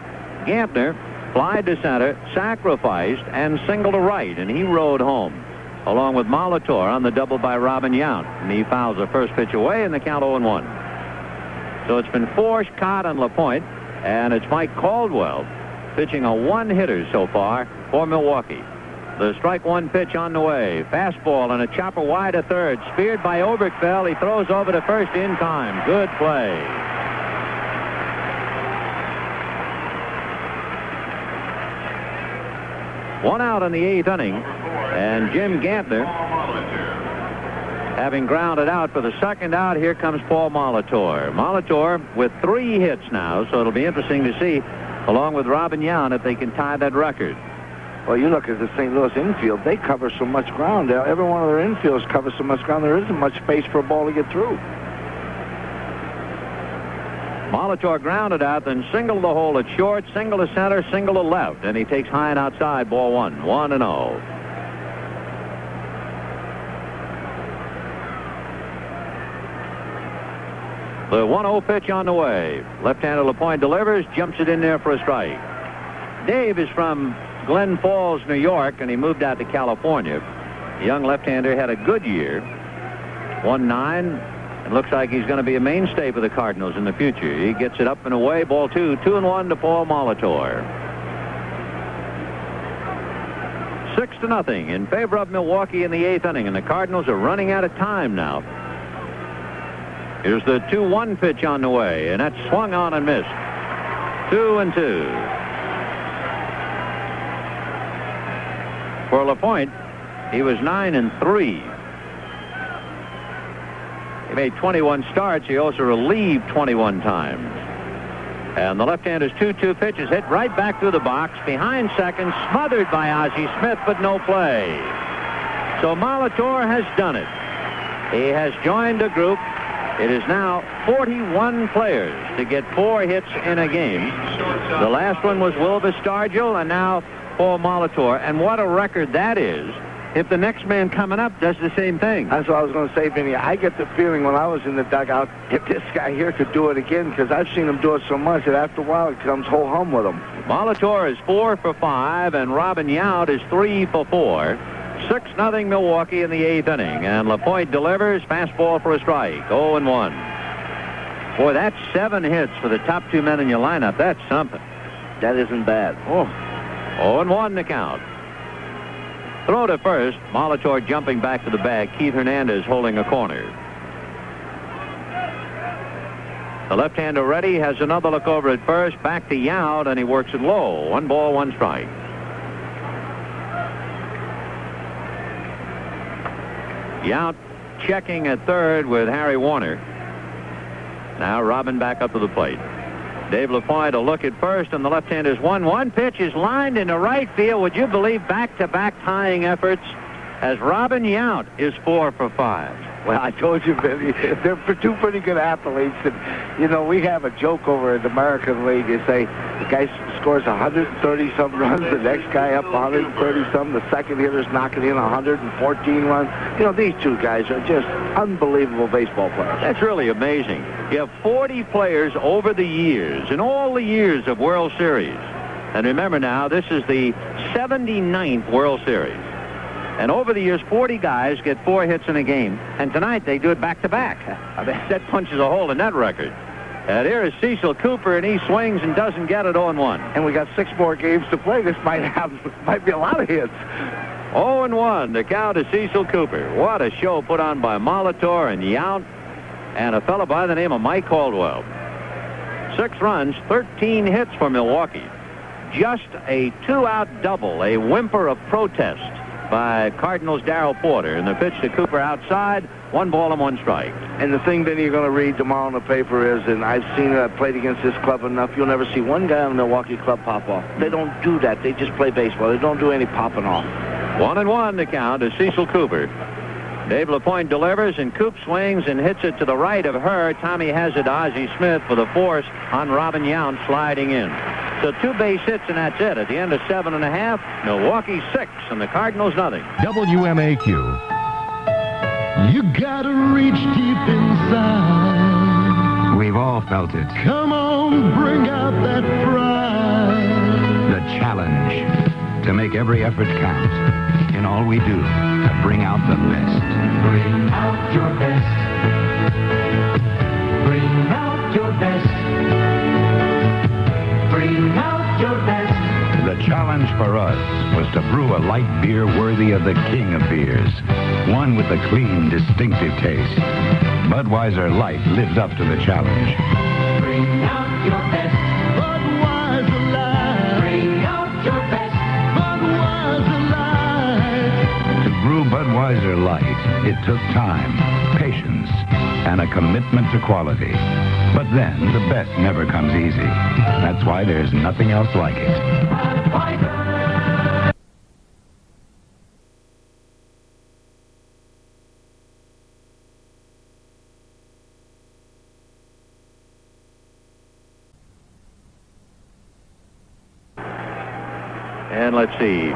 A: Gantner flied to center, sacrificed, and singled to right, and he rode home, along with Molitor on the double by Robin Yount. And he fouls the first pitch away, and the count 0-1. So it's been Forsch, Cott, and LaPointe, and it's Mike Caldwell pitching a 1-hitter so far for Milwaukee. The strike 1 pitch on the way. Fastball and a chopper wide to third. Speared by Oberkfell. He throws over to first in time. Good play. One out in the 8th inning. And Jim Gantner, having grounded out for the 2nd out, here comes Paul Molitor. Molitor with 3 hits now, so it'll be interesting to see, along with Robin Yount, if they can tie that record.
B: Well, you look at the St. Louis infield. They cover so much ground. Every one of their infields covers so much ground. There isn't much space for a ball to get through.
A: Molitor grounded out, then singled the hole at short, single to center, single to left. And he takes high and outside, ball 1. 1-0. The 1-0 pitch on the way. Left-hander LaPointe delivers, jumps it in there for a strike. Dave is from Glen Falls, New York, and he moved out to California. The young left-hander had a good year. Won 9. It looks like he's going to be a mainstay for the Cardinals in the future. He gets it up and away, ball 2. 2-1 to Paul Molitor. 6-0 in favor of Milwaukee in the 8th inning, and the Cardinals are running out of time now. Here's the 2-1 pitch on the way, and that's swung on and missed. 2-2. For LaPointe, he was 9-3. He made 21 starts. He also relieved 21 times. And the left-hander's 2-2 pitch is hit right back through the box, behind second, smothered by Ozzie Smith, but no play. So Molitor has done it. He has joined a group. It is now 41 players to get 4 hits in a game. The last one was Wilbur Stargell, and now Paul Molitor. And what a record that is if the next man coming up does the same thing.
B: That's what I was going to say, Vinny. I get the feeling when I was in the dugout, if this guy here could do it again, because I've seen him do it so much that after a while it comes ho-hum with him.
A: Molitor is 4 for 5, and Robin Yount is 3 for 4. 6-0 Milwaukee in the 8th inning, and LaPointe delivers, fastball for a strike, 0-1. Boy, that's 7 hits for the top 2 men in your lineup. That's something.
B: That isn't bad.
A: Oh, 0-1 the count. Throw to first. Molitor jumping back to the bag. Keith Hernandez holding a corner. The left-hander ready, has another look over at first. Back to Yount, and he works it low. 1 ball, 1 strike. Yount checking at third with Harry Warner. Now Robin back up to the plate. Dave LaPointe a look at first, and the left-hander's 1-1 pitch is lined into right field. Would you believe back-to-back tying efforts as Robin Yount is 4 for 5.
B: Well, I told you, Vinny, they're 2 pretty good athletes. And, you know, we have a joke over in the American League. You say the guy scores 130-something runs, the next guy up 130-something, the second hitter's knocking in 114 runs. You know, these 2 guys are just unbelievable baseball players.
A: That's really amazing. You have 40 players over the years, in all the years of World Series. And remember now, this is the 79th World Series. And over the years, 40 guys get 4 hits in a game. And tonight, they do it back-to-back. I mean, that punches a hole in that record. And here is Cecil Cooper, and he swings and doesn't get it 0-1.
B: And we got 6 more games to play. This might be a lot of hits.
A: 0-1, the count is Cecil Cooper. What a show put on by Molitor and Yount and a fellow by the name of Mike Caldwell. 6 runs, 13 hits for Milwaukee. Just a 2-out double, a whimper of protest by Cardinals' Darrell Porter, and the pitch to Cooper outside, 1 ball and 1 strike.
B: And the thing that you're going to read tomorrow in the paper is, and I've seen it, I've played against this club enough, you'll never see one guy on the Milwaukee club pop off. They don't do that. They just play baseball. They don't do any popping off.
A: 1-1 the count is Cecil Cooper. Dave LaPointe delivers, and Coop swings and hits it to the right of her. Tommy has it to Ozzie Smith for the force on Robin Yount sliding in. So 2 base hits, and that's it. At the end of 7.5, Milwaukee 6 and the Cardinals nothing.
P: WMAQ.
C: You gotta reach deep inside.
G: We've all felt it.
C: Come on, bring out that pride.
G: The challenge to make every effort count in all we do to bring out the best.
C: Bring out your best. Bring out your best. Bring out your best.
D: The challenge for us was to brew a light beer worthy of the king of beers. One with a clean, distinctive taste. Budweiser Light lives up to the challenge.
C: Bring out your best. Budweiser Light. Bring out your best. Budweiser Light.
D: To brew Budweiser Light, it took time, patience, and a commitment to quality. But then, the best never comes easy. That's why there's nothing else like it.
A: And let's see,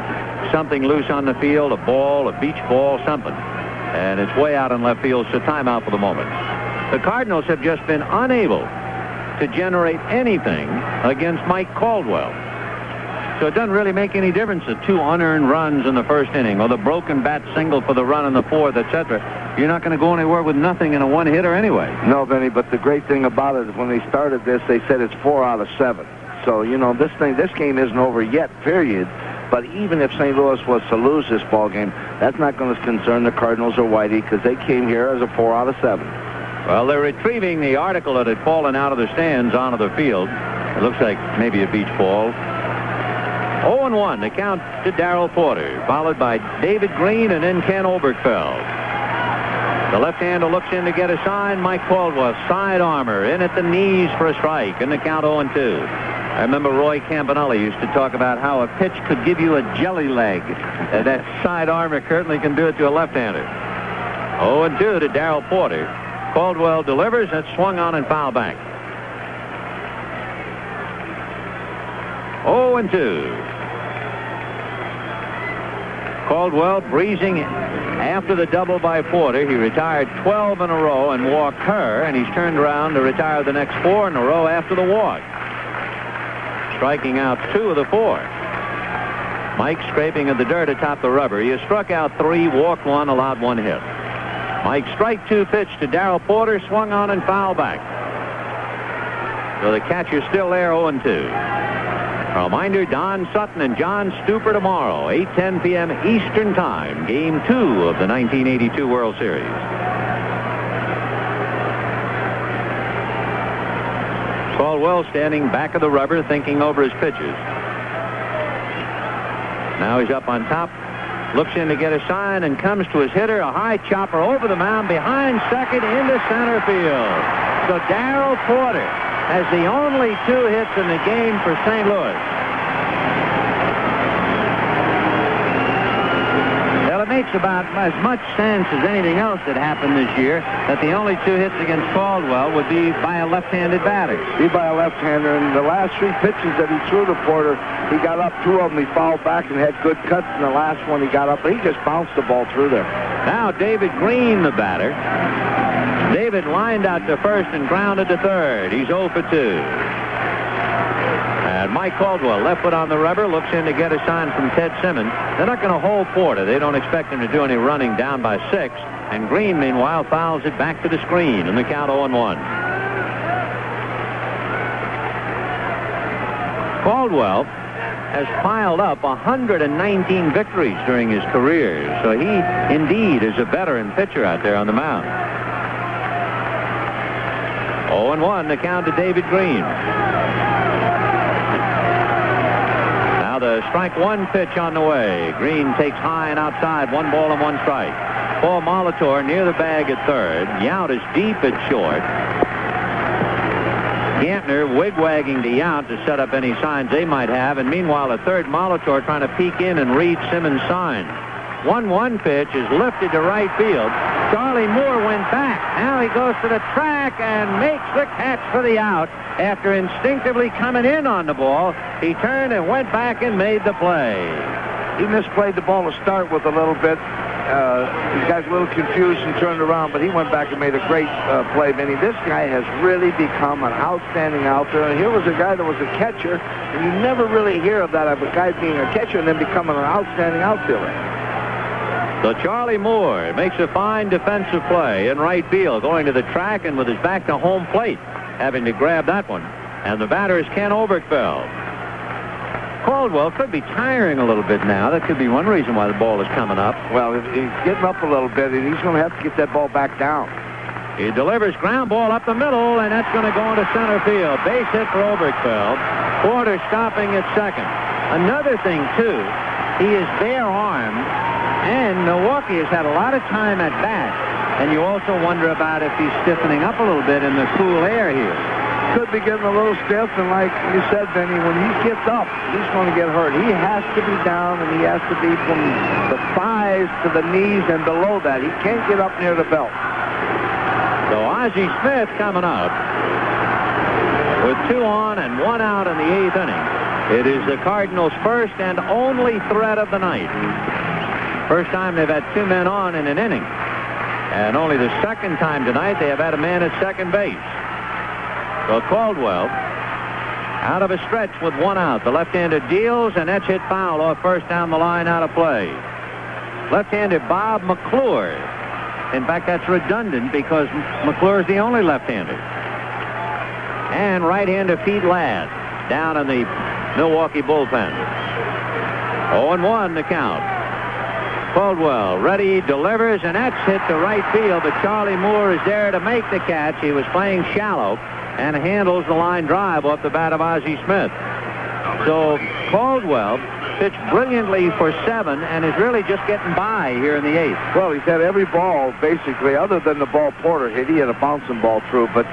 A: something loose on the field, a ball, a beach ball, something. And it's way out in left field, so timeout for the moment. The Cardinals have just been unable to generate anything against Mike Caldwell. So it doesn't really make any difference, the 2 unearned runs in the first inning, or the broken bat single for the run in the 4th, etc. You're not going to go anywhere with nothing in a 1-hitter anyway.
B: No, Vinny, but the great thing about it is when they started this, they said it's 4 out of 7. So, you know, this game isn't over yet, period. But even if St. Louis was to lose this ball game, that's not going to concern the Cardinals or Whitey, because they came here as a 4 out of 7.
A: Well, they're retrieving the article that had fallen out of the stands onto the field. It looks like maybe a beach ball. 0-1, the count to Darrell Porter, followed by David Green and then Ken Oberkfell. The left-hander looks in to get a sign. Mike Caldwell, side armor, in at the knees for a strike, and the count 0-2. I remember Roy Campanelli used to talk about how a pitch could give you a jelly leg. That side armor certainly can do it to a left-hander. 0-2 to Darrell Porter. Caldwell delivers. That's swung on and foul back. 0-2. Caldwell breezing after the double by Porter. He retired 12 in a row and walked her, and he's turned around to retire the next 4 in a row after the walk. Striking out 2 of the 4. Mike scraping at the dirt atop the rubber. He has struck out 3, walked 1, allowed 1 hit. Mike's strike 2 pitch to Darrell Porter, swung on and foul back. So the catcher's still there, 0-2. A reminder, Don Sutton and John Stuper tomorrow, 8:10 p.m. Eastern Time, Game 2 of the 1982 World Series. Caldwell standing back of the rubber, thinking over his pitches. Now he's up on top, looks in to get a sign, and comes to his hitter, a high chopper over the mound, behind second, into center field. So Darrell Porter has the only 2 hits in the game for St. Louis. Well, it makes about as much sense as anything else that happened this year, that the only 2 hits against Caldwell would be by a left-handed batter.
B: Be by a left-hander, and the last 3 pitches that he threw to Porter, he got up 2 of them, he fouled back and had good cuts, and the last one he got up, but he just bounced the ball through there.
A: Now David Green, the batter. David lined out to first and grounded to third. He's 0 for 2. And Mike Caldwell, left foot on the rubber, looks in to get a sign from Ted Simmons. They're not going to hold Porter. They don't expect him to do any running down by 6. And Green, meanwhile, fouls it back to the screen, and the count 0-1. Caldwell has piled up 119 victories during his career, so he indeed is a veteran pitcher out there on the mound. 0-1, the count to David Green. Now the strike 1 pitch on the way. Green takes high and outside, 1 ball and 1 strike. Paul Molitor near the bag at third. Yount is deep at short. Gantner wigwagging to Yount to set up any signs they might have, and meanwhile at third, Molitor trying to peek in and read Simmons' sign. 1-1 pitch is lifted to right field. Charlie Moore went back. Now he goes to the track and makes the catch for the out. After instinctively coming in on the ball, he turned and went back and made the play.
B: He misplayed the ball to start with a little bit. He got a little confused and turned around, but he went back and made a great play, Vinny. This guy has really become an outstanding outfielder. And here was a guy that was a catcher, and you never really hear of that, of a guy being a catcher and then becoming an outstanding outfielder.
A: So Charlie Moore makes a fine defensive play in right field, going to the track and with his back to home plate, having to grab that one. And the batter is Ken Oberkfell. Caldwell could be tiring a little bit now. That could be one reason why the ball is coming up.
B: Well, he's getting up a little bit, and he's going to have to get that ball back down.
A: He delivers ground ball up the middle, and that's going to go into center field. Base hit for Oberkfell. Porter stopping at second. Another thing, too, he is bare-armed, and Milwaukee has had a lot of time at bat. And you also wonder about if he's stiffening up a little bit in the cool air here.
B: Could be getting a little stiff, and like you said, Benny, when he gets up, he's going to get hurt. He has to be down, and he has to be from the thighs to the knees and below that. He can't get up near the belt.
A: So Ozzie Smith coming up with 2 on and 1 out in the 8th inning. It is the Cardinals' first and only threat of the night. First time they've had 2 men on in an inning. And only the second time tonight they have had a man at second base. So Caldwell out of a stretch with 1 out. The left-hander deals, and that's hit foul off first down the line, out of play. Left-hander Bob McClure. In fact, that's redundant because McClure is the only left-hander. And right-hander Pete Ladd down in the Milwaukee bullpen. 0-1 the count. Caldwell ready, delivers, and that's hit to right field, but Charlie Moore is there to make the catch. He was playing shallow and handles the line drive off the bat of Ozzie Smith. So Caldwell pitched brilliantly for 7 and is really just getting by here in the 8th.
B: Well, he's had every ball, basically, other than the ball Porter hit. He had a bouncing ball through, but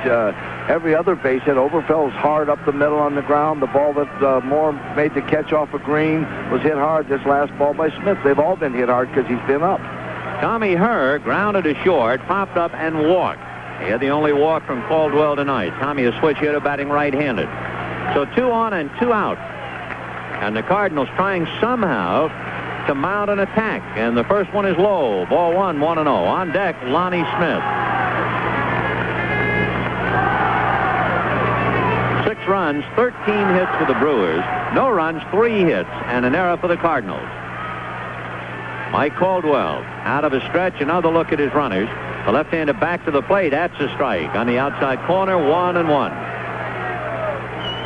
B: every other base hit. Overfell was hard up the middle on the ground. The ball that Moore made the catch off of Green was hit hard. This last ball by Smith, they've all been hit hard because he's been up.
A: Tommy Herr grounded to short, popped up and walked. He had the only walk from Caldwell tonight. Tommy, a switch hitter, batting right-handed. So 2 on and 2 out. And the Cardinals trying somehow to mount an attack. And the first one is low. Ball 1, 1-0. On deck, Lonnie Smith. 6 runs, 13 hits for the Brewers. No runs, 3 hits, and an error for the Cardinals. Mike Caldwell out of his stretch. Another look at his runners. The left-hander back to the plate. That's a strike. On the outside corner, 1-1.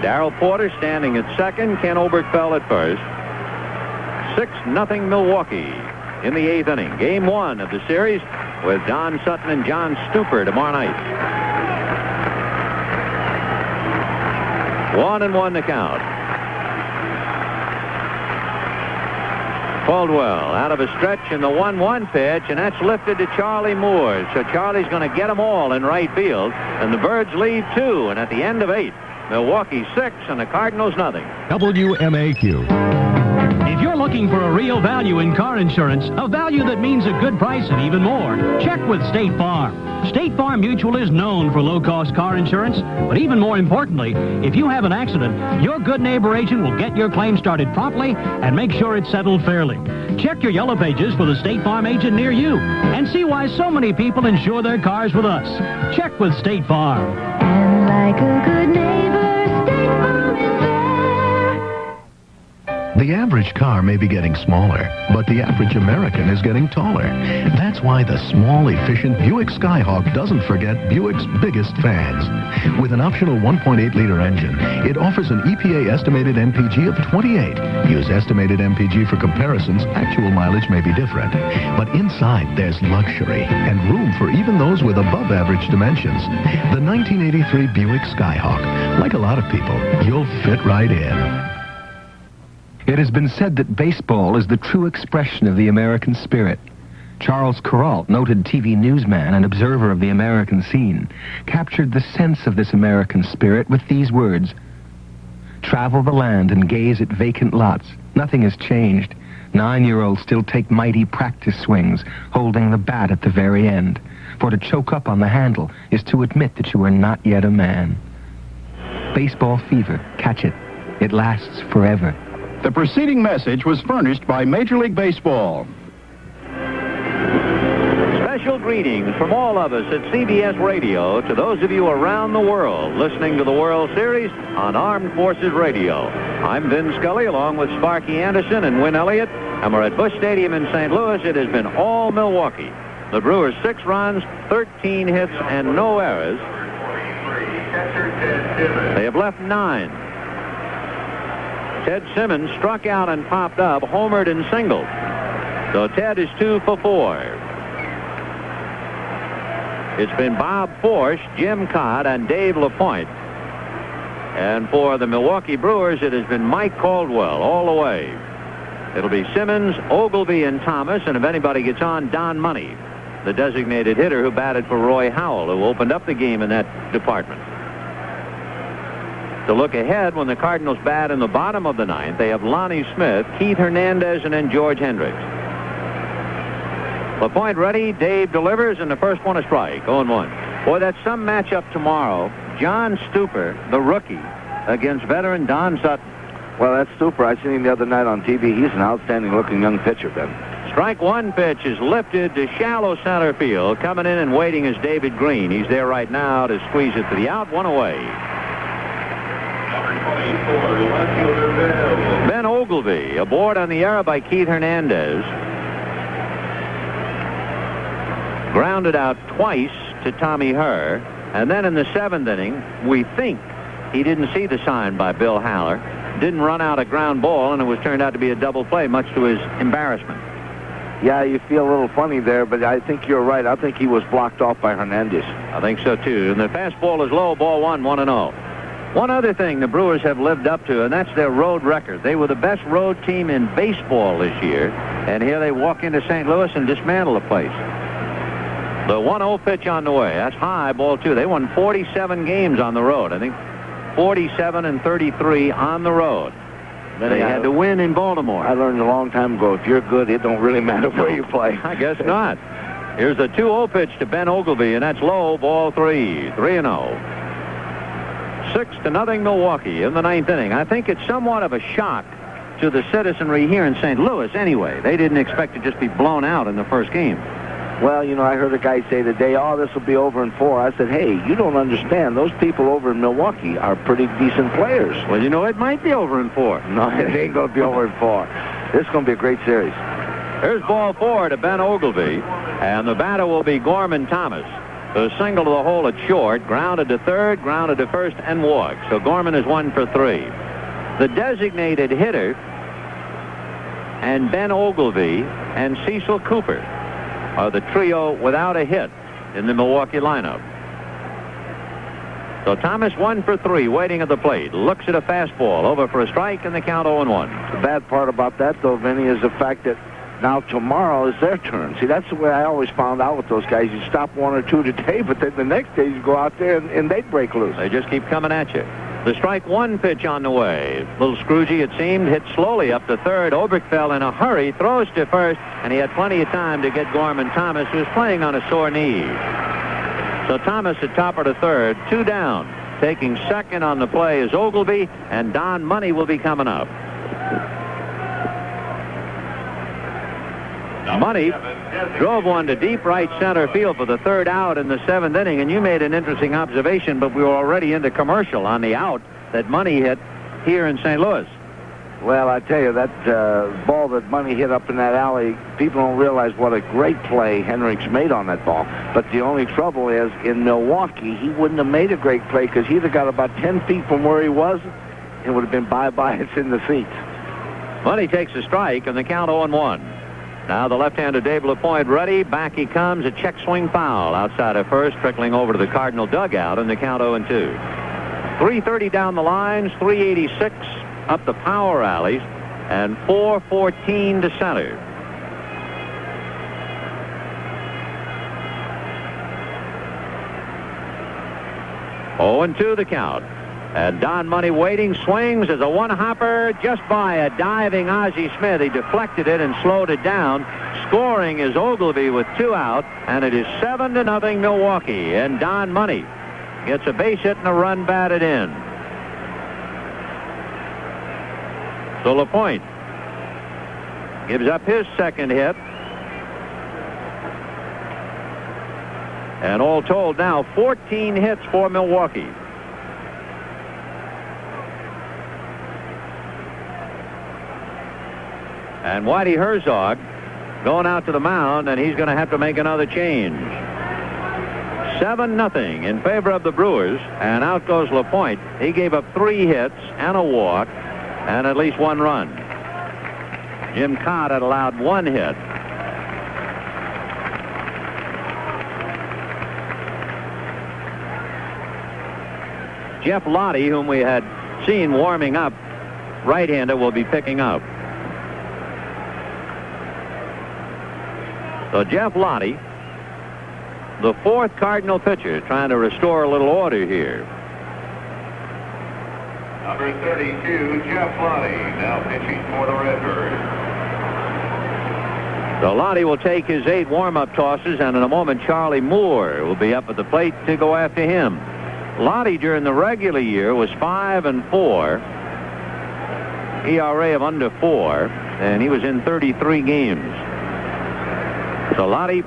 A: Darrell Porter standing at second. Ken Oberkfell at first. 6-0 Milwaukee in the 8th inning. Game 1 of the series with Don Sutton and John Stuper tomorrow night. 1-1 the count. Caldwell out of a stretch in the 1-1 pitch, and that's lifted to Charlie Moore. So Charlie's going to get them all in right field, and the Birds lead 2, and at the end of 8, Milwaukee 6 and the Cardinals nothing.
I: WMAQ.
T: If you're looking for a real value in car insurance, a value that means a good price and even more, check with State Farm. State Farm Mutual is known for low-cost car insurance, but even more importantly, if you have an accident, your good neighbor agent will get your claim started promptly and make sure it's settled fairly. Check your yellow pages for the State Farm agent near you and see why so many people insure their cars with us. Check with State Farm.
N: And like a good neighbor, State Farm is there.
P: The average car may be getting smaller, but the average American is getting taller. That's why the small, efficient Buick Skyhawk doesn't forget Buick's biggest fans. With an optional 1.8-liter engine, it offers an EPA estimated MPG of 28. Use estimated MPG for comparisons. Actual mileage may be different. But inside, there's luxury and room for even those with above-average dimensions. The 1983 Buick Skyhawk. Like a lot of people, you'll fit right in.
J: It has been said that baseball is the true expression of the American spirit. Charles Kuralt, noted TV newsman and observer of the American scene, captured the sense of this American spirit with these words: "Travel the land and gaze at vacant lots. Nothing has changed. 9-year-olds still take mighty practice swings, holding the bat at the very end. For to choke up on the handle is to admit that you are not yet a man." Baseball fever. Catch it. It lasts forever.
V: The preceding message was furnished by Major League Baseball.
A: Special greetings from all of us at CBS Radio to those of you around the world listening to the World Series on Armed Forces Radio. I'm Vin Scully along with Sparky-Anderson and Win Elliott, and we're at Busch Stadium in St. Louis. It has been all Milwaukee. The Brewers 6 runs, 13 hits, and no errors. They have left 9. Ted Simmons struck out and popped up, homered and singled. So Ted is 2 for 4. It's been Bob Forsch, Jim Codd, and Dave LaPointe. And for the Milwaukee Brewers, it has been Mike Caldwell all the way. It'll be Simmons, Ogilvie, and Thomas, and if anybody gets on, Don Money, the designated hitter who batted for Roy Howell, who opened up the game in that department. To look ahead, when the Cardinals bat in the bottom of the 9th, they have Lonnie Smith, Keith Hernandez, and then George Hendricks. LaPointe ready, Dave delivers, and the first one a strike, 0-1. Boy, that's some matchup tomorrow. John Stuper, the rookie, against veteran Don Sutton.
B: Well, that's Stuper. I seen him the other night on TV. He's an outstanding-looking young pitcher, Ben.
A: Strike 1 pitch is lifted to shallow center field. Coming in and waiting is David Green. He's there right now to squeeze it to the out, 1 away. Ben Ogilvie aboard on the error by Keith Hernandez. Grounded out twice to Tommy Herr. And then in the 7th inning, we think he didn't see the sign by Bill Haller. Didn't run out a ground ball, and it was turned out to be a double play, much to his embarrassment.
B: Yeah, you feel a little funny there, but I think you're right. I think he was blocked off by Hernandez.
A: I think so, too. And the fastball is low, ball 1, 1-0. One other thing the Brewers have lived up to, and that's their road record. They were the best road team in baseball this year, and here they walk into St. Louis and dismantle the place. The 1-0 pitch on the way. That's high, ball two. They won 47 games on the road. I think 47 and 33 on the road. They had to win in Baltimore.
B: I learned a long time ago, if you're good, it don't really matter where you play.
A: I guess not. Here's the 2-0 pitch to Ben Oglivie, and that's low, ball three. 3-0. 6-0 Milwaukee in the ninth inning. I think it's somewhat of a shock to the citizenry here in St. Louis anyway. They didn't expect to just be blown out in the first game.
B: Well, you know, I heard a guy say today, oh, this will be over in 4. I said, hey, you don't understand. Those people over in Milwaukee are pretty decent players.
A: Well, you know, it might be over in 4.
B: No, it ain't going to be over in 4. This is going to be a great series.
A: Here's ball 4 to Ben Oglivie, and the batter will be Gorman Thomas. The single to the hole at short, grounded to third, grounded to first, and walked. So Gorman is 1 for 3. The designated hitter and Ben Oglivie and Cecil Cooper are the trio without a hit in the Milwaukee lineup. So Thomas 1 for 3, waiting at the plate. Looks at a fastball, over for a strike, and the count 0-1.
B: The bad part about that, though, Vinny, is the fact that now tomorrow is their turn. See, that's the way I always found out with those guys. You stop 1 or 2 today, but then the next day you go out there and they break loose.
A: They just keep coming at you. The strike 1 pitch on the way. Little Scroogey, it seemed, hit slowly up to third. Oberkfell in a hurry, throws to first, and he had plenty of time to get Gorman Thomas, who was playing on a sore knee. So Thomas at topper to third, 2 down. Taking second on the play is Oglivie, and Don Money will be coming up. Money drove one to deep right center field for the third out in the 7th inning, and you made an interesting observation, but we were already into commercial on the out that Money hit here in St. Louis.
B: Well, I tell you, that ball that Money hit up in that alley, people don't realize what a great play Hendricks made on that ball. But the only trouble is, in Milwaukee, he wouldn't have made a great play because he'd have got about 10 feet from where he was. It would have been bye-bye, it's in the seats.
A: Money takes a strike, and the count 0-1. Now the left-hander Dave LaPointe ready. Back he comes. A check swing foul outside of first, trickling over to the Cardinal dugout, and the count 0-2. 3:30 down the lines, 386 up the power alleys, and 4:14 to center. Oh, and 2 the count. And Don Money waiting, swings as a one-hopper just by a diving Ozzie Smith. He deflected it and slowed it down. Scoring is Oglivie with 2 out, and it is 7-0 Milwaukee. And Don Money gets a base hit and a run batted in. So LaPointe gives up his second hit. And all told now, 14 hits for Milwaukee. And Whitey Herzog going out to the mound, and he's going to have to make another change. 7-0 in favor of the Brewers, and out goes LaPointe. He gave up 3 hits and a walk and at least 1 run. Jim Cott had allowed 1 hit. Jeff Lottie, whom we had seen warming up, right-hander, will be picking up. So Jeff Lottie, the 4th Cardinal pitcher, trying to restore a little order here.
L: Number 32, Jeff Lottie, now pitching for the Redbirds.
A: So Lottie will take his 8 warm-up tosses, and in a moment Charlie Moore will be up at the plate to go after him. Lottie during the regular year was 5-4, ERA of under 4, and he was in 33 games. So Lottie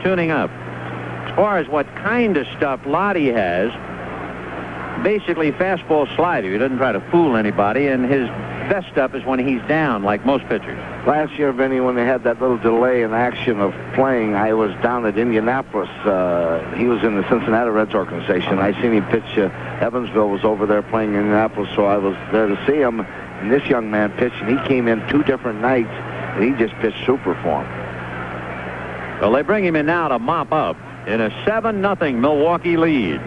A: tuning up. As far as what kind of stuff Lottie has, basically fastball slider. He doesn't try to fool anybody, and his best stuff is when he's down, like most pitchers.
B: Last year, Vinny, when they had that little delay in action of playing, I was down at Indianapolis. He was in the Cincinnati Reds organization. I seen him pitch. Evansville was over there playing in Indianapolis, so I was there to see him. And this young man pitched, and he came in 2 different nights, and he just pitched super for him.
A: Well, they bring him in now to mop up in a 7-0 Milwaukee lead.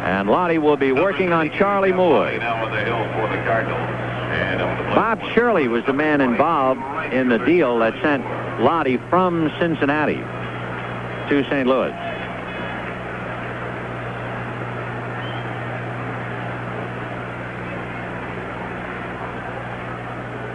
A: And Lottie will be working on Charlie Moore.
L: Now on the hill for the Cardinals. And on the plate.
A: Bob Shirley was the man involved in the deal that sent Lottie from Cincinnati to St. Louis.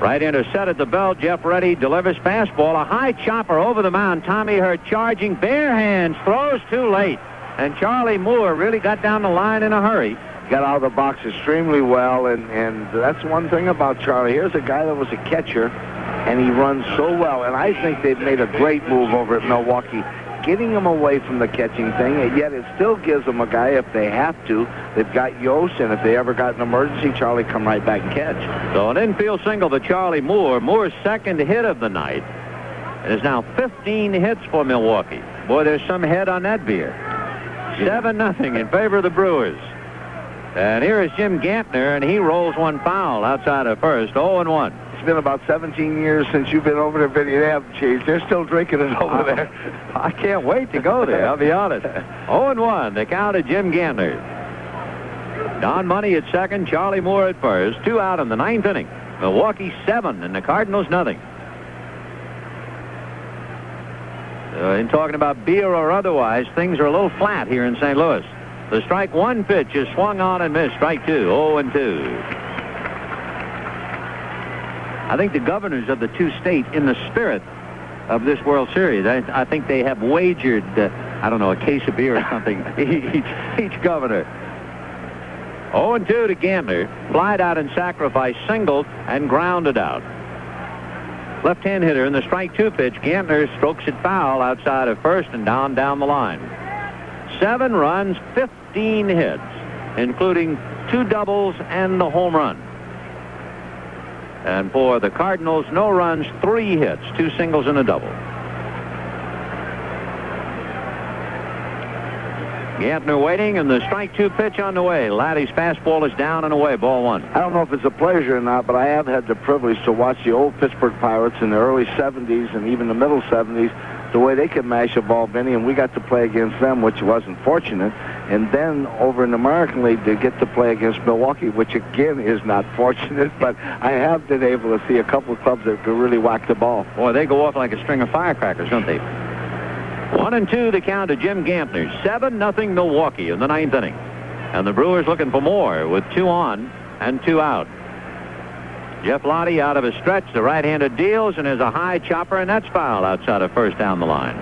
A: Right-hander set at the belt. Jeff Reddy delivers fastball. A high chopper over the mound. Tommy Hurt charging. Bare hands. Throws too late. And Charlie Moore really got down the line in a hurry.
B: Got out of the box extremely well, and that's one thing about Charlie. Here's a guy that was a catcher, and he runs so well. And I think they've made a great move over at Milwaukee, getting him away from the catching thing, and yet it still gives them a guy if they have to. They've got Yost, and if they ever got an emergency, Charlie come right back and catch.
A: So an infield single to Charlie Moore. Moore's second hit of the night. It is now 15 hits for Milwaukee. Boy, there's some head on that beer. 7-0 in favor of the Brewers. And here is Jim Gantner, and he rolls one foul outside of first. 0-1.
B: It's been about 17 years since you've been over there, Vinny. They haven't changed. They're still drinking it over there.
A: I can't wait to go there, I'll be honest. 0-1, the count of Jim Gantner. Don Money at second, Charlie Moore at first. 2 out in the 9th inning. Milwaukee 7 and the Cardinals nothing. In talking about beer or otherwise, things are a little flat here in St. Louis. The strike one pitch is swung on and missed. Strike 2, 0-2. I think the governors of the two states, in the spirit of this World Series, I think they have wagered, I don't know, a case of beer or something, each governor. 0-2 to Gantner. Flied out and sacrificed, singled, and grounded out. Left-hand hitter in the strike 2 pitch. Gantner strokes it foul outside of first and down the line. 7 runs, 15 hits, including 2 doubles and the home run. And for the Cardinals, no runs, 3 hits, 2 singles and a double. Gantner waiting, and the strike 2 pitch on the way. Laddie's fastball is down and away, ball 1.
B: I don't know if it's a pleasure or not, but I have had the privilege to watch the old Pittsburgh Pirates in the early 70s and even the middle 70s, the way they could mash a ball, Vinny, and we got to play against them, which wasn't fortunate. And then over in the American League, to get to play against Milwaukee, which again is not fortunate, but I have been able to see a couple of clubs that could really whack the ball.
A: Boy, they go off like a string of firecrackers, don't they? 1-2 the count to Jim Gantner. 7-0 Milwaukee in the 9th inning. And the Brewers looking for more with 2 on and 2 out. Jeff Lottie out of his stretch. The right-handed deals, and there's a high chopper, and that's foul outside of first down the line.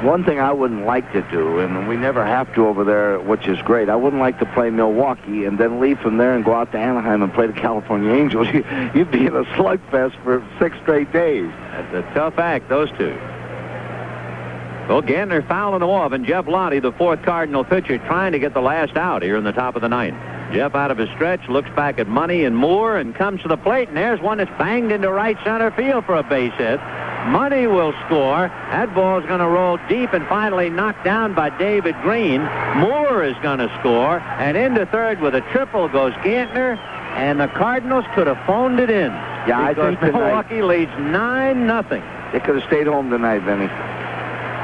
B: One thing I wouldn't like to do, and we never have to over there, which is great, I wouldn't like to play Milwaukee and then leave from there and go out to Anaheim and play the California Angels. You'd be in a slugfest for 6 straight days.
A: That's a tough act, those two. Well, Gantner fouling them off, and Jeff Lottie, the 4th Cardinal pitcher, trying to get the last out here in the top of the 9th. Jeff out of his stretch, looks back at Money and Moore, and comes to the plate, and there's one that's banged into right center field for a base hit. Money will score. That ball's going to roll deep and finally knocked down by David Green. Moore is going to score, and into third with a triple goes Gantner, and the Cardinals could have phoned it in.
B: Yeah, I think
A: Milwaukee leads 9-0.
B: They could have stayed home tonight, Vinny.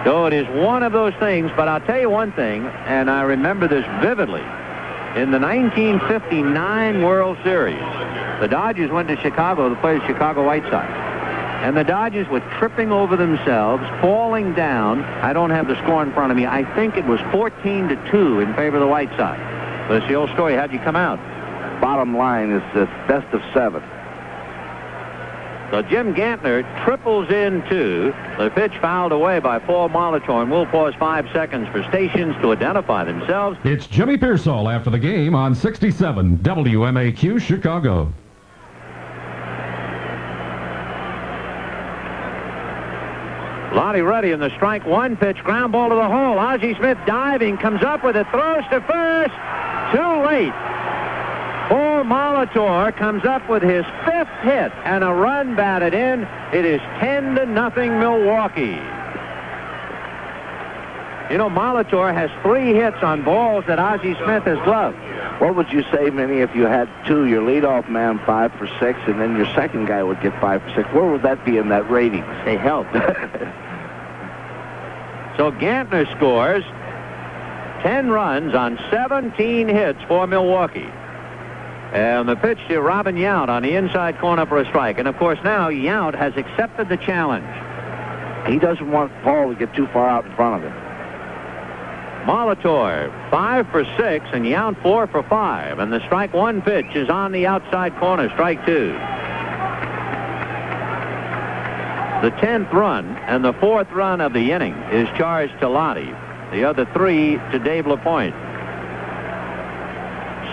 A: So it is one of those things, but I'll tell you one thing, and I remember this vividly. In the 1959 World Series, the Dodgers went to Chicago to play the Chicago White Sox. And the Dodgers were tripping over themselves, falling down. I don't have the score in front of me. I think it was 14-2 in favor of the White Sox. But it's the old story. How'd you come out?
B: Bottom line is the best of 7.
A: So Jim Gantner triples in 2. The pitch fouled away by Paul Molitor. And we'll pause 5 seconds for stations to identify themselves.
I: It's Jimmy Pearsall after the game on 67 WMAQ Chicago.
A: Lottie ready in the strike 1 pitch. Ground ball to the hole. Ozzie Smith diving. Comes up with it. Throws to first. Too late. Paul Molitor comes up with his 5th hit and a run batted in. It is 10-0 Milwaukee. You know, Molitor has 3 hits on balls that Ozzie Smith has gloved.
B: What would you say, Minnie, if you had 2, your leadoff man 5 for 6, and then your second guy would get 5 for 6? Where would that be in that rating?
A: They help. So Gantner scores. 10 runs on 17 hits for Milwaukee. And the pitch to Robin Yount on the inside corner for a strike. And, of course, now Yount has accepted the challenge.
B: He doesn't want Paul to get too far out in front of him.
A: Molitor, 5 for 6, and Yount 4 for 5. And the strike one pitch is on the outside corner, strike 2. The 10th run and the 4th run of the inning is charged to Lottie. The other 3 to Dave LaPointe.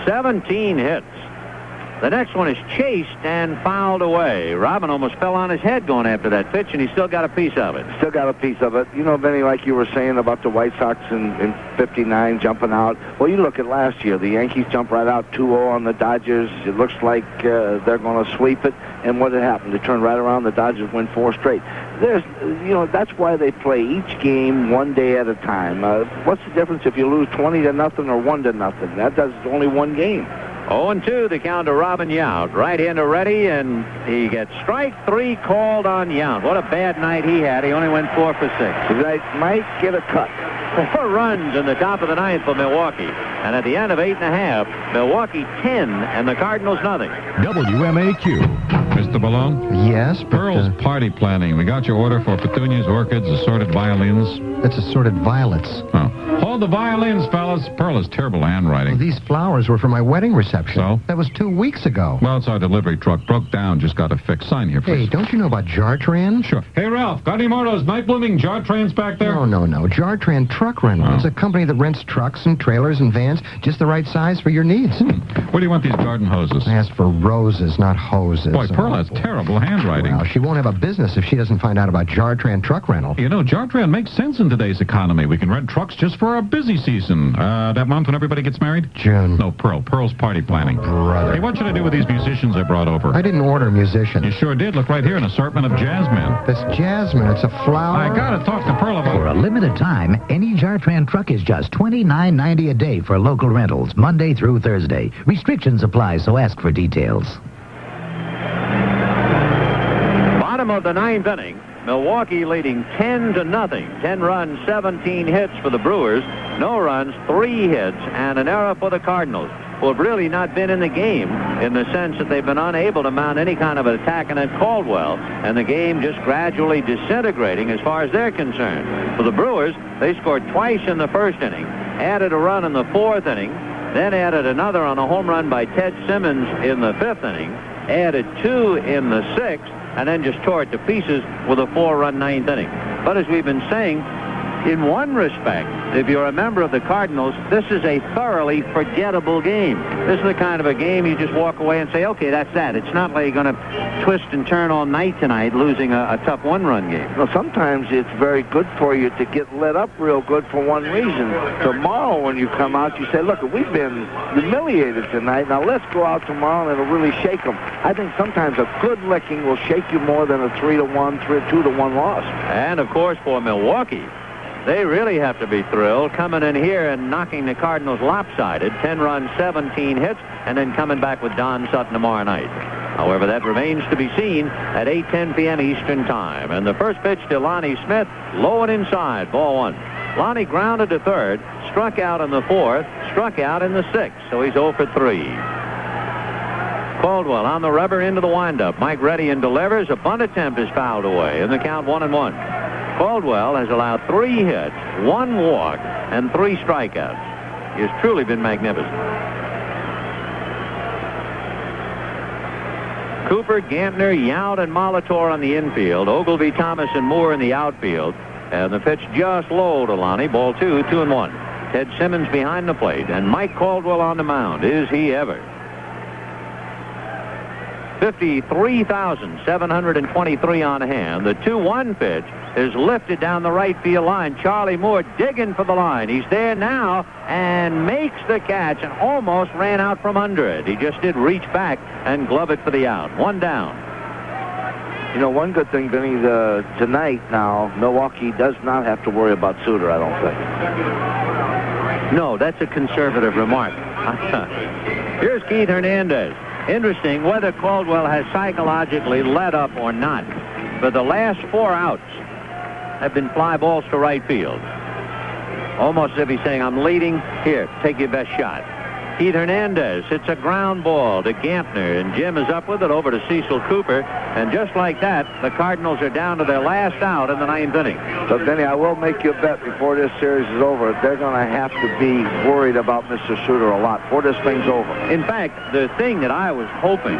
A: 17 hits. The next one is chased and fouled away. Robin almost fell on his head going after that pitch, and he still got a piece of it.
B: Still got a piece of it. You know, Benny, like you were saying about the White Sox in 59 jumping out. Well, you look at last year. The Yankees jumped right out 2-0 on the Dodgers. It looks like they're going to sweep it. And what had happened? They turned right around. The Dodgers win 4 straight. That's why they play each game one day at a time. What's the difference if you lose 20-0 or 1-0? That does only one game.
A: 0-2, the count to Robin Yount. Right-hander ready, and he gets strike 3 called on Yount. What a bad night he had. He only went 4 for 6.
B: That might get a cut.
A: 4 runs in the top of the 9th for Milwaukee. And at the end of 8.5, Milwaukee 10 and the Cardinals nothing.
I: WMAQ. Mr. Malone?
H: Yes, but,
I: Pearl's party planning. We got your order for petunias, orchids, assorted violins.
H: That's assorted violets.
I: Oh. Hold the violins, fellas. Pearl has terrible handwriting.
H: Well, these flowers were for my wedding reception.
I: So?
H: That was 2 weeks ago.
I: Well, it's our delivery truck. Broke down. Just got to fix. Sign here, please.
H: Hey, don't you know about Jartran?
I: Sure. Hey, Ralph, got any more of those night-blooming Jartrans back there?
H: No. Jartran Truck Rental.
I: Oh.
H: It's a company that rents trucks and trailers and vans just the right size for your needs.
I: Where do you want these garden hoses?
H: I asked for roses, not hoses.
I: Boy, Pearl has terrible handwriting.
H: Well, she won't have a business if she doesn't find out about Jartran Truck Rental.
I: You know, Jartran makes sense in today's economy. We can rent trucks just for our busy season. That month when everybody gets married?
H: June.
I: No, Pearl. Pearl's party planning.
H: Oh, brother.
I: Hey, what should I do with these musicians I brought over?
H: I didn't order musicians.
I: You sure did. Look right here, an assortment of jazzmen.
H: That's jasmine. It's a flower.
I: I gotta talk to Pearl about...
E: For a limited time, any Jartran truck is just $29.90 a day for local rentals, Monday through Thursday. Restrictions apply, so ask for details.
A: Bottom of the 9th inning. Milwaukee leading 10-0. 10 runs, 17 hits for the Brewers. No runs, 3 hits, and an error for the Cardinals, who have really not been in the game in the sense that they've been unable to mount any kind of an attack against Caldwell, and the game just gradually disintegrating as far as they're concerned. For the Brewers, they scored twice in the first inning, added a run in the 4th inning, then added another on a home run by Ted Simmons in the 5th inning, added 2 in the 6th, and then just tore it to pieces with a 4-run 9th inning. But as we've been saying, in one respect, if you're a member of the Cardinals, this is a thoroughly forgettable game. This is the kind of a game you just walk away and say, okay, that's that. It's not like you're going to twist and turn all night tonight losing a tough one-run game.
B: Well, sometimes it's very good for you to get lit up real good for one reason. Tomorrow when you come out, you say, look, we've been humiliated tonight. Now let's go out tomorrow and it'll really shake them. I think sometimes a good licking will shake you more than a 3-1, 2-1 loss.
A: And, of course, for Milwaukee, they really have to be thrilled coming in here and knocking the Cardinals lopsided. 10 runs, 17 hits, and then coming back with Don Sutton tomorrow night. However, that remains to be seen at 8:10 p.m. Eastern Time. And the first pitch to Lonnie Smith, low and inside, ball 1. Lonnie grounded to third, struck out in the 4th, struck out in the 6th, so he's 0 for 3. Caldwell on the rubber into the windup. Mike Reddian delivers. A bunt attempt is fouled away, and the count 1-1. Caldwell has allowed 3 hits, 1 walk, and 3 strikeouts. He has truly been magnificent. Cooper, Gantner, Yount, and Molitor on the infield. Ogilvie, Thomas, and Moore in the outfield. And the pitch just low to Lonnie. Ball 2, 2-1. Ted Simmons behind the plate, and Mike Caldwell on the mound. Is he ever? 53,723 on hand. The 2-1 pitch is lifted down the right field line. Charlie Moore digging for the line. He's there now and makes the catch and almost ran out from under it. He just did reach back and glove it for the out. 1 down.
B: You know, one good thing, Vinny, tonight now, Milwaukee does not have to worry about Suter, I don't think.
A: No, that's a conservative remark. Here's Keith Hernandez. Interesting whether Caldwell has psychologically let up or not. But the last 4 outs have been fly balls to right field. Almost as if he's saying, I'm leading. Here, take your best shot. Keith Hernandez hits a ground ball to Gampner, and Jim is up with it over to Cecil Cooper. And just like that, the Cardinals are down to their last out in the 9th inning.
B: So, Benny, I will make you a bet before this series is over. They're going to have to be worried about Mr. Suter a lot before this thing's over.
A: In fact, the thing that I was hoping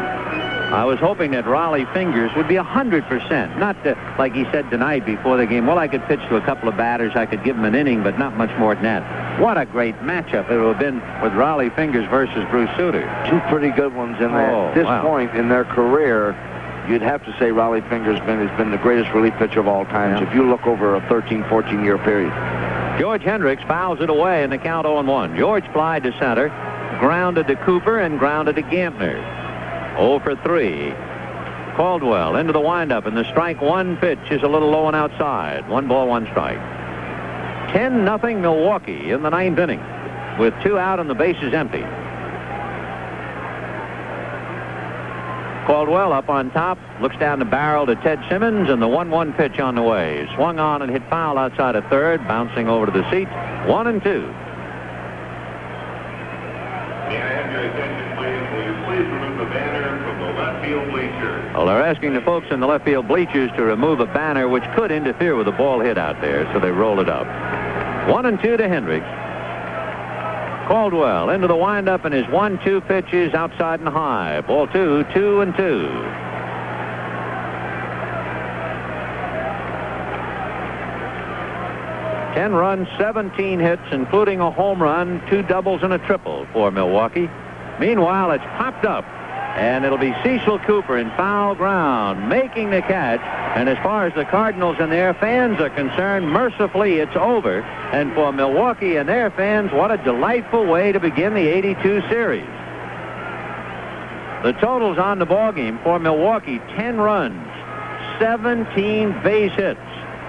A: that Raleigh Fingers would be 100%. Not to, like he said tonight before the game, well, I could pitch to a couple of batters, I could give him an inning, but not much more than that. What a great matchup it would have been with Raleigh Fingers versus Bruce Suter.
B: Two pretty good ones in there. At this point in their career, you'd have to say Raleigh Fingers has been the greatest relief pitcher of all times if you look over a 13, 14-year period.
A: George Hendricks fouls it away in the count 0-1. George flied to center, grounded to Cooper, and grounded to Gampner. 0 for 3. Caldwell into the windup, and the strike one pitch is a little low and outside. 1 ball, 1 strike. 10-0 Milwaukee in the 9th inning with 2 out and the bases empty. Caldwell up on top, looks down the barrel to Ted Simmons, and the 1-1 pitch on the way. Swung on and hit foul outside of third, bouncing over to the seat. 1-2.
L: May I have your attention, please? Will you please remove the banner from the left field bleachers?
A: Well, they're asking the folks in the left field bleachers to remove a banner which could interfere with the ball hit out there, so they roll it up. 1-2 to Hendricks. Caldwell into the windup, and his 1-2 pitch is outside and high. Ball 2, 2-2. 10 runs, 17 hits, including a home run, 2 doubles, and a triple for Milwaukee. Meanwhile, it's popped up, and it'll be Cecil Cooper in foul ground, making the catch. And as far as the Cardinals and their fans are concerned, mercifully, it's over. And for Milwaukee and their fans, what a delightful way to begin the 82 series. The totals on the ballgame for Milwaukee: 10 runs, 17 base hits,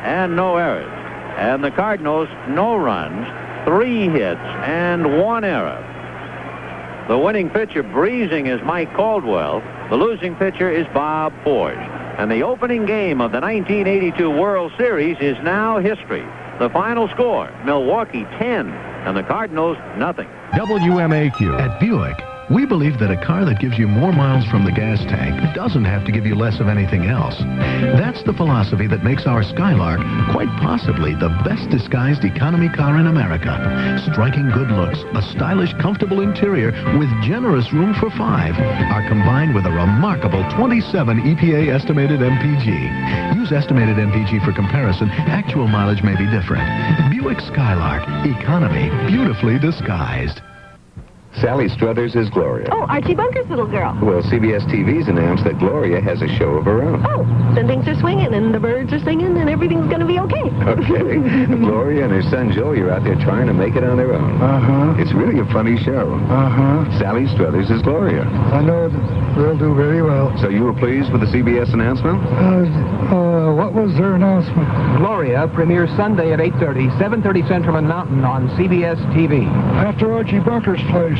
A: and no errors. And the Cardinals, no runs, 3 hits, and 1 error. The winning pitcher breezing is Mike Caldwell. The losing pitcher is Bob Forge. And the opening game of the 1982 World Series is now history. The final score, Milwaukee 10, and the Cardinals nothing.
P: WMAQ. At Buick, we believe that a car that gives you more miles from the gas tank doesn't have to give you less of anything else. That's the philosophy that makes our Skylark quite possibly the best disguised economy car in America. Striking good looks, a stylish, comfortable interior with generous room for 5 are combined with a remarkable 27 EPA estimated MPG. Use estimated MPG for comparison. Actual mileage may be different. Buick Skylark, economy beautifully disguised.
M: Sally Struthers is Gloria.
F: Oh, Archie Bunker's little girl.
M: Well, CBS TV's announced that Gloria has a show of her own.
F: Oh, then things are swinging and the birds are singing and everything's going to be okay.
M: Okay. Gloria and her son Joey are out there trying to make it on their own.
Q: Uh-huh.
M: It's really a funny show.
Q: Uh-huh.
M: Sally Struthers is Gloria.
Q: I know they'll do very well.
M: So you were pleased with the CBS announcement?
Q: What was their announcement?
R: Gloria premieres Sunday at 8:30, 7:30 Central and Mountain on CBS TV.
Q: After Archie Bunker's place.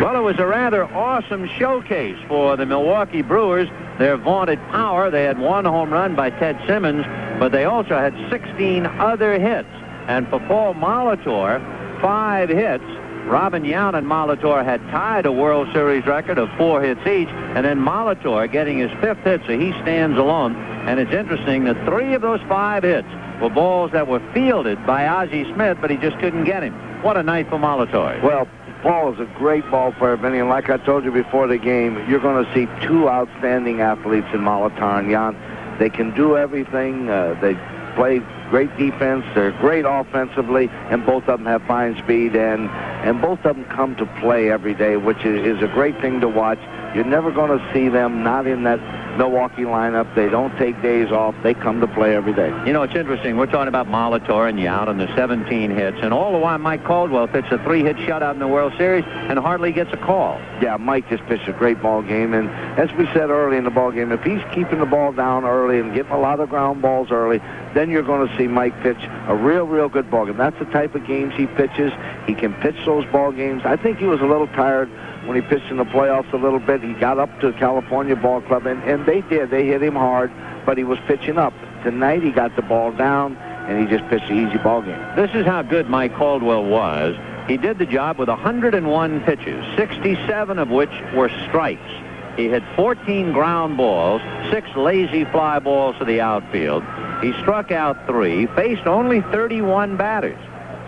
A: Well, it was a rather awesome showcase for the Milwaukee Brewers. Their vaunted power. They had 1 home run by Ted Simmons, but they also had 16 other hits. And for Paul Molitor, 5 hits. Robin Yount and Molitor had tied a World Series record of 4 hits each, and then Molitor getting his 5th hit, so he stands alone. And it's interesting that 3 of those 5 hits were balls that were fielded by Ozzie Smith, but he just couldn't get him. What a night for Molitor.
B: Well, Paul is a great ball player, Benny, and like I told you before the game, you're going to see 2 outstanding athletes in Molitor and Yount. They can do everything. They play great defense. They're great offensively, and both of them have fine speed, and both of them come to play every day, which is a great thing to watch. You're never going to see them not in that Milwaukee lineup. They don't take days off. They come to play every day.
A: You know, it's interesting. We're talking about Molitor and Yount and the 17 hits, and all the while Mike Caldwell pitched a 3-hit shutout in the World Series and hardly gets a call.
B: Yeah, Mike just pitched a great ball game, and as we said early in the ball game, if he's keeping the ball down early and getting a lot of ground balls early, then you're going to see Mike pitch a real good ball game. That's the type of games he pitches. He can pitch those ball games. I think he was a little tired when he pitched in the playoffs a little bit. He got up to California Ball Club, and they did. They hit him hard, but he was pitching up. Tonight he got the ball down. and he just pitched an easy ball game.
A: This is how good Mike Caldwell was. He did the job with 101 pitches, 67 of which were strikes. He had 14 ground balls, 6 lazy fly balls to the outfield. He struck out 3, faced only 31 batters.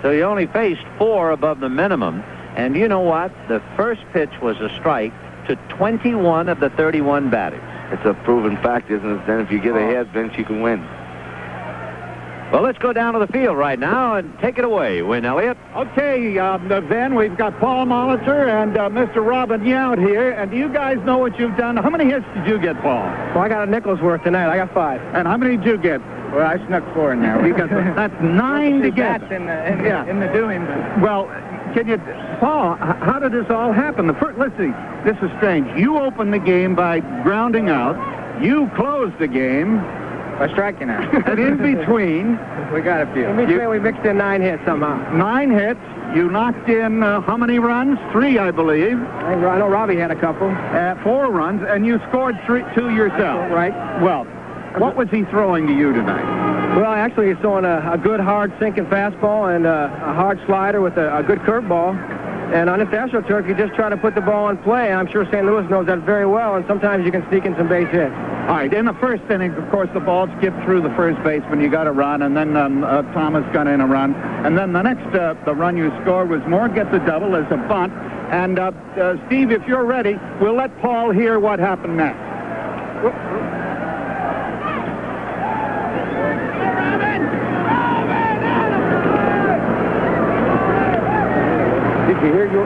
A: So he only faced 4 above the minimum. And you know what? The first pitch was a strike to 21 of the 31 batters.
B: It's a proven fact, isn't it? Then if you get ahead, Vince, you can win.
A: Well, let's go down to the field right now and take it away, Win Elliott.
S: Okay, Ben, we've got Paul Molitor and Mr. Robin Yount here. And do you guys know what you've done? How many hits did you get, Paul?
R: Well, I got a nickel's worth tonight. I got 5.
S: And how many did you get?
R: Well, I snuck 4 in there.
S: We got that's 9 together.
R: That's in the doing.
S: Well, can you, Paul, how did this all happen? Let's see, this is strange. You opened the game by grounding out. You closed the game
R: by striking out.
S: And in between,
R: we got a few. In between, we mixed in 9 hits somehow.
S: 9 hits. You knocked in how many runs? 3, I believe.
R: I know Robbie had a couple.
S: 4 runs, and you scored 2 yourself.
R: Right.
S: Well, what was he throwing to you tonight?
R: Well, actually, he's throwing a good, hard sinking fastball and a hard slider with a good curveball. And on this AstroTurf, you just try to put the ball in play. I'm sure St. Louis knows that very well, and sometimes you can sneak in some base hits.
S: All right, in the first inning, of course, the ball skipped through the first baseman. You got a run, and then Thomas got in a run. And then the next, the run you scored was Moore gets a double as a bunt. And, Steve, if you're ready, we'll let Paul hear what happened next.
R: Did you hear your...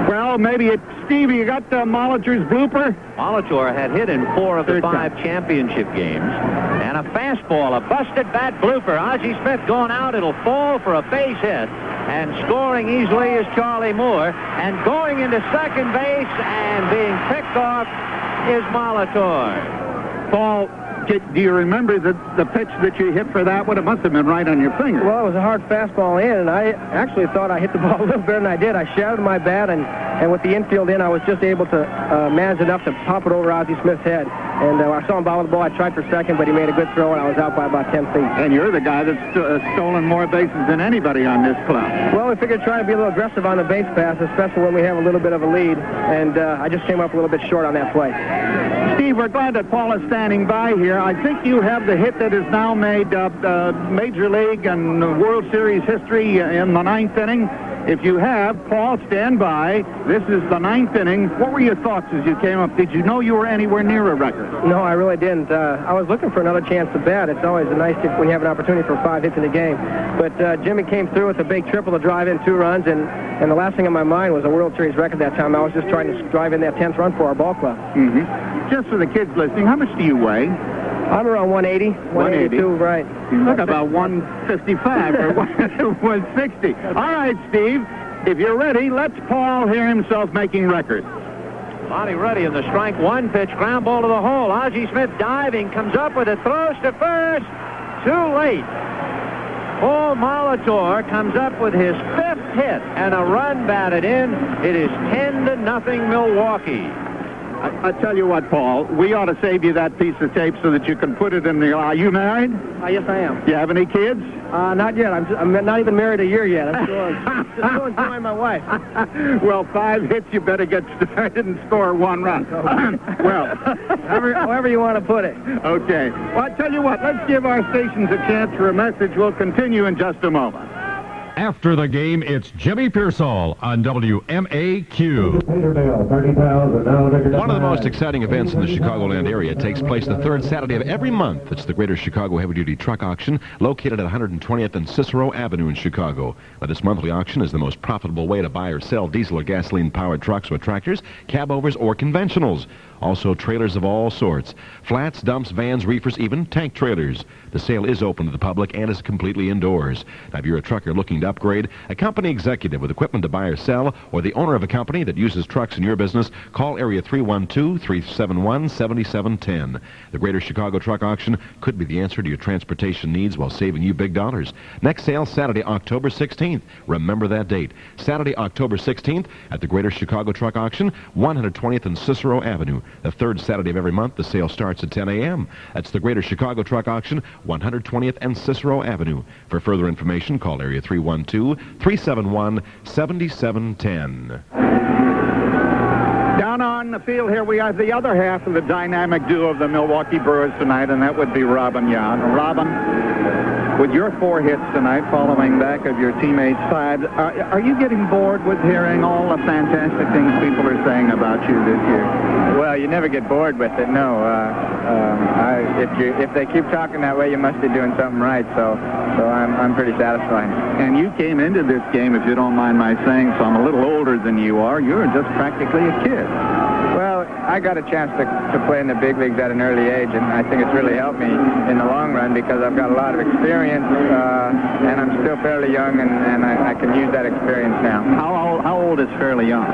S: Well, maybe it's... Steve, you got Molitor's blooper?
A: Molitor had hit in 4 of the 5 championship games. And a fastball, a busted bat blooper. Ozzie Smith going out. It'll fall for a base hit. And scoring easily is Charlie Moore. And going into second base and being picked off is Molitor.
S: Paul, do you remember the pitch that you hit for that one? It must have been right on your finger.
R: Well, it was a hard fastball in, and I actually thought I hit the ball a little better than I did. I shouted my bat, and with the infield in, I was just able to manage enough to pop it over Ozzie Smith's head. And I saw him bobble the ball. I tried for second, but he made a good throw, and I was out by about 10 feet.
S: And you're the guy that's stolen more bases than anybody on this club.
R: Well, we figured trying to be a little aggressive on the base pass, especially when we have a little bit of a lead, and I just came up a little bit short on that play.
S: Steve, we're glad that Paul is standing by here. I think you have the hit that has now made Major League and World Series history in the 9th inning. If you have, Paul, stand by. This is the 9th inning. What were your thoughts as you came up? Did you know you were anywhere near a record?
R: No, I really didn't. I was looking for another chance to bat. It's always nice when you have an opportunity for 5 hits in a game. But Jimmy came through with a big triple to drive in 2 runs, and the last thing on my mind was a World Series record that time. I was just trying to drive in that 10th run for our ball club.
S: Mm-hmm. Just for the kids listening, how much do you weigh?
R: I'm around 180, 182, right.
S: You look about 155 or 160. All right, Steve, if you're ready, let's Paul hear himself making records.
A: Body ready in the strike 1 pitch, ground ball to the hole. Ozzie Smith diving, comes up with it, throws to first. Too late. Paul Molitor comes up with his 5th hit and a run batted in. It is 10-0 Milwaukee.
S: I tell you what, Paul, we ought to save you that piece of tape so that you can put it in the... Are you married?
R: Yes, I am.
S: Do you have any kids?
R: Not yet. I'm not even married a year yet. I'm still enjoying my wife.
S: Well, 5 hits, you better get started and score 1 run. Well,
R: however you want to put it.
S: Okay. Well, I tell you what, let's give our stations a chance for a message. We'll continue in just a moment.
I: After the game, it's Jimmy Pearsall on WMAQ.
U: One of the most exciting events in the Chicagoland area takes place the 3rd Saturday of every month. It's the Greater Chicago Heavy Duty Truck Auction, located at 120th and Cicero Avenue in Chicago. Now, this monthly auction is the most profitable way to buy or sell diesel or gasoline-powered trucks or tractors, cab-overs, or conventionals. Also, trailers of all sorts. Flats, dumps, vans, reefers, even tank trailers. The sale is open to the public and is completely indoors. Now, if you're a trucker looking to upgrade, a company executive with equipment to buy or sell, or the owner of a company that uses trucks in your business, call area 312-371-7710. The Greater Chicago Truck Auction could be the answer to your transportation needs while saving you big dollars. Next sale, Saturday, October 16th. Remember that date. Saturday, October 16th at the Greater Chicago Truck Auction, 120th and Cicero Avenue. The third Saturday of every month, the sale starts at 10 a.m. That's the Greater Chicago Truck Auction, 120th and Cicero Avenue. For further information, call area 312-371-7710.
S: Down on the field here, we are the other half of the dynamic duo of the Milwaukee Brewers tonight, and that would be Robin Yount. Robin, with your 4 hits tonight, following back of your teammates' side, are you getting bored with hearing all the fantastic things people are saying about you this year?
K: Well, you never get bored with it, no. If they keep talking that way, you must be doing something right, so I'm pretty satisfied.
S: And you came into this game, if you don't mind my saying so, I'm a little older than you are. You're just practically a kid.
K: Well, I got a chance to play in the big leagues at an early age, and I think it's really helped me in the long run because I've got a lot of experience, and I'm still fairly young, and I can use that experience now.
S: How old is fairly young?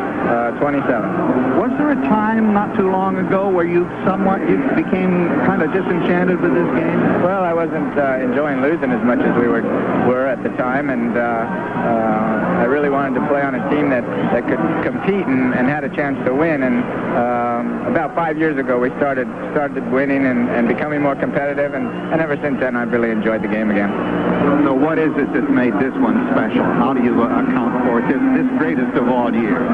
K: 27.
S: Was there a time not too long ago where you became kind of disenchanted with this game?
K: Well, I wasn't enjoying losing as much as we were at the time, and I really wanted to play on a team that could compete and had a chance to win. And about 5 years ago, we started winning and becoming more competitive, and ever since then, I've really enjoyed the game again.
S: So what is it that made this one special? How do you account for it, this greatest of all years?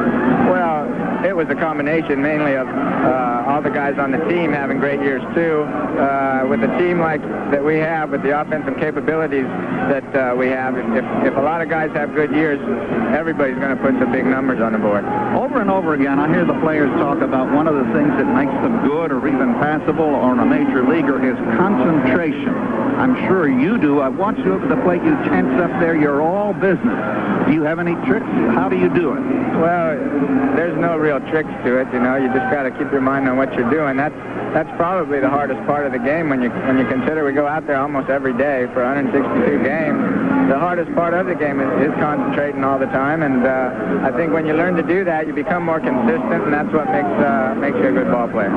K: Well, it was a combination mainly of all the guys on the team having great years too. With a team like that we have, with the offensive capabilities that we have, if a lot of guys have good years, everybody's going to put some big numbers on the board.
S: Over and over again, I hear the players talk about one of the things that makes them good or even passable on a major leaguer is concentration. I'm sure you do. I've watched you up at the plate. You tense up there. You're all business. Do you have any tricks? How do you do it?
K: Well, there's no real tricks to it. You know, you just got to keep your mind on what you're doing. That's probably the hardest part of the game when you consider we go out there almost every day for 162 games. The hardest part of the game is concentrating all the time, and I think when you learn to do that, you become more consistent, and that's what makes you a good ball player.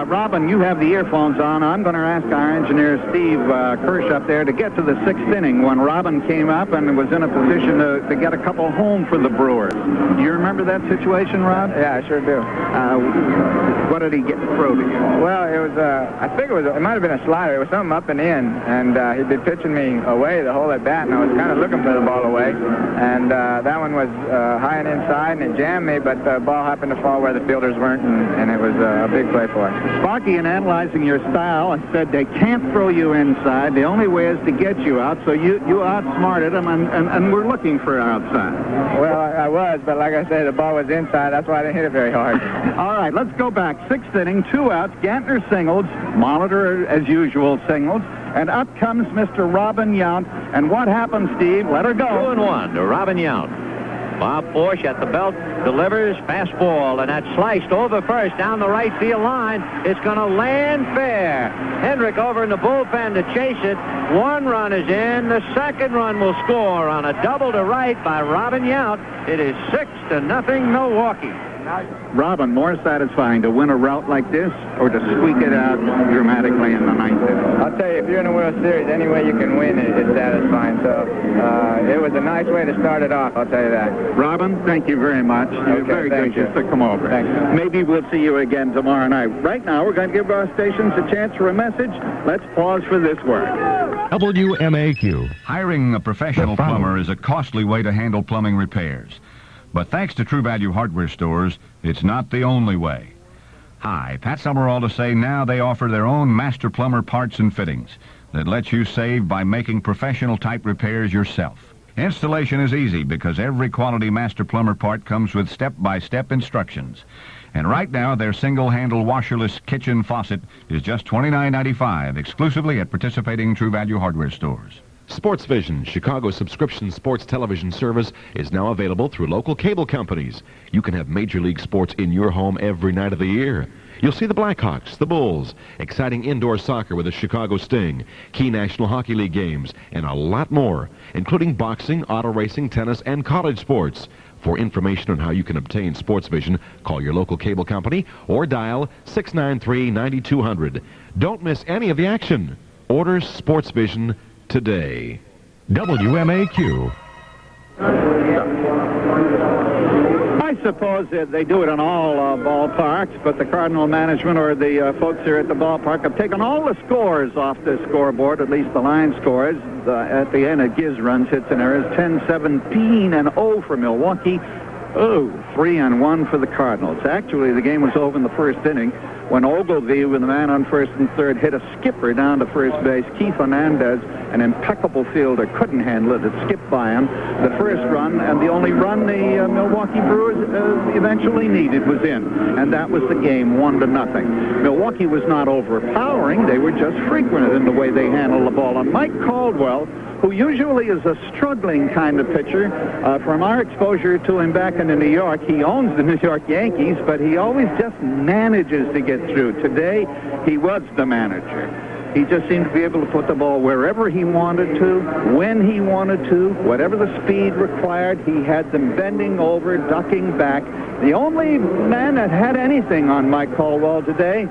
S: Robin, you have the earphones on. I'm going to ask our engineer, Steve Kirsch, up there to get to the 6th inning when Robin came up and was in a position to get a couple home for the Brewers. Do you remember that situation, Rob?
K: Yeah, I sure do.
S: What did he throw to you?
K: Well, it was, I think it might have been a slider. It was something up and in, and he'd been pitching me away the whole at bat, and I was kind of looking for the ball away. And that one was high and inside, and it jammed me, but the ball happened to fall where the fielders weren't, and it was a big play for us.
S: Sparky, in analyzing your style, said they can't throw you inside. The only way is to get you out, so you outsmarted them, and we're looking for outside.
K: Well, I was, but like I said, the ball was inside. That's why I didn't hit it very hard.
S: All right, let's go back. 6th inning, 2 outs. Gantner singles. Molitor, as usual, singles. And up comes Mr. Robin Yount. And what happens, Steve? Let her go.
A: 2-1 to Robin Yount. Bob Forsch at the belt delivers fastball, and that's sliced over first down the right field line. It's going to land fair. Hendrick over in the bullpen to chase it. 1 run is in. The 2nd run will score on a double to right by Robin Yount. It is 6-0 Milwaukee.
S: Robin, more satisfying to win a rout like this or to squeak it out dramatically in the 9th inning?
K: I'll tell you, if you're in a World Series, any way you can win is satisfying. So it was a nice way to start it off, I'll tell you that.
S: Robin, thank you very much. You're very gracious to come over.
K: Thanks.
S: Maybe we'll see you again tomorrow night. Right now, we're going to give our stations a chance for a message. Let's pause for this word.
P: WMAQ.
O: Hiring a professional plumber is a costly way to handle plumbing repairs. But thanks to True Value Hardware Stores, it's not the only way. Hi, Pat Summerall to say now they offer their own Master Plumber parts and fittings that lets you save by making professional-type repairs yourself. Installation is easy because every quality Master Plumber part comes with step-by-step instructions. And right now, their single-handle washerless kitchen faucet is just $29.95 exclusively at participating True Value Hardware Stores.
U: Sports Vision, Chicago's subscription sports television service, is now available through local cable companies. You can have Major League sports in your home every night of the year. You'll see the Blackhawks, the Bulls, exciting indoor soccer with the Chicago Sting, key National Hockey League games, and a lot more, including boxing, auto racing, tennis, and college sports. For information on how you can obtain Sports Vision, call your local cable company or dial 693-9200. Don't miss any of the action. Order Sports Vision today.
P: WMAQ.
S: I suppose they do it in all ballparks, but the Cardinal management or the folks here at the ballpark have taken all the scores off this scoreboard, at least the line scores. At the end, it gives runs, hits, and errors. 10-17 and 0 for Milwaukee. 3-1 for the Cardinals. Actually, the game was over in the first inning when Ogilvie, with the man on first and third, hit a skipper down to first base. Keith Hernandez, an impeccable fielder, couldn't handle it. It skipped by him. The first run, and the only run the Milwaukee Brewers eventually needed, was in. And that was the game, 1-0. Milwaukee was not overpowering. They were just frequent in the way they handled the ball. And Mike Caldwell, who usually is a struggling kind of pitcher, from our exposure to him back in New York, he owns the New York Yankees, but he always just manages to get through. Today, he was the manager. He just seemed to be able to put the ball wherever he wanted to, when he wanted to, whatever the speed required. He had them bending over, ducking back. The only man that had anything on Mike Caldwell today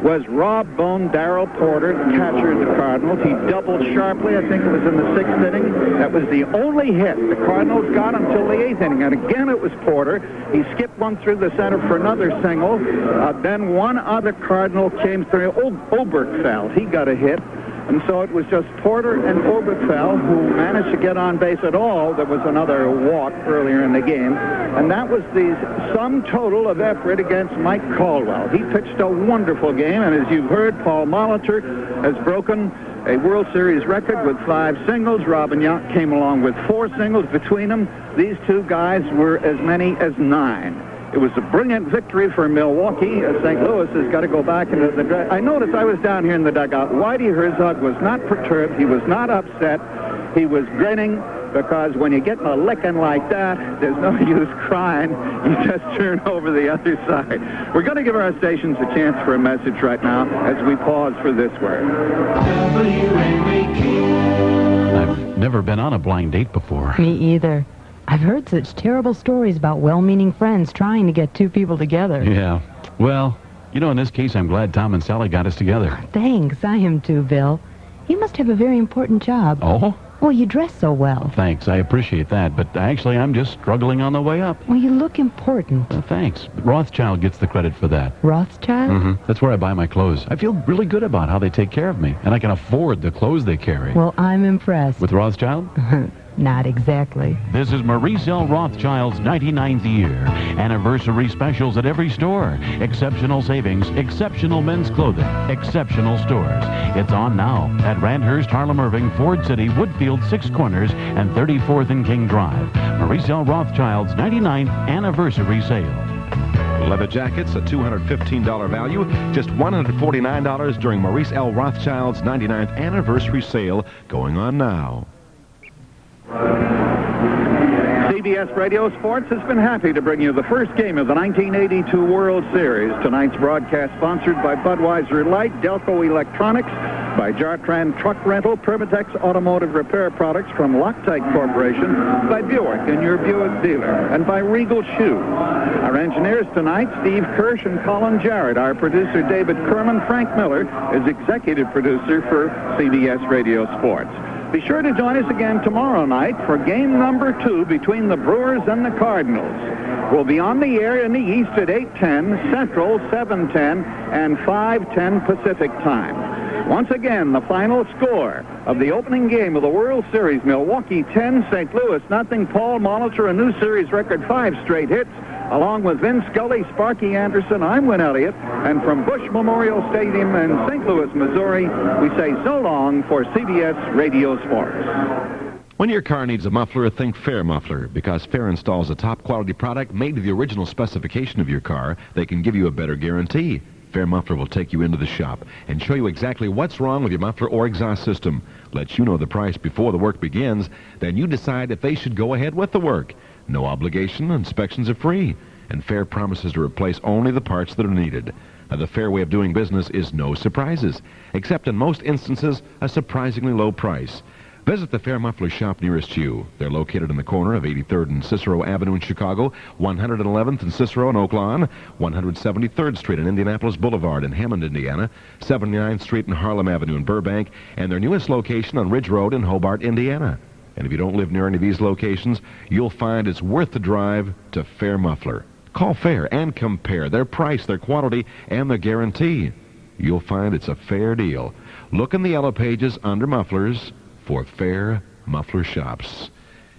S: was Rob Bone, Darrell Porter, the catcher of the Cardinals. He doubled sharply. I think it was in the 6th inning. That was the only hit the Cardinals got until the 8th inning. And again, it was Porter. He skipped one through the center for another single. Then one other Cardinal came through. Oberkfell, he got a hit. And so it was just Porter and Oberkfell who managed to get on base at all. There was another walk earlier in the game. And that was the sum total of effort against Mike Caldwell. He pitched a wonderful game. And as you've heard, Paul Molitor has broken a World Series record with 5 singles. Robin Yount came along with 4 singles. Between them, these two guys were as many as 9. It was a brilliant victory for Milwaukee. St. Louis has got to go back into the dugout. I noticed I was down here in the dugout. Whitey Herzog was not perturbed. He was not upset. He was grinning, because when you get a licking like that, there's no use crying. You just turn over the other side. We're going to give our stations a chance for a message right now as we pause for this word.
I: I've never been on a blind date before.
C: Me either. I've heard such terrible stories about well-meaning friends trying to get two people together.
I: Yeah. Well, in this case, I'm glad Tom and Sally got us together.
C: Thanks. I am too, Bill. You must have a very important job.
I: Oh?
C: Well, you dress so well.
I: Thanks. I appreciate that. But actually, I'm just struggling on the way up.
C: Well, you look important.
I: Thanks. Rothschild gets the credit for that.
C: Rothschild?
I: Mm-hmm. That's where I buy my clothes. I feel really good about how they take care of me. And I can afford the clothes they carry.
C: Well, I'm impressed.
I: With Rothschild?
C: Not exactly.
T: This is Maurice L. Rothschild's 99th year. Anniversary specials at every store. Exceptional savings, exceptional men's clothing, exceptional stores. It's on now at Randhurst, Harlem Irving, Ford City, Woodfield, 6 Corners, and 34th and King Drive. Maurice L. Rothschild's 99th anniversary sale.
U: Leather jackets, a $215 value, just $149 during Maurice L. Rothschild's 99th anniversary sale, going on now.
S: CBS Radio Sports has been happy to bring you the first game of the 1982 World Series. Tonight's broadcast sponsored by Budweiser Light, Delco Electronics, by Jartran Truck Rental, Permitex Automotive Repair Products from Loctite Corporation, by Buick and your Buick dealer, and by Regal Shoes. Our engineers tonight, Steve Kirsch and Colin Jarrett. Our producer, David Kerman. Frank Miller is executive producer for CBS Radio Sports. Be sure to join us again tomorrow night for game number 2 between the Brewers and the Cardinals. We'll be on the air in the East at 8:10 Central, 7:10, and 5:10 Pacific time. Once again, the final score of the opening game of the World Series, Milwaukee 10, St. Louis nothing. Paul Molitor, a new series record, 5 straight hits. Along with Vin Scully, Sparky Anderson, I'm Win Elliott. And from Bush Memorial Stadium in St. Louis, Missouri, we say so long for CBS Radio Sports.
U: When your car needs a muffler, think Fair Muffler. Because Fair installs a top-quality product made to the original specification of your car, they can give you a better guarantee. Fair Muffler will take you into the shop and show you exactly what's wrong with your muffler or exhaust system. Let you know the price before the work begins. Then you decide if they should go ahead with the work. No obligation, inspections are free, and Fair promises to replace only the parts that are needed. Now, the Fair way of doing business is no surprises, except in most instances, a surprisingly low price. Visit the Fair Muffler shop nearest you. They're located in the corner of 83rd and Cicero Avenue in Chicago, 111th and Cicero in Oak Lawn, 173rd Street and Indianapolis Boulevard in Hammond, Indiana, 79th Street and Harlem Avenue in Burbank, and their newest location on Ridge Road in Hobart, Indiana. And if you don't live near any of these locations, you'll find it's worth the drive to Fair Muffler. Call Fair and compare their price, their quality, and their guarantee. You'll find it's a fair deal. Look in the yellow pages under mufflers for Fair Muffler Shops.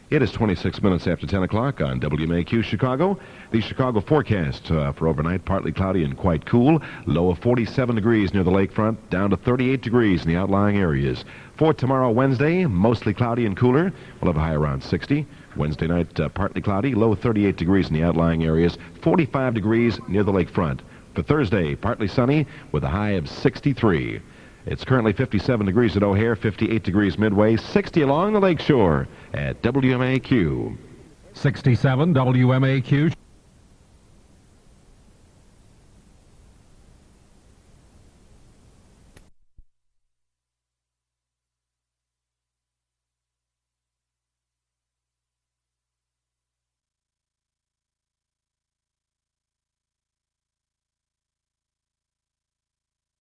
U: It is 26 minutes after 10 o'clock on WMAQ Chicago. The Chicago forecast for overnight, partly cloudy and quite cool. Low of 47 degrees near the lakefront, down to 38 degrees in the outlying areas. For tomorrow, Wednesday, mostly cloudy and cooler. We'll have a high around 60. Wednesday night, partly cloudy, low 38 degrees in the outlying areas, 45 degrees near the lakefront. For Thursday, partly sunny with a high of 63. It's currently 57 degrees at O'Hare, 58 degrees Midway, 60 along the lakeshore at WMAQ.
I: 67 WMAQ.